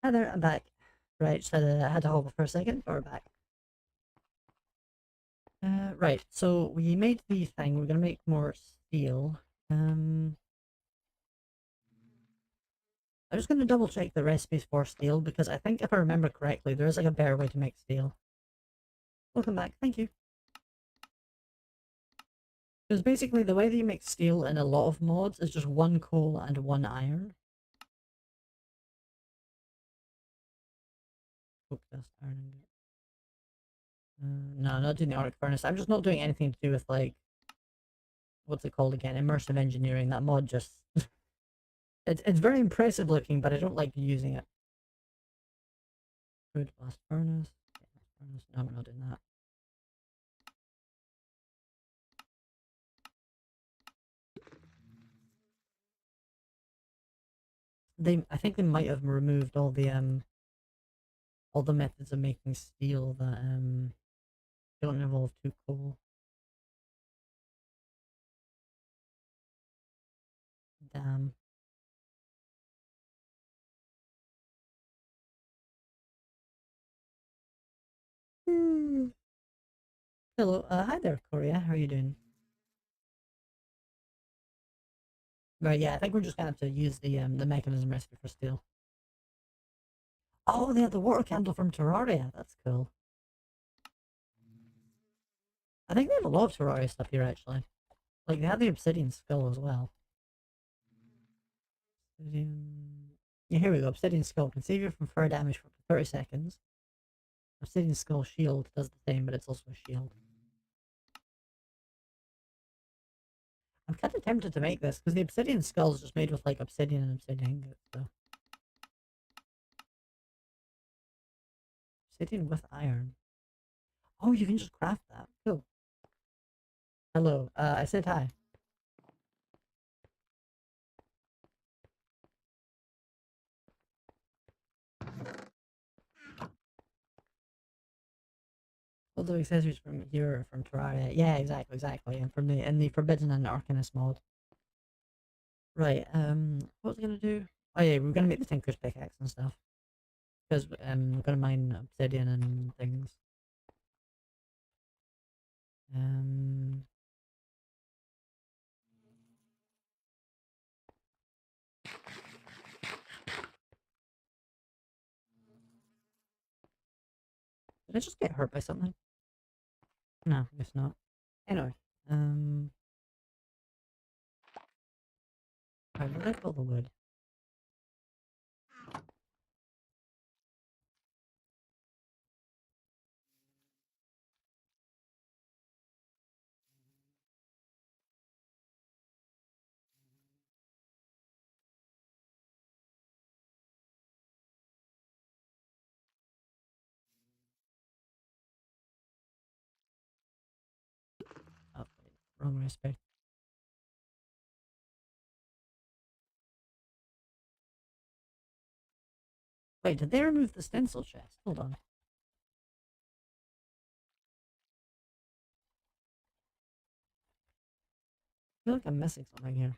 Hi there, I'm back. Right, just had to hold for a second, but we're back. Right, so we made the thing, we're gonna make more steel. I'm just gonna double check the recipes for steel, because I think if I remember correctly, there is like a better way to make steel. Welcome back, thank you. Because basically the way that you make steel in a lot of mods is just one coal and one iron. Coke dust, iron ingot. No, not doing the Arctic Furnace. I'm just not doing anything to do with like, what's it called again? Immersive engineering. That mod just it's very impressive looking, but I don't like using it. Food blast furnace. Furnace. No, we're not doing that. I think they might have removed all the methods of making steel that don't involve too coal. Damn. Hmm. Hello, hi there, Korea. How are you doing? Right, yeah, I think we're just gonna have to use the mechanism recipe for steel. Oh, they had the water candle from Terraria. That's cool. I think they have a lot of Terraria stuff here actually. Like they have the obsidian skull as well. Obsidian... Yeah, here we go. Obsidian skull can save you from fire damage for up to 30 seconds. Obsidian skull shield does the same, but it's also a shield. I'm kind of tempted to make this because the obsidian skull is just made with like obsidian and obsidian ingots. So obsidian with iron. Oh, you can just craft that. Cool. Hello. I said hi. All the accessories from here from Terraria. Yeah, exactly, exactly. And from the Forbidden and Arcanist mod. Right. What was I gonna do? Oh yeah, we're gonna make the Tinker's pickaxe and stuff because we're gonna mine obsidian and things. Um. Did I just get hurt by something? No, I guess not. Anyway, um, alright, where did I pull the wood? Oh, wait, wrong recipe. Wait, did they remove the stencil chest? Hold on. I feel like I'm missing something here.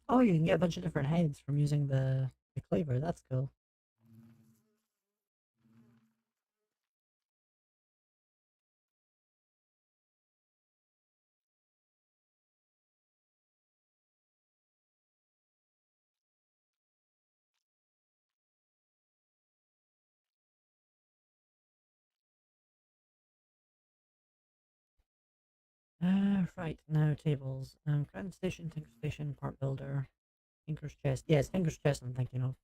Oh, you can get a bunch of different heads from using the cleaver. That's cool. Right, now tables. Ground station, tinker station, part builder, tinker's chest. Yeah, it's tinker's chest I'm thinking of.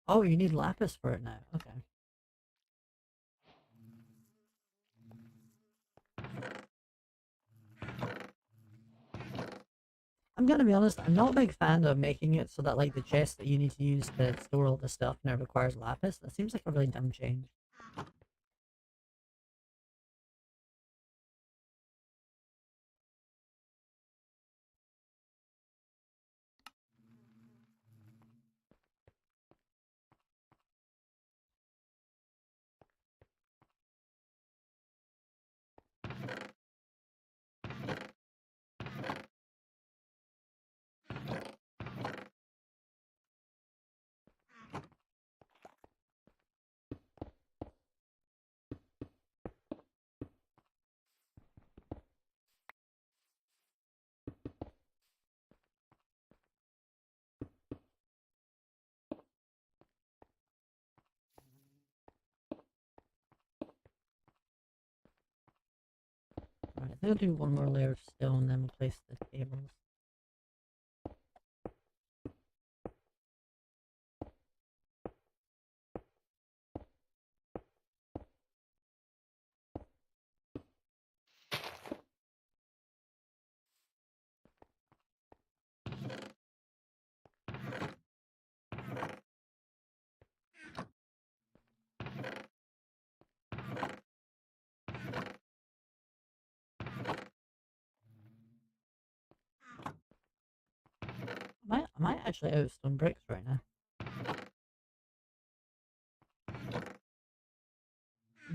Oh, you need lapis for it now. Okay. I'm gonna be honest, I'm not a big fan of making it so that like the chest that you need to use to store all the stuff now requires lapis. That seems like a really dumb change. think I'll do one more layer of stone, then we'll place the tables. Am I actually out of stone bricks right now?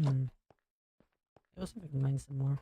I was hoping to mine some more.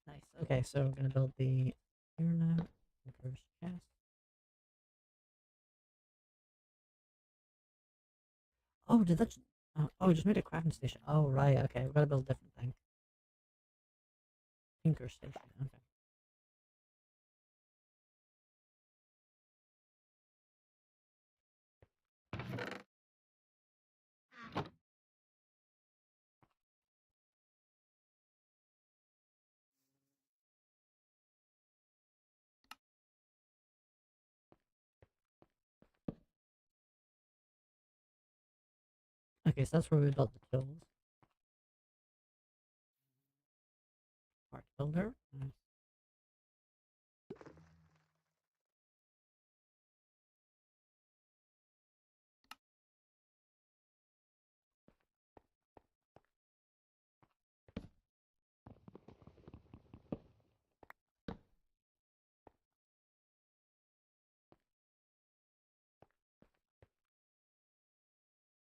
Right, nice. Okay, so we're gonna build the here now. First chest. Oh, did that? Oh, we just made a crafting station. Oh, right. Okay, we gotta build a different thing. Tinker station. Okay. Okay, so that's where we built the tools. Part builder. Nice.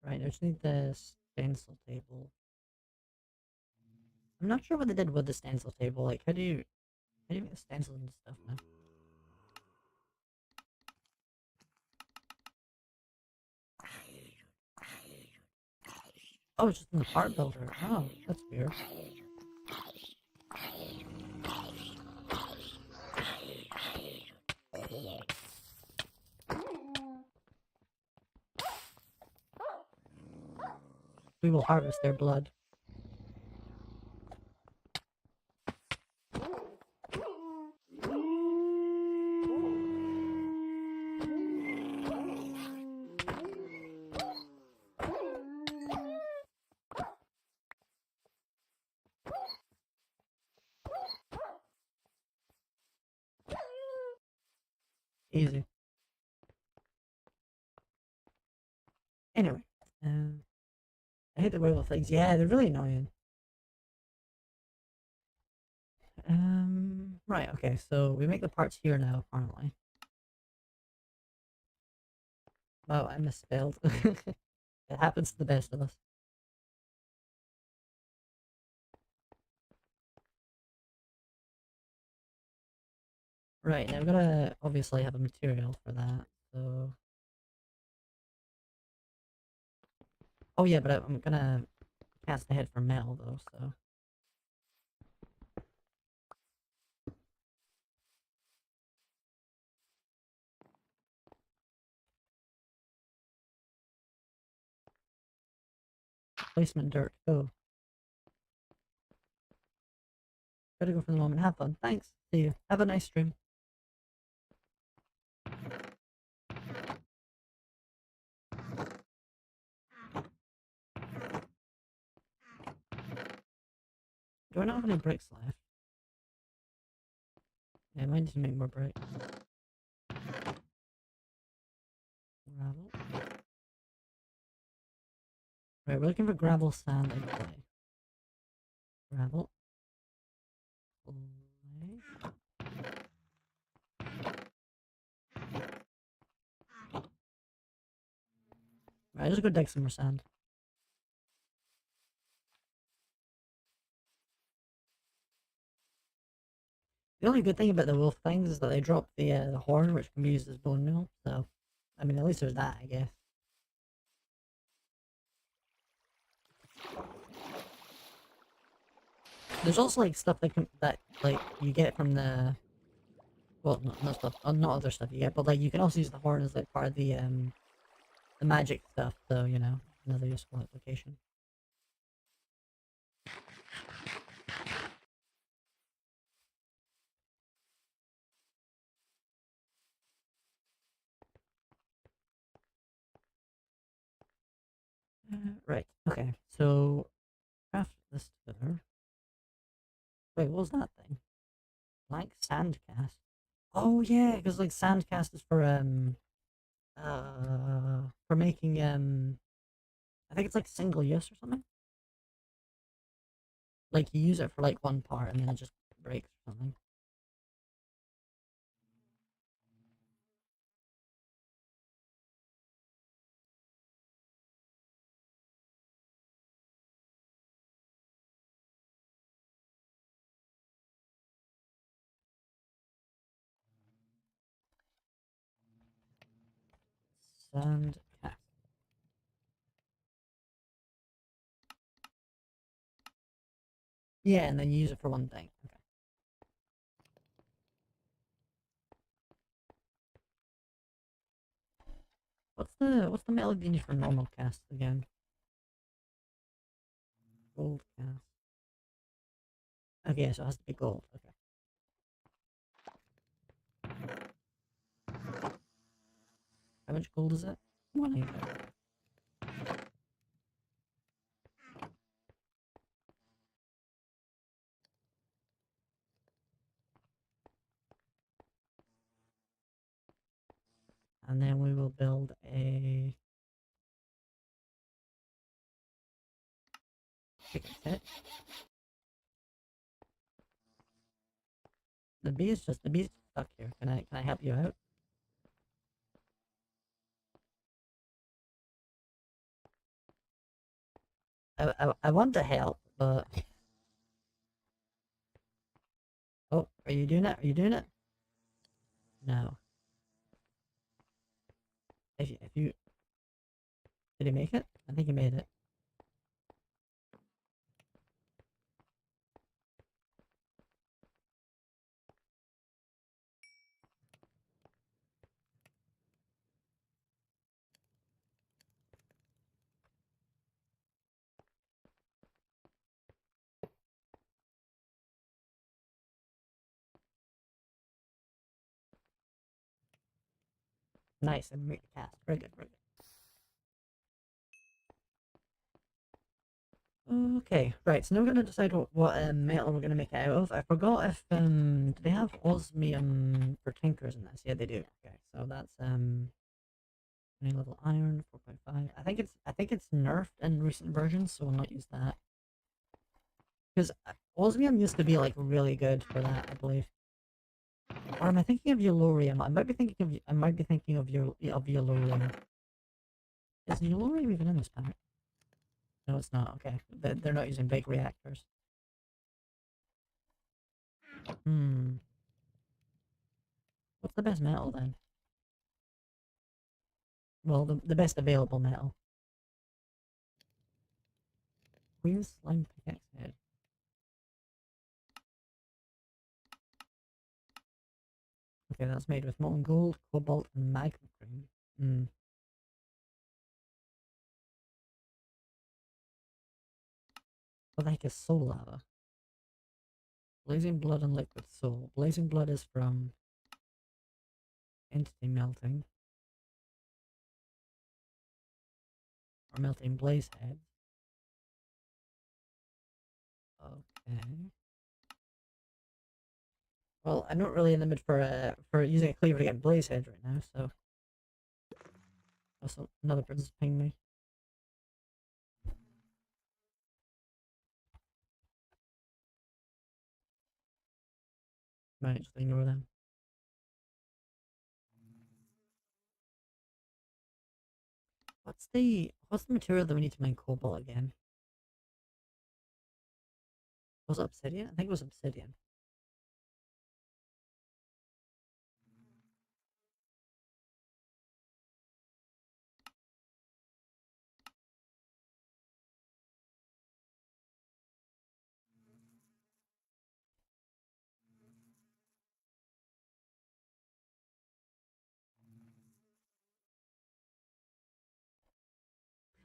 Right, I just need the stencil table. I'm not sure what they did with the stencil table. Like, how do you make the stencils and stuff now? Oh, it's just in the part builder. Oh, that's weird. We will harvest their blood. Easy. Anyway, I hate the wiggle things. Yeah, they're really annoying. Right, okay, so we make the parts here now, apparently. Oh, I misspelled. It happens to the best of us. Right, now we're gonna obviously have a material for that, so... Oh yeah, but I'm gonna cast ahead for metal, though, so... Placement dirt, go. Gotta go for the moment. Have fun. Thanks. See you. Have a nice stream. Do I not have any bricks left? Yeah, I might need to make more bricks. Gravel. Right, we're looking for gravel, sand, and clay. Gravel. Clay. Right, let's go dig some more sand. The only good thing about the wolf things is that they drop the horn, which can be used as bone meal. So, I mean, at least there's that, I guess. There's also like stuff that like you get from the not stuff, not other stuff you get, but like you can also use the horn as like part of the magic stuff. So you know, another useful application. Right. Okay. So craft this together. Wait, what was that thing? Like sandcast. Oh yeah, because like sandcast is for making I think it's like single use or something. Like you use it for like one part and then it just breaks or something. Sandcast. Yeah, and then you use it for one thing. Okay. What's the metal you need for normal casts again? Gold cast. Okay, so it has to be gold. Okay. How much gold is it? 180. And then we will build a chicken pit. The bee's stuck here. Can I help you out? I want to help, but oh, are you doing it? Are you doing it? No. If you did he make it? I think he made it. Nice, and make the cast. Very good, very good. Okay, right. So now we're gonna decide what metal we're gonna make it out of. I forgot if do they have osmium for tinkers in this? Yeah, they do. Okay, so that's 20 level iron, 4.5. I think it's nerfed in recent versions, so we'll not use that. Because osmium used to be like really good for that, I believe. Or am I thinking of yellorium? I might be thinking of yellorium. Is yellorium even in this pack? No, it's not. Okay, they're not using big reactors. Hmm. What's the best metal then? Well, the best available metal. Queen slime pickaxe head. Okay, that's made with molten gold, cobalt, and magma cream. Hmm. What the heck is soul lava? Blazing Blood and Liquid Soul. Blazing Blood is from Entity Melting. Or Melting Blaze Head. Okay. Well, I'm not really in the mood for using a cleaver to get Blaze Head right now, so... Also, another person's pinged me. Might just ignore them. What's the material that we need to mine cobalt again? Was it obsidian? I think it was obsidian.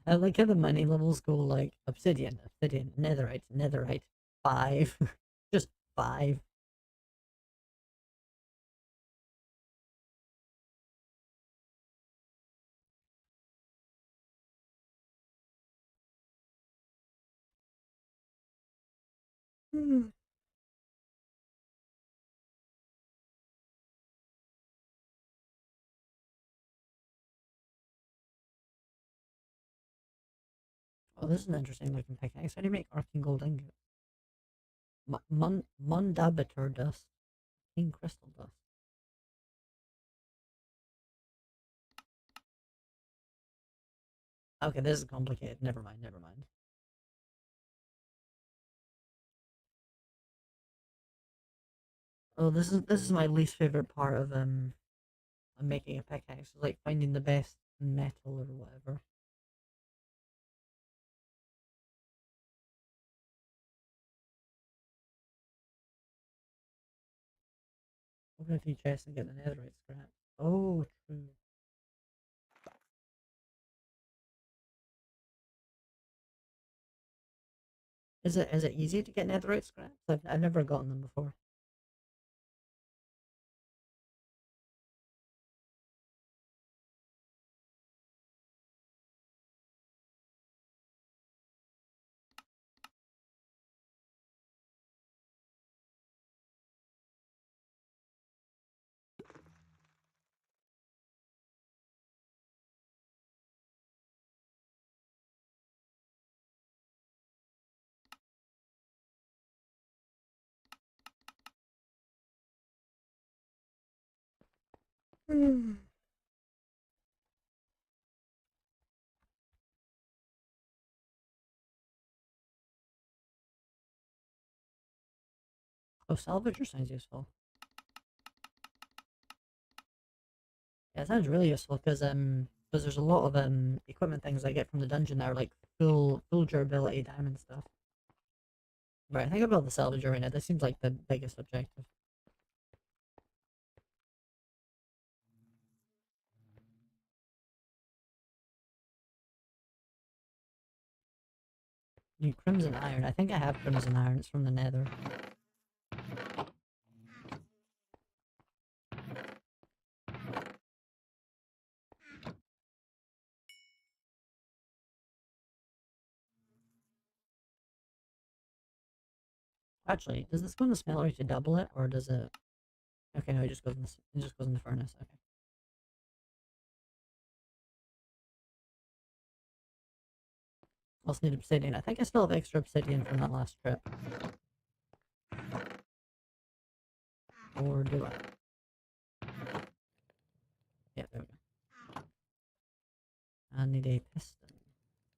I like how the mining levels go like obsidian, obsidian, netherite, netherite, 5. Just 5. Hmm. Oh, this is an interesting looking pickaxe. How do you make arcane gold ingot? Mundabitur dust. King crystal dust. Okay, this is complicated. Never mind, never mind. Oh, this is my least favorite part of making a pickaxe. Like finding the best metal or whatever. Open a few chests and get the netherite scrap. Oh, true. Is it easy to get netherite scraps? I've never gotten them before. Oh, salvager sounds useful. Yeah, it sounds really useful because there's a lot of equipment things I get from the dungeon that are like full durability diamond stuff. Right, I think about the salvager right now. This seems like the biggest objective. Crimson iron. I think I have crimson iron. It's from the nether. Actually, does this go in the smeltery to double it, or does it? Okay, no, it just goes in it just goes in the furnace. Okay. Also need obsidian. I think I still have extra obsidian from that last trip. Or do I? Yeah, there we go. I need a piston.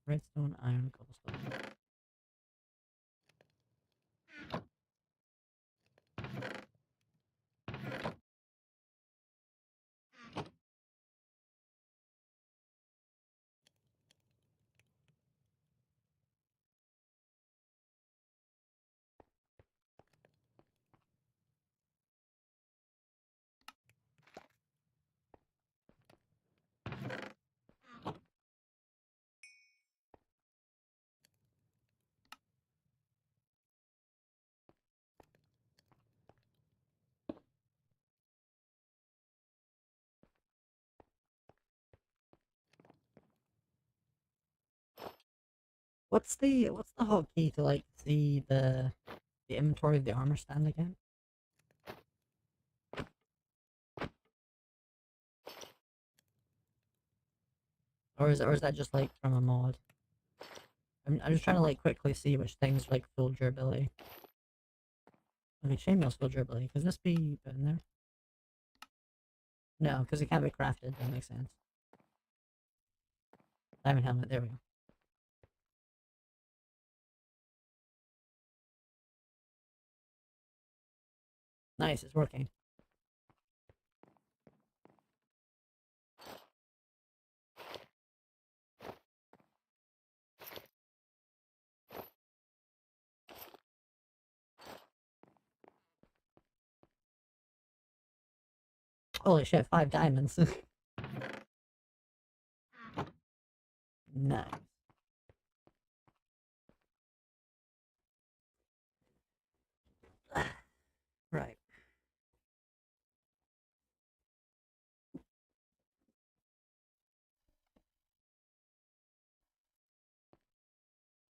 Redstone, iron, cobblestone. What's the hotkey to like see the inventory of the armor stand again? Or is that just like from a mod? I'm just trying to like quickly see which things like full durability. Okay, chainmail's full durability. Can this be put in there? No, because it can't be crafted. That makes sense. Diamond helmet. There we go. Nice, it's working. Holy shit, 5 diamonds. Nice. Right.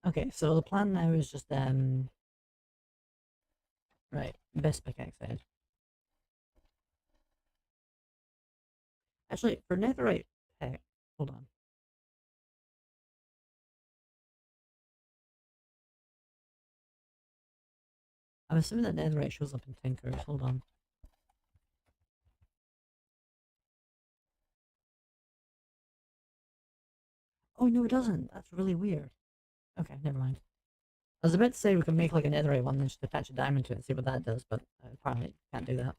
Okay, so the plan now is just right, best pickaxe head. Actually, for netherite pick, hold on. I'm assuming that netherite shows up in Tinkers. Hold on. Oh no, it doesn't. That's really weird. Okay, never mind. I was about to say we can make like a netherite one and just attach a diamond to it and see what that does, but apparently can't do that.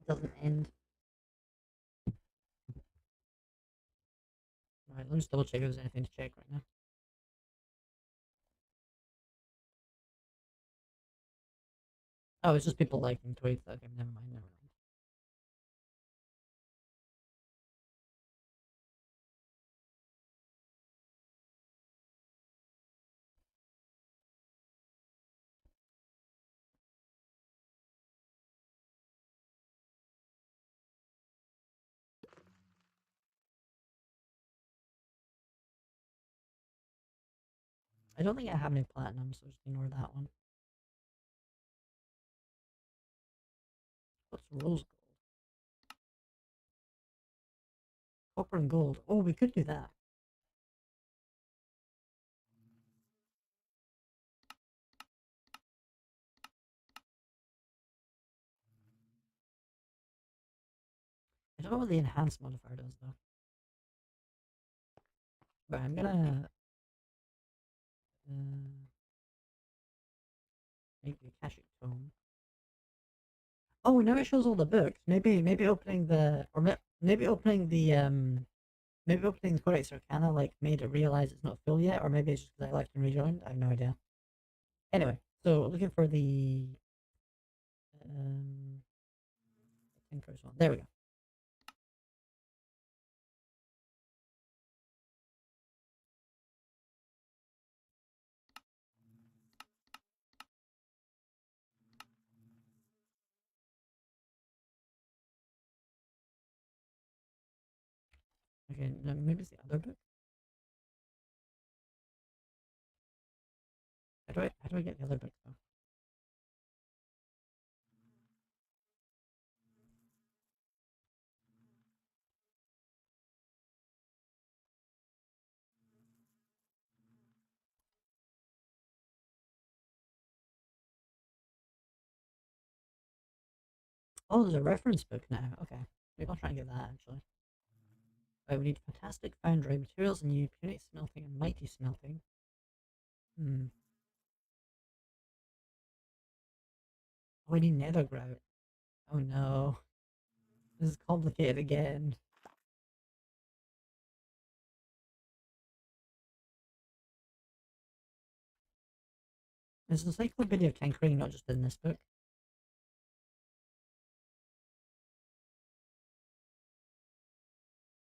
It doesn't end. Right, let me just double check if there's anything to check right now. Oh, it's just people liking tweets. Okay, never mind, never mind. I don't think I have any platinum, so just ignore that one. What's rose gold? Copper and gold. Oh, we could do that. I don't know what the enhanced modifier does though. But I'm gonna make the Akashic tome. Oh, now it shows all the books. Maybe opening the maybe opening the maybe opening the Codex Arcana like made it realize it's not full yet, or maybe it's just because I left and rejoined. I have no idea. Anyway, so looking for the um Tinker's one. There we go. Okay, maybe it's the other book. How do I get the other book though? Oh, there's a reference book now. Okay, maybe I'll try and get that actually. Right, we need fantastic foundry materials and you punate smelting and mighty smelting. Hmm. Oh, we need nether grout. Oh no, this is complicated again. There's an encyclopedia of tinkering, not just in this book.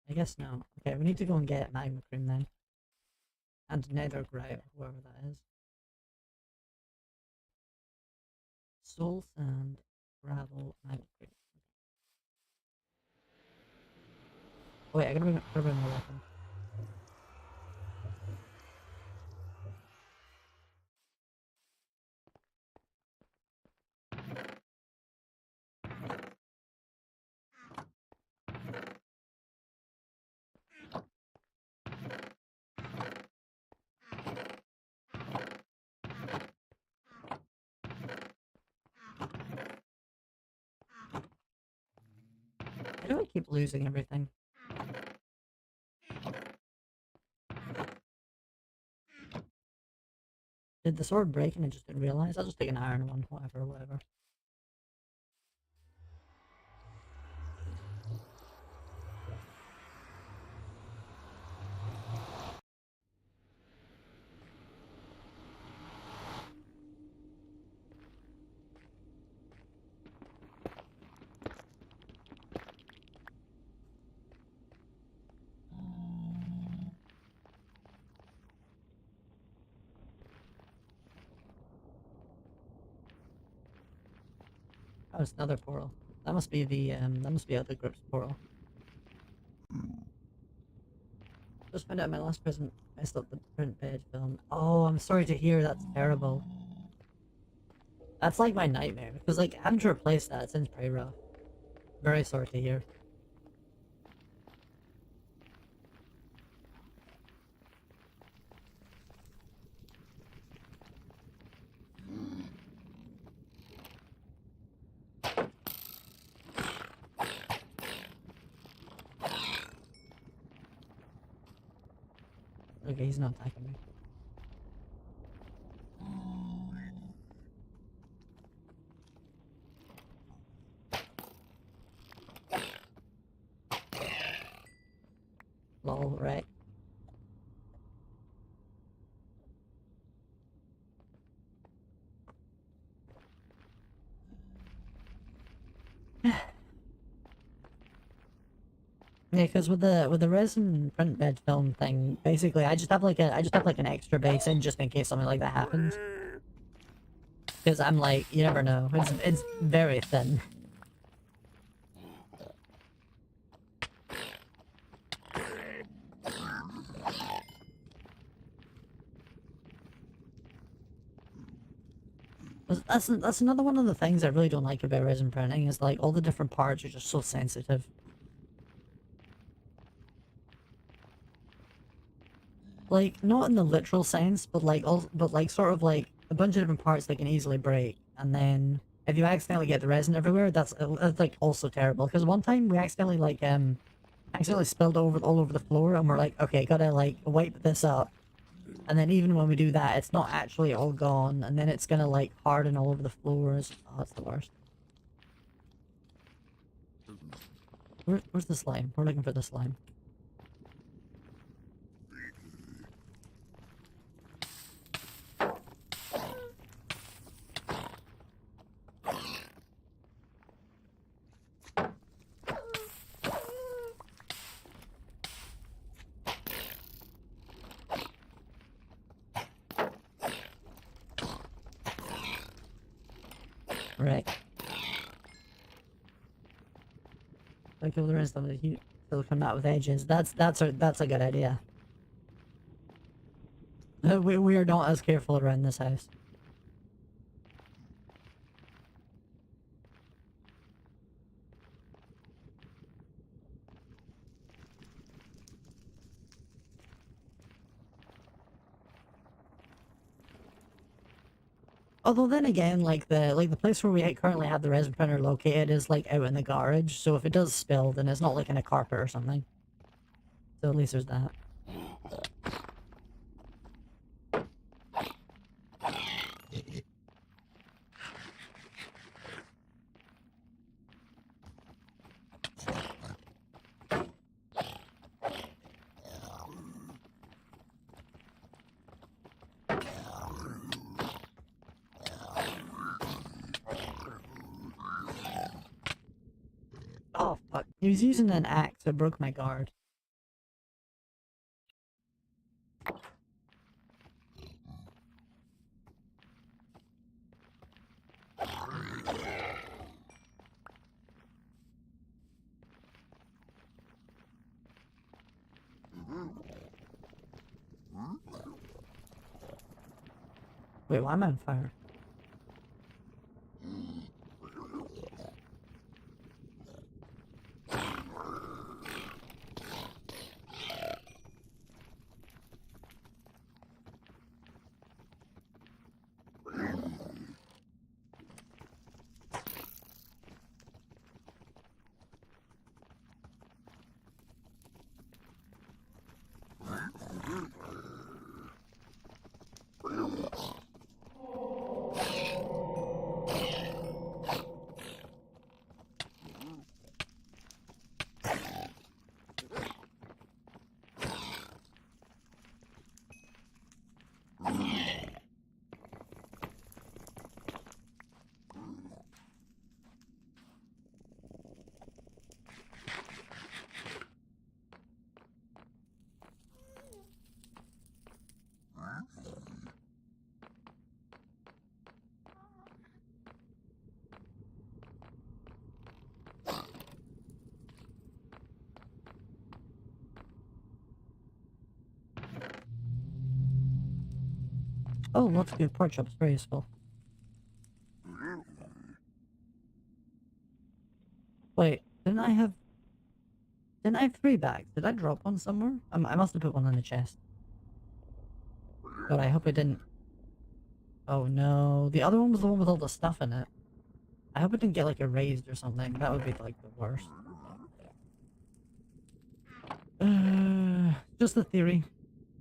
I guess no. Okay, we need to go and get magma cream then. And Nether Grout, whoever that is. Soul Sand, Gravel, Concrete. Oh, wait, I gotta bring my weapon. Why do I keep losing everything? Did the sword break and I just didn't realize? I'll just take an iron one, whatever. Oh, it's another portal. That must be that must be other group's portal. Just found out my last present messed up the print page film. Oh, I'm sorry to hear, that's terrible. That's like my nightmare, because like having to replace that sounds pretty rough. Very sorry to hear. Okay, he's not attacking me. Lol, right. Yeah, because with the resin print bed film thing, basically I just have like an extra base in just in case something like that happens. Because I'm like, you never know. It's very thin. That's another one of the things I really don't like about resin printing is like all the different parts are just so sensitive. Like not in the literal sense, but like sort of like a bunch of different parts that can easily break, and then if you accidentally get the resin everywhere, that's like also terrible. Because one time we accidentally accidentally spilled over all over the floor, and we're like, okay, gotta like wipe this up. And then even when we do that, it's not actually all gone, and then it's gonna like harden all over the floors. Oh, that's the worst. Where's the slime? We're looking for the slime. Right. Like if there is some heat still come out with edges. That's a good idea. We are not as careful around this house. Although then again, like the place where we currently have the resin printer located is like out in the garage, so if it does spill, then it's not like in a carpet or something. So at least there's that. Oh fuck! He was using an axe that broke my guard. Wait, why am I on fire? Oh, lots of good pork chops, very useful. Wait, didn't I have 3 bags? Did I drop one somewhere? I must have put one in the chest. God, I hope I didn't. Oh no, the other one was the one with all the stuff in it. I hope it didn't get like erased or something. That would be like the worst. Just a theory.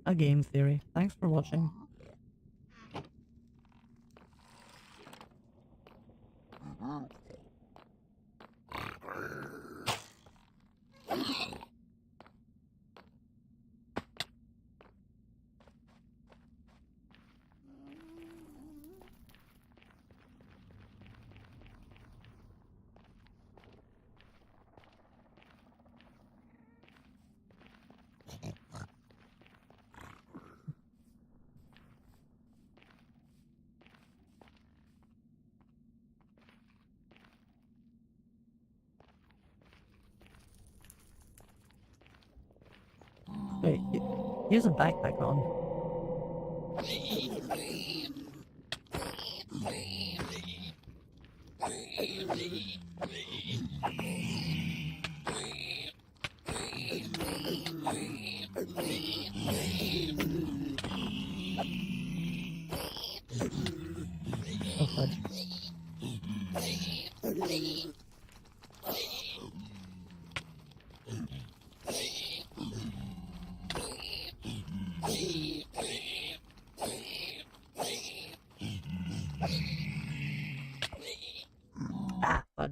A game theory. Thanks for watching. Wait, he has a backpack on. Oh, fudge. Ah, fudge.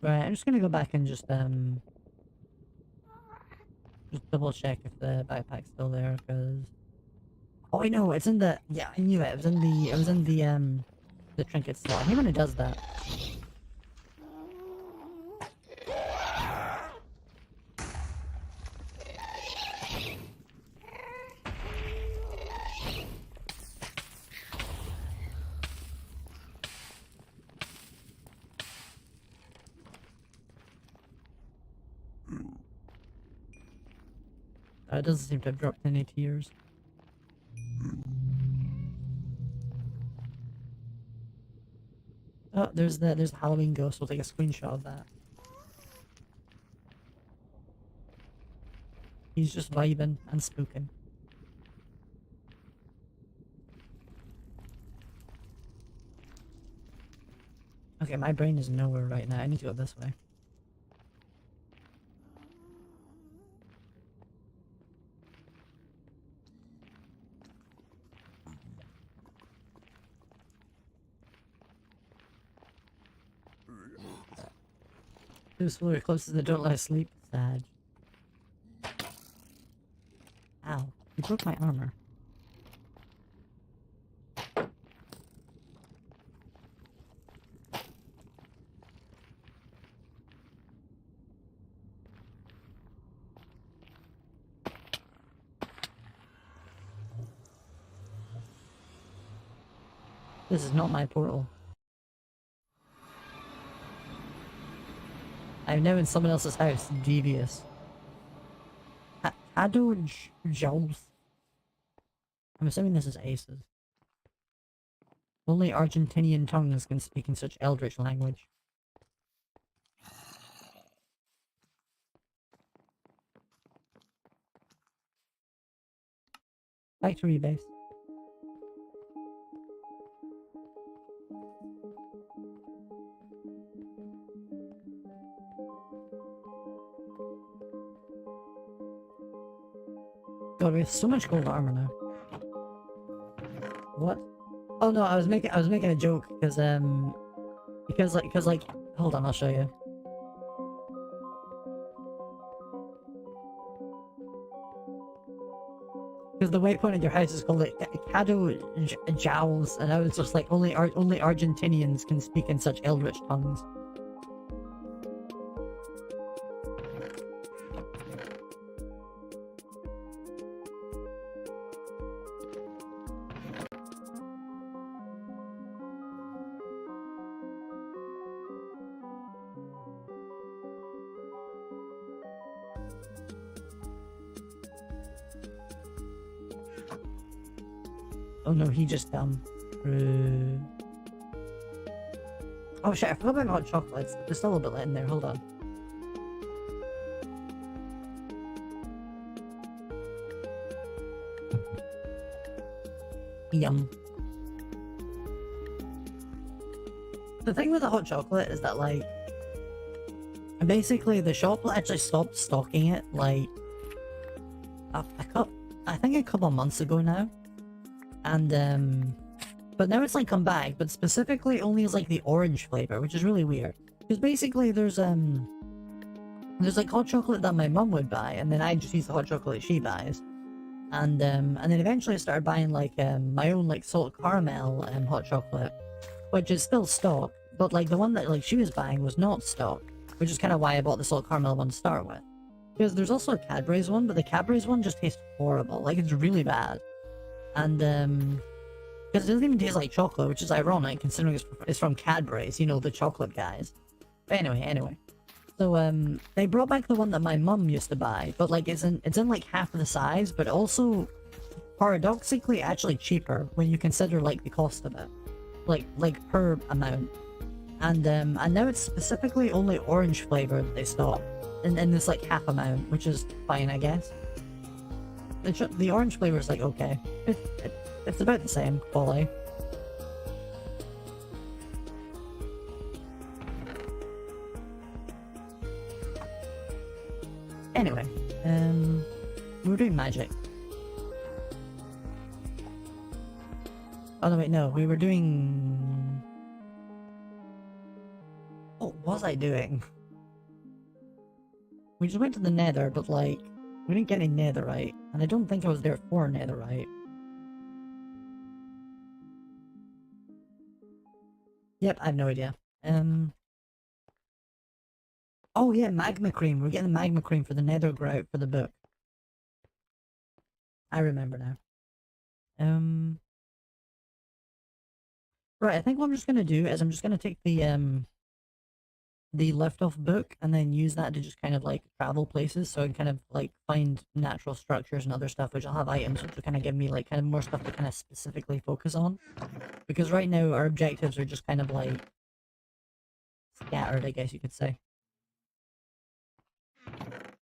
Right, I'm just gonna go back and just double check if the backpack's still there, because... Oh, I know, it's in the... Yeah, I knew it. It was in the trinket slot. I hate when it does that. It doesn't seem to have dropped any tears. Oh, there's the Halloween ghost. We'll take a screenshot of that. He's just vibing and spooking. Okay, my brain is nowhere right now. I need to go this way. Those floor closest that don't let us sleep. Sad. Ow. You broke my armor. This is not my portal. I'm now in someone else's house. Devious. Ado Jones. I'm assuming this is Aces. Only Argentinian tongues can speak in such eldritch language. Factory base. God, we have so much gold armor now. What? Oh no, I was making a joke because hold on, I'll show you. Because the waypoint in your house is called like Cado Jowls, and I was just like, only Argentinians can speak in such eldritch tongues. Oh no, he just oh shit, I forgot about hot chocolates. There's still a bit in there, hold on. Yum. The thing with the hot chocolate is that, like, basically the shop actually stopped stocking it, like, I think a couple months ago now. And, but now it's like come back, but specifically only as like the orange flavor, which is really weird. Because basically there's like hot chocolate that my mum would buy, and then I just use the hot chocolate she buys. And then eventually I started buying like, my own like salt caramel, hot chocolate, which is still stock, but like the one that like she was buying was not stock, which is kind of why I bought the salt caramel one to start with. Because there's also a Cadbury's one, but the Cadbury's one just tastes horrible, like it's really bad. And, because it doesn't even taste like chocolate, which is ironic considering it's from Cadbury's, you know, the chocolate guys. But anyway. So, they brought back the one that my mum used to buy, but like it's in like half of the size, but also paradoxically actually cheaper when you consider like the cost of it. Like per amount. And now it's specifically only orange flavor that they stock. And this like half amount, which is fine, I guess. The orange flavor is like okay. It's about the same quality. Anyway, we were doing magic. Oh no, wait, no, we were doing... What was I doing? We just went to the nether, but like, we didn't get any netherite, and I don't think I was there for netherite. Yep, I have no idea. Oh yeah, magma cream. We're getting the magma cream for the nether grout for the book. I remember now. Right, I think what I'm just gonna do is I'm just gonna take the left off book and then use that to just kind of like travel places, so I can kind of like find natural structures and other stuff, which I'll have items which will kind of give me like kind of more stuff to kind of specifically focus on. Because right now our objectives are just kind of like scattered, I guess you could say.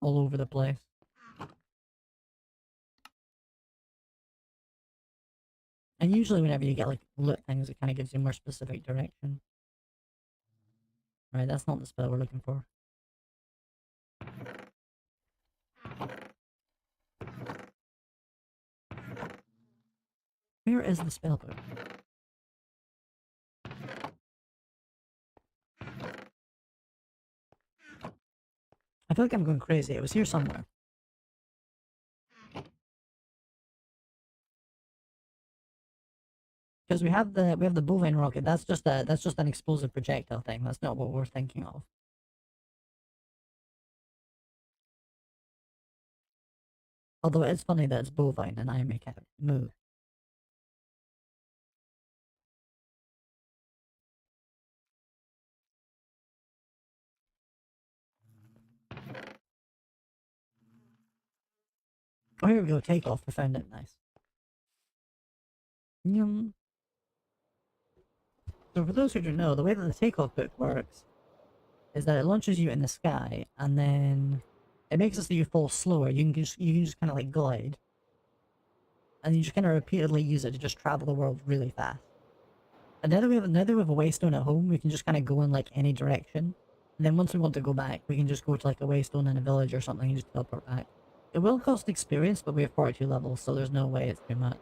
All over the place. And usually whenever you get like lit things, it kind of gives you more specific direction. Right, that's not the spell we're looking for. Where is the spell book? I feel like I'm going crazy. It was here somewhere. Because we have the bovine rocket. That's just an explosive projectile thing. That's not what we're thinking of. Although it's funny that it's bovine and I make it move. Oh, here we go, takeoff. I found it. Nice. Yum. So for those who don't know, the way that the takeoff book works is that it launches you in the sky, and then it makes it so you fall slower. You can just kind of like glide, and you just kind of repeatedly use it to just travel the world really fast. And now that we have a waystone at home, we can just kind of go in like any direction. And then once we want to go back, we can just go to like a waystone in a village or something and just teleport back. It will cost experience, but we have 42 levels, so there's no way it's too much.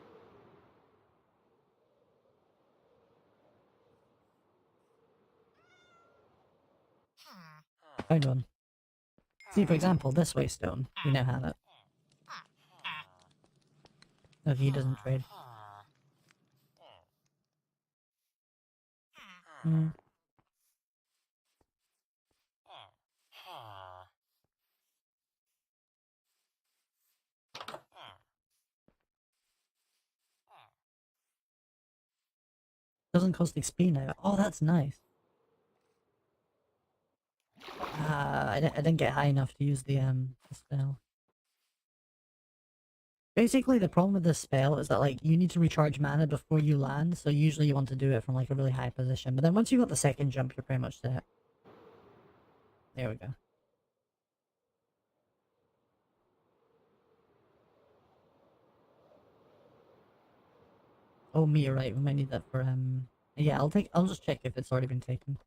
Found one. See, for example, this waystone. We now have it. No, he doesn't trade. Hmm. Doesn't cost XP now. Oh, that's nice. I didn't get high enough to use the spell. Basically, the problem with this spell is that, like, you need to recharge mana before you land, so usually you want to do it from, like, a really high position. But then once you got the second jump, you're pretty much set. There we go. Oh, meteorite, we might need that for, yeah, I'll just check if it's already been taken.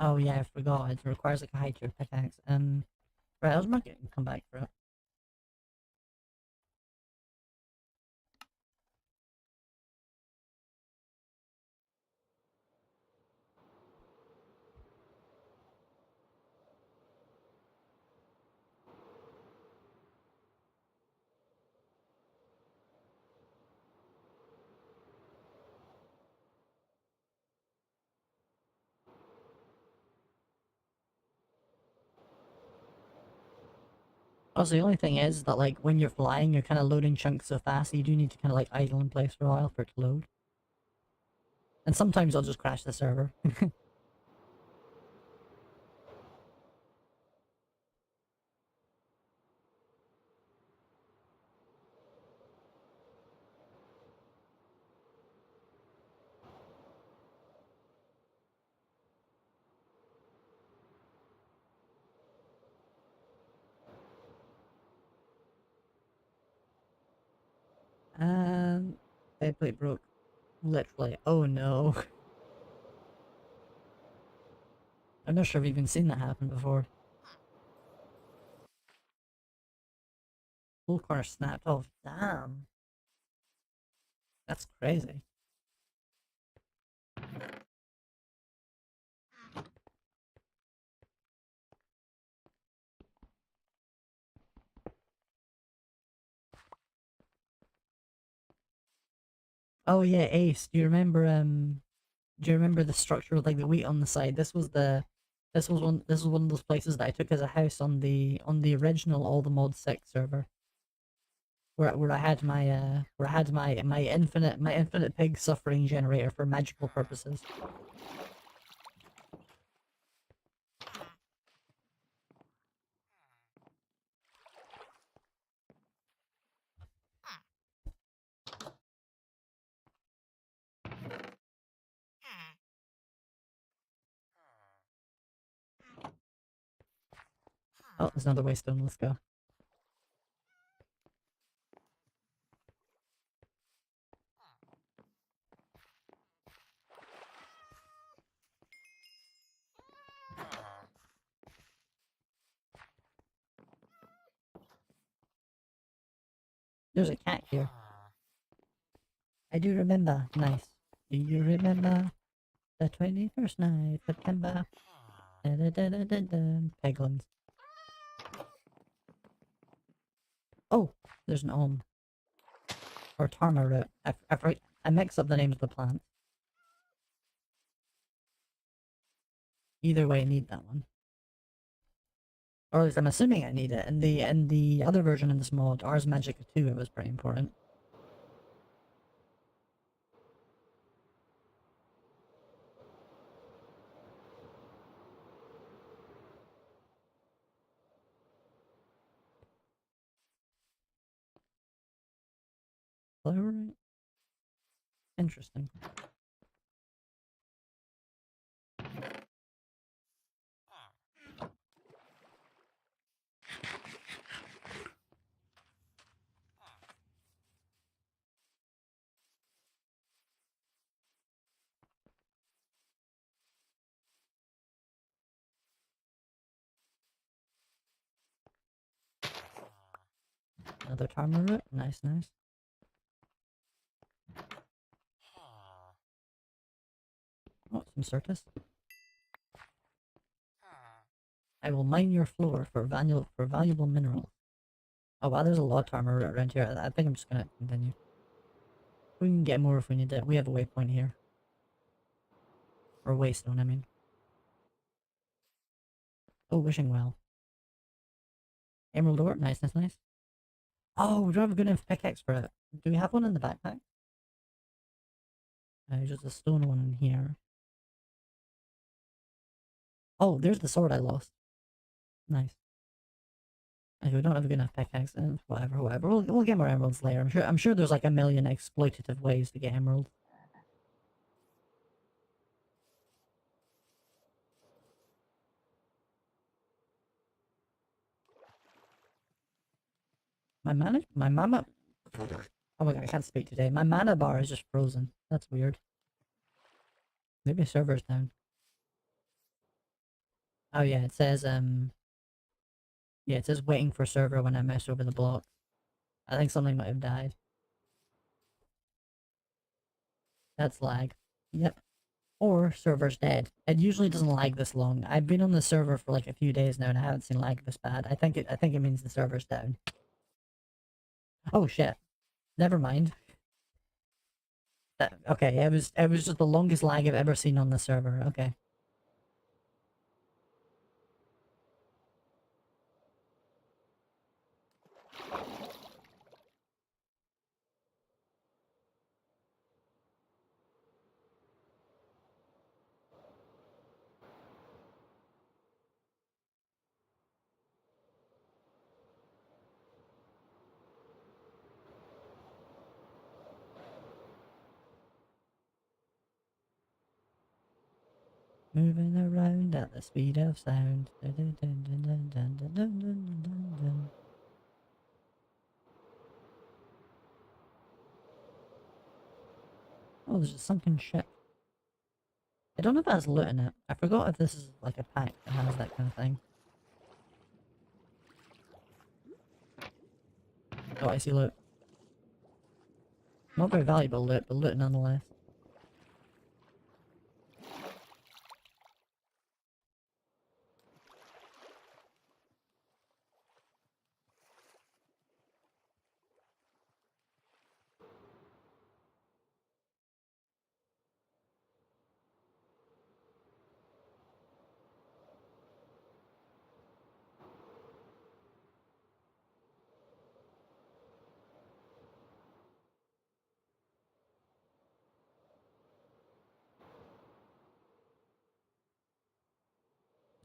Oh, yeah, I forgot, it requires, like, a high tier pickaxe. Right, I'll just mark it and come back for it. Also, the only thing is that, like, when you're flying, you're kind of loading chunks so fast, so you do need to kind of, like, idle in place for a while for it to load. And sometimes I'll just crash the server. Faceplate broke. Literally. Oh no. I'm not sure I've even seen that happen before. Full corner snapped off. Damn. That's crazy. Oh yeah, Ace. Do you remember the structure with like the wheat on the side? This was one of those places that I took as a house on the original All the Mod 6 server. Where I had my infinite pig suffering generator for magical purposes. Oh, there's another waystone, let's go. There's a cat here. I do remember. Nice. Do you remember the 21st night, September? Da da da da da da. Peglins. Oh, there's an Olm. Or Tarma root. I mix up the names of the plants. Either way, I need that one. Or at least I'm assuming I need it. In the other version of this mod, Ars Magica 2, it was pretty important. Plurite? Interesting. Another Tarmarite? Nice, nice. Oh, some Certus. I will mine your floor for valuable minerals. Oh wow, there's a lot of Tarmarite around here. I think I'm just gonna continue. We can get more if we need it. We have a waypoint here. Or waystone, I mean. Oh, wishing well. Emerald ore, nice, nice, nice. Oh, we don't have a good enough pickaxe for it. Do we have one in the backpack? Just a stone one in here. Oh, there's the sword I lost. Nice. Okay, we don't have a good enough pickaxe, and whatever, whatever. We'll get more emeralds later. I'm sure there's like a million exploitative ways to get emeralds. My mama. Oh my god, I can't speak today. My mana bar is just frozen. That's weird. Maybe server's down. Oh yeah, it says yeah, it says waiting for server when I mess over the block. I think something might have died. That's lag. Yep. Or server's dead. It usually doesn't lag this long. I've been on the server for like a few days now and I haven't seen lag this bad. I think it means the server's down. Oh shit. Never mind. Okay, it was just the longest lag I've ever seen on the server. Okay. Moving around at the speed of sound. Dun, dun, dun, dun, dun, dun, dun, dun, dun, dun. Oh, there's a sunken ship. I don't know if that's loot in it. I forgot if this is like a pack that has that kind of thing. Oh, I see loot. Not very valuable loot, but loot nonetheless.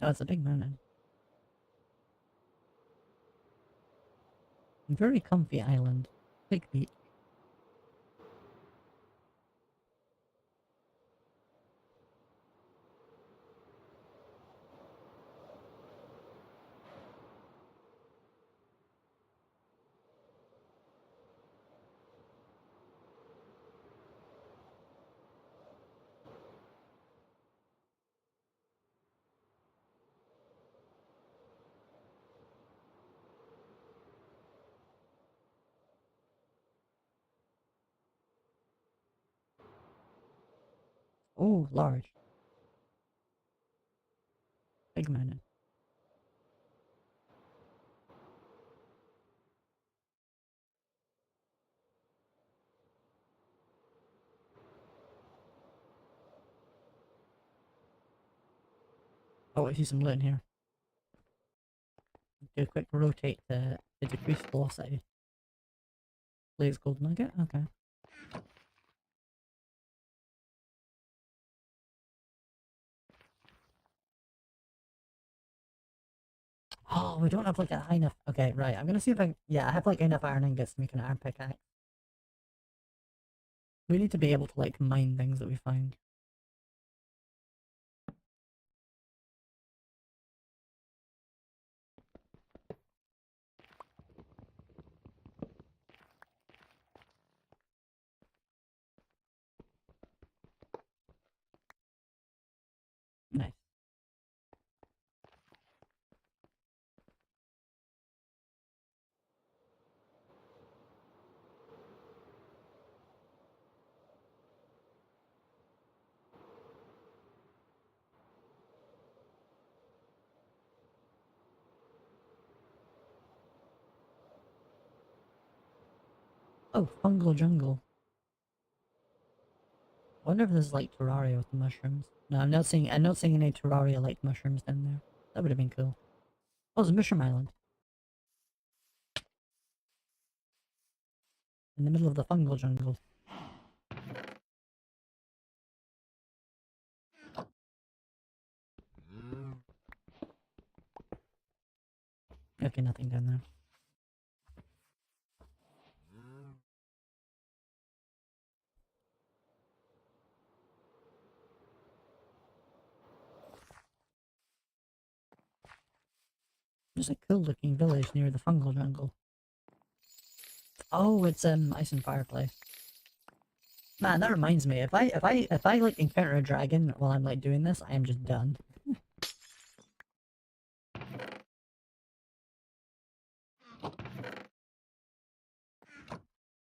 Oh, it's a big mountain. Very comfy island. Big beach. Oh, large. Big mountain. Oh, I see some loot in here. Do a quick rotate to decrease velocity. Blaze gold nugget? Okay. Oh, we don't have like a high enough. Okay, right. I'm gonna see if I. Yeah, I have like enough iron ingots to make an iron pickaxe. We need to be able to like mine things that we find. Nice. Oh, fungal jungle. I wonder if there's like Terraria with the mushrooms. No, I'm not seeing any Terraria like mushrooms down there. That would have been cool. Oh, it's a mushroom island. In the middle of the fungal jungle. Okay, nothing down there. There's a cool looking village near the fungal jungle. Oh, it's Ice and Fireplace. Man, that reminds me, if I like encounter a dragon while I'm like doing this, I am just done.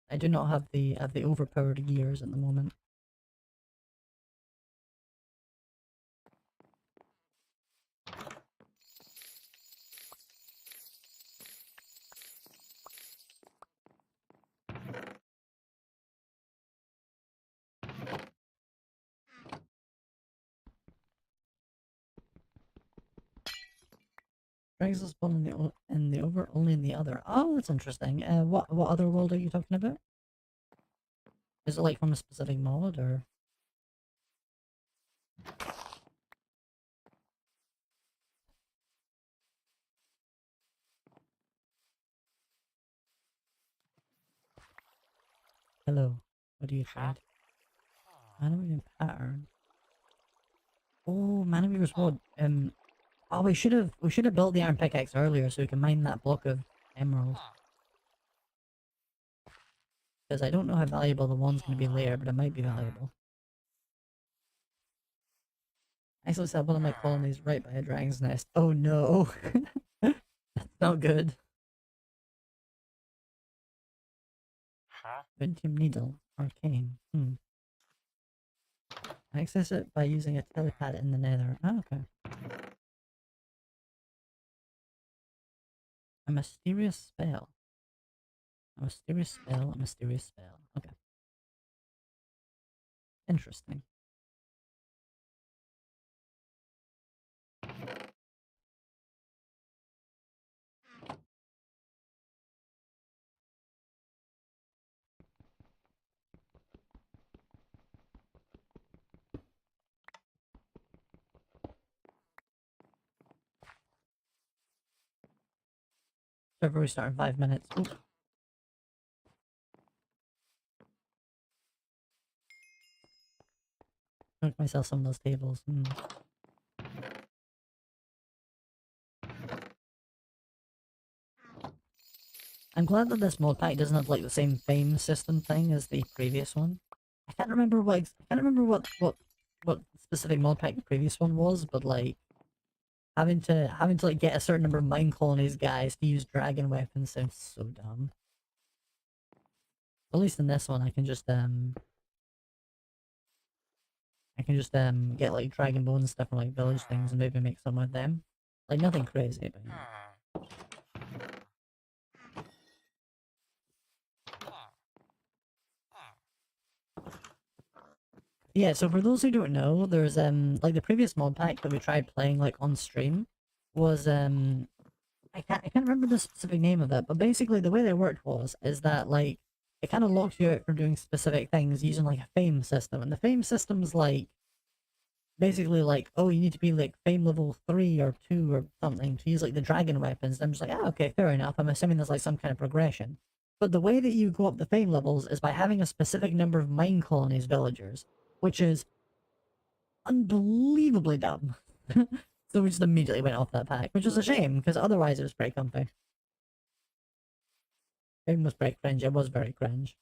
I do not have the overpowered gears at the moment. Dragons will spawn in the over, only in the other. Oh, that's interesting. What other world are you talking about? Is it like from a specific mod or? Hello. What do you trade? Mana pattern. Oh, Mana Weaver's Wood. Oh, we should have built the iron pickaxe earlier so we can mine that block of emeralds. Because I don't know how valuable the one's going to be later, but it might be valuable. I actually set one of my colonies right by a dragon's nest. Oh no! That's not good. Vintium Needle. Arcane. Access it by using a telepad in the nether. Oh, okay. A mysterious spell. A mysterious spell, a mysterious spell. Okay. Interesting. Server restart in 5 minutes. Ooh. Make myself some of those tables. I'm glad that this mod pack doesn't have like the same fame system thing as the previous one. I can't remember what specific mod pack the previous one was, but like having to like get a certain number of mine colonies guys to use dragon weapons sounds so dumb. At least in this one I can just get like dragon bones and stuff from like village things and maybe make some with them. Like nothing crazy, but yeah, so for those who don't know, there's like the previous mod pack that we tried playing like on stream was I can't remember the specific name of it, but basically the way they worked is that like it kind of locked you out from doing specific things using like a fame system, and the fame system's like basically like, oh, you need to be like fame level 3 or 2 or something to use like the dragon weapons. And I'm just like, ah, okay, fair enough. I'm assuming there's like some kind of progression. But the way that you go up the fame levels is by having a specific number of mine colonies villagers, which is unbelievably dumb. So we just immediately went off that pack, which is a shame, because otherwise it was pretty comfy. Fame was pretty cringe, it was very cringe.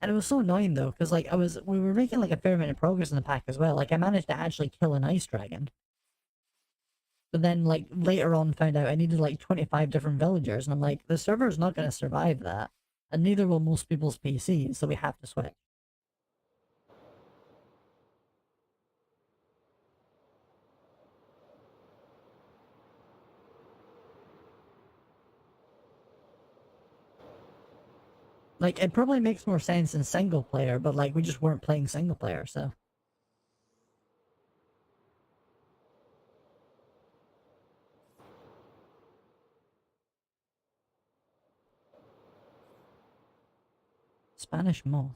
And it was so annoying though, because like we were making like a fair amount of progress in the pack as well. Like I managed to actually kill an ice dragon. But then like later on found out I needed like 25 different villagers, and I'm like, the server's not going to survive that. And neither will most people's PCs, so we have to switch. Like, it probably makes more sense in single player, but like, we just weren't playing single player, so. Spanish moss.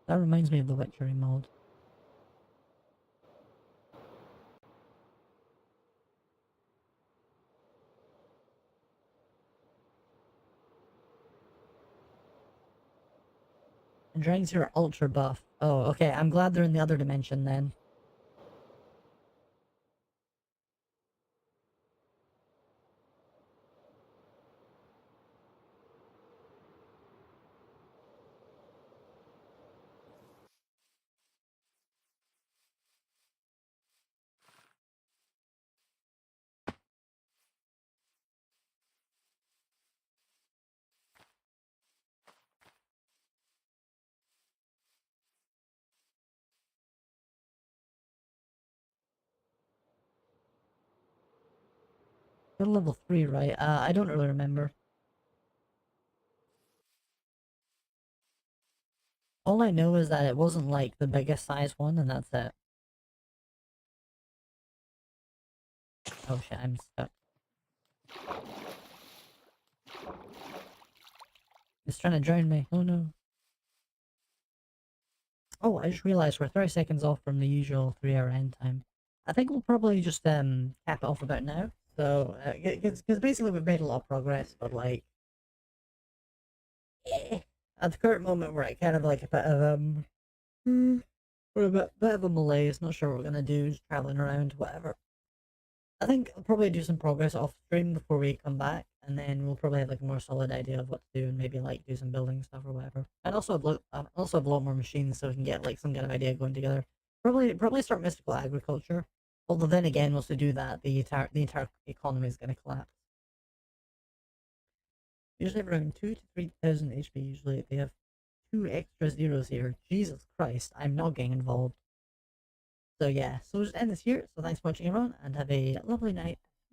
That reminds me of the Witchery mod. And dragons here are ultra buff. Oh, okay, I'm glad they're in the other dimension then. They're level 3, right? I don't really remember. All I know is that it wasn't like the biggest size one, and that's it. Oh shit, I'm stuck. It's trying to drown me. Oh no. Oh, I just realized we're 30 seconds off from the usual 3-hour end time. I think we'll probably just cap it off about now. So, because basically we've made a lot of progress, but like, at the current moment we're at kind of like a bit of we're a bit of a malaise. Not sure what we're gonna do. Just traveling around, whatever. I think I'll probably do some progress off stream before we come back, and then we'll probably have like a more solid idea of what to do, and maybe like do some building stuff or whatever. And also have a lot more machines, so we can get like some kind of idea going together. Probably start mystical agriculture. Although then again, once we do that, the entire economy is gonna collapse. Usually around 2 to 3,000 HP. Usually they have 2 extra zeros here. Jesus Christ, I'm not getting involved. So yeah, so we'll just end this here. So thanks for watching everyone, and have a lovely night.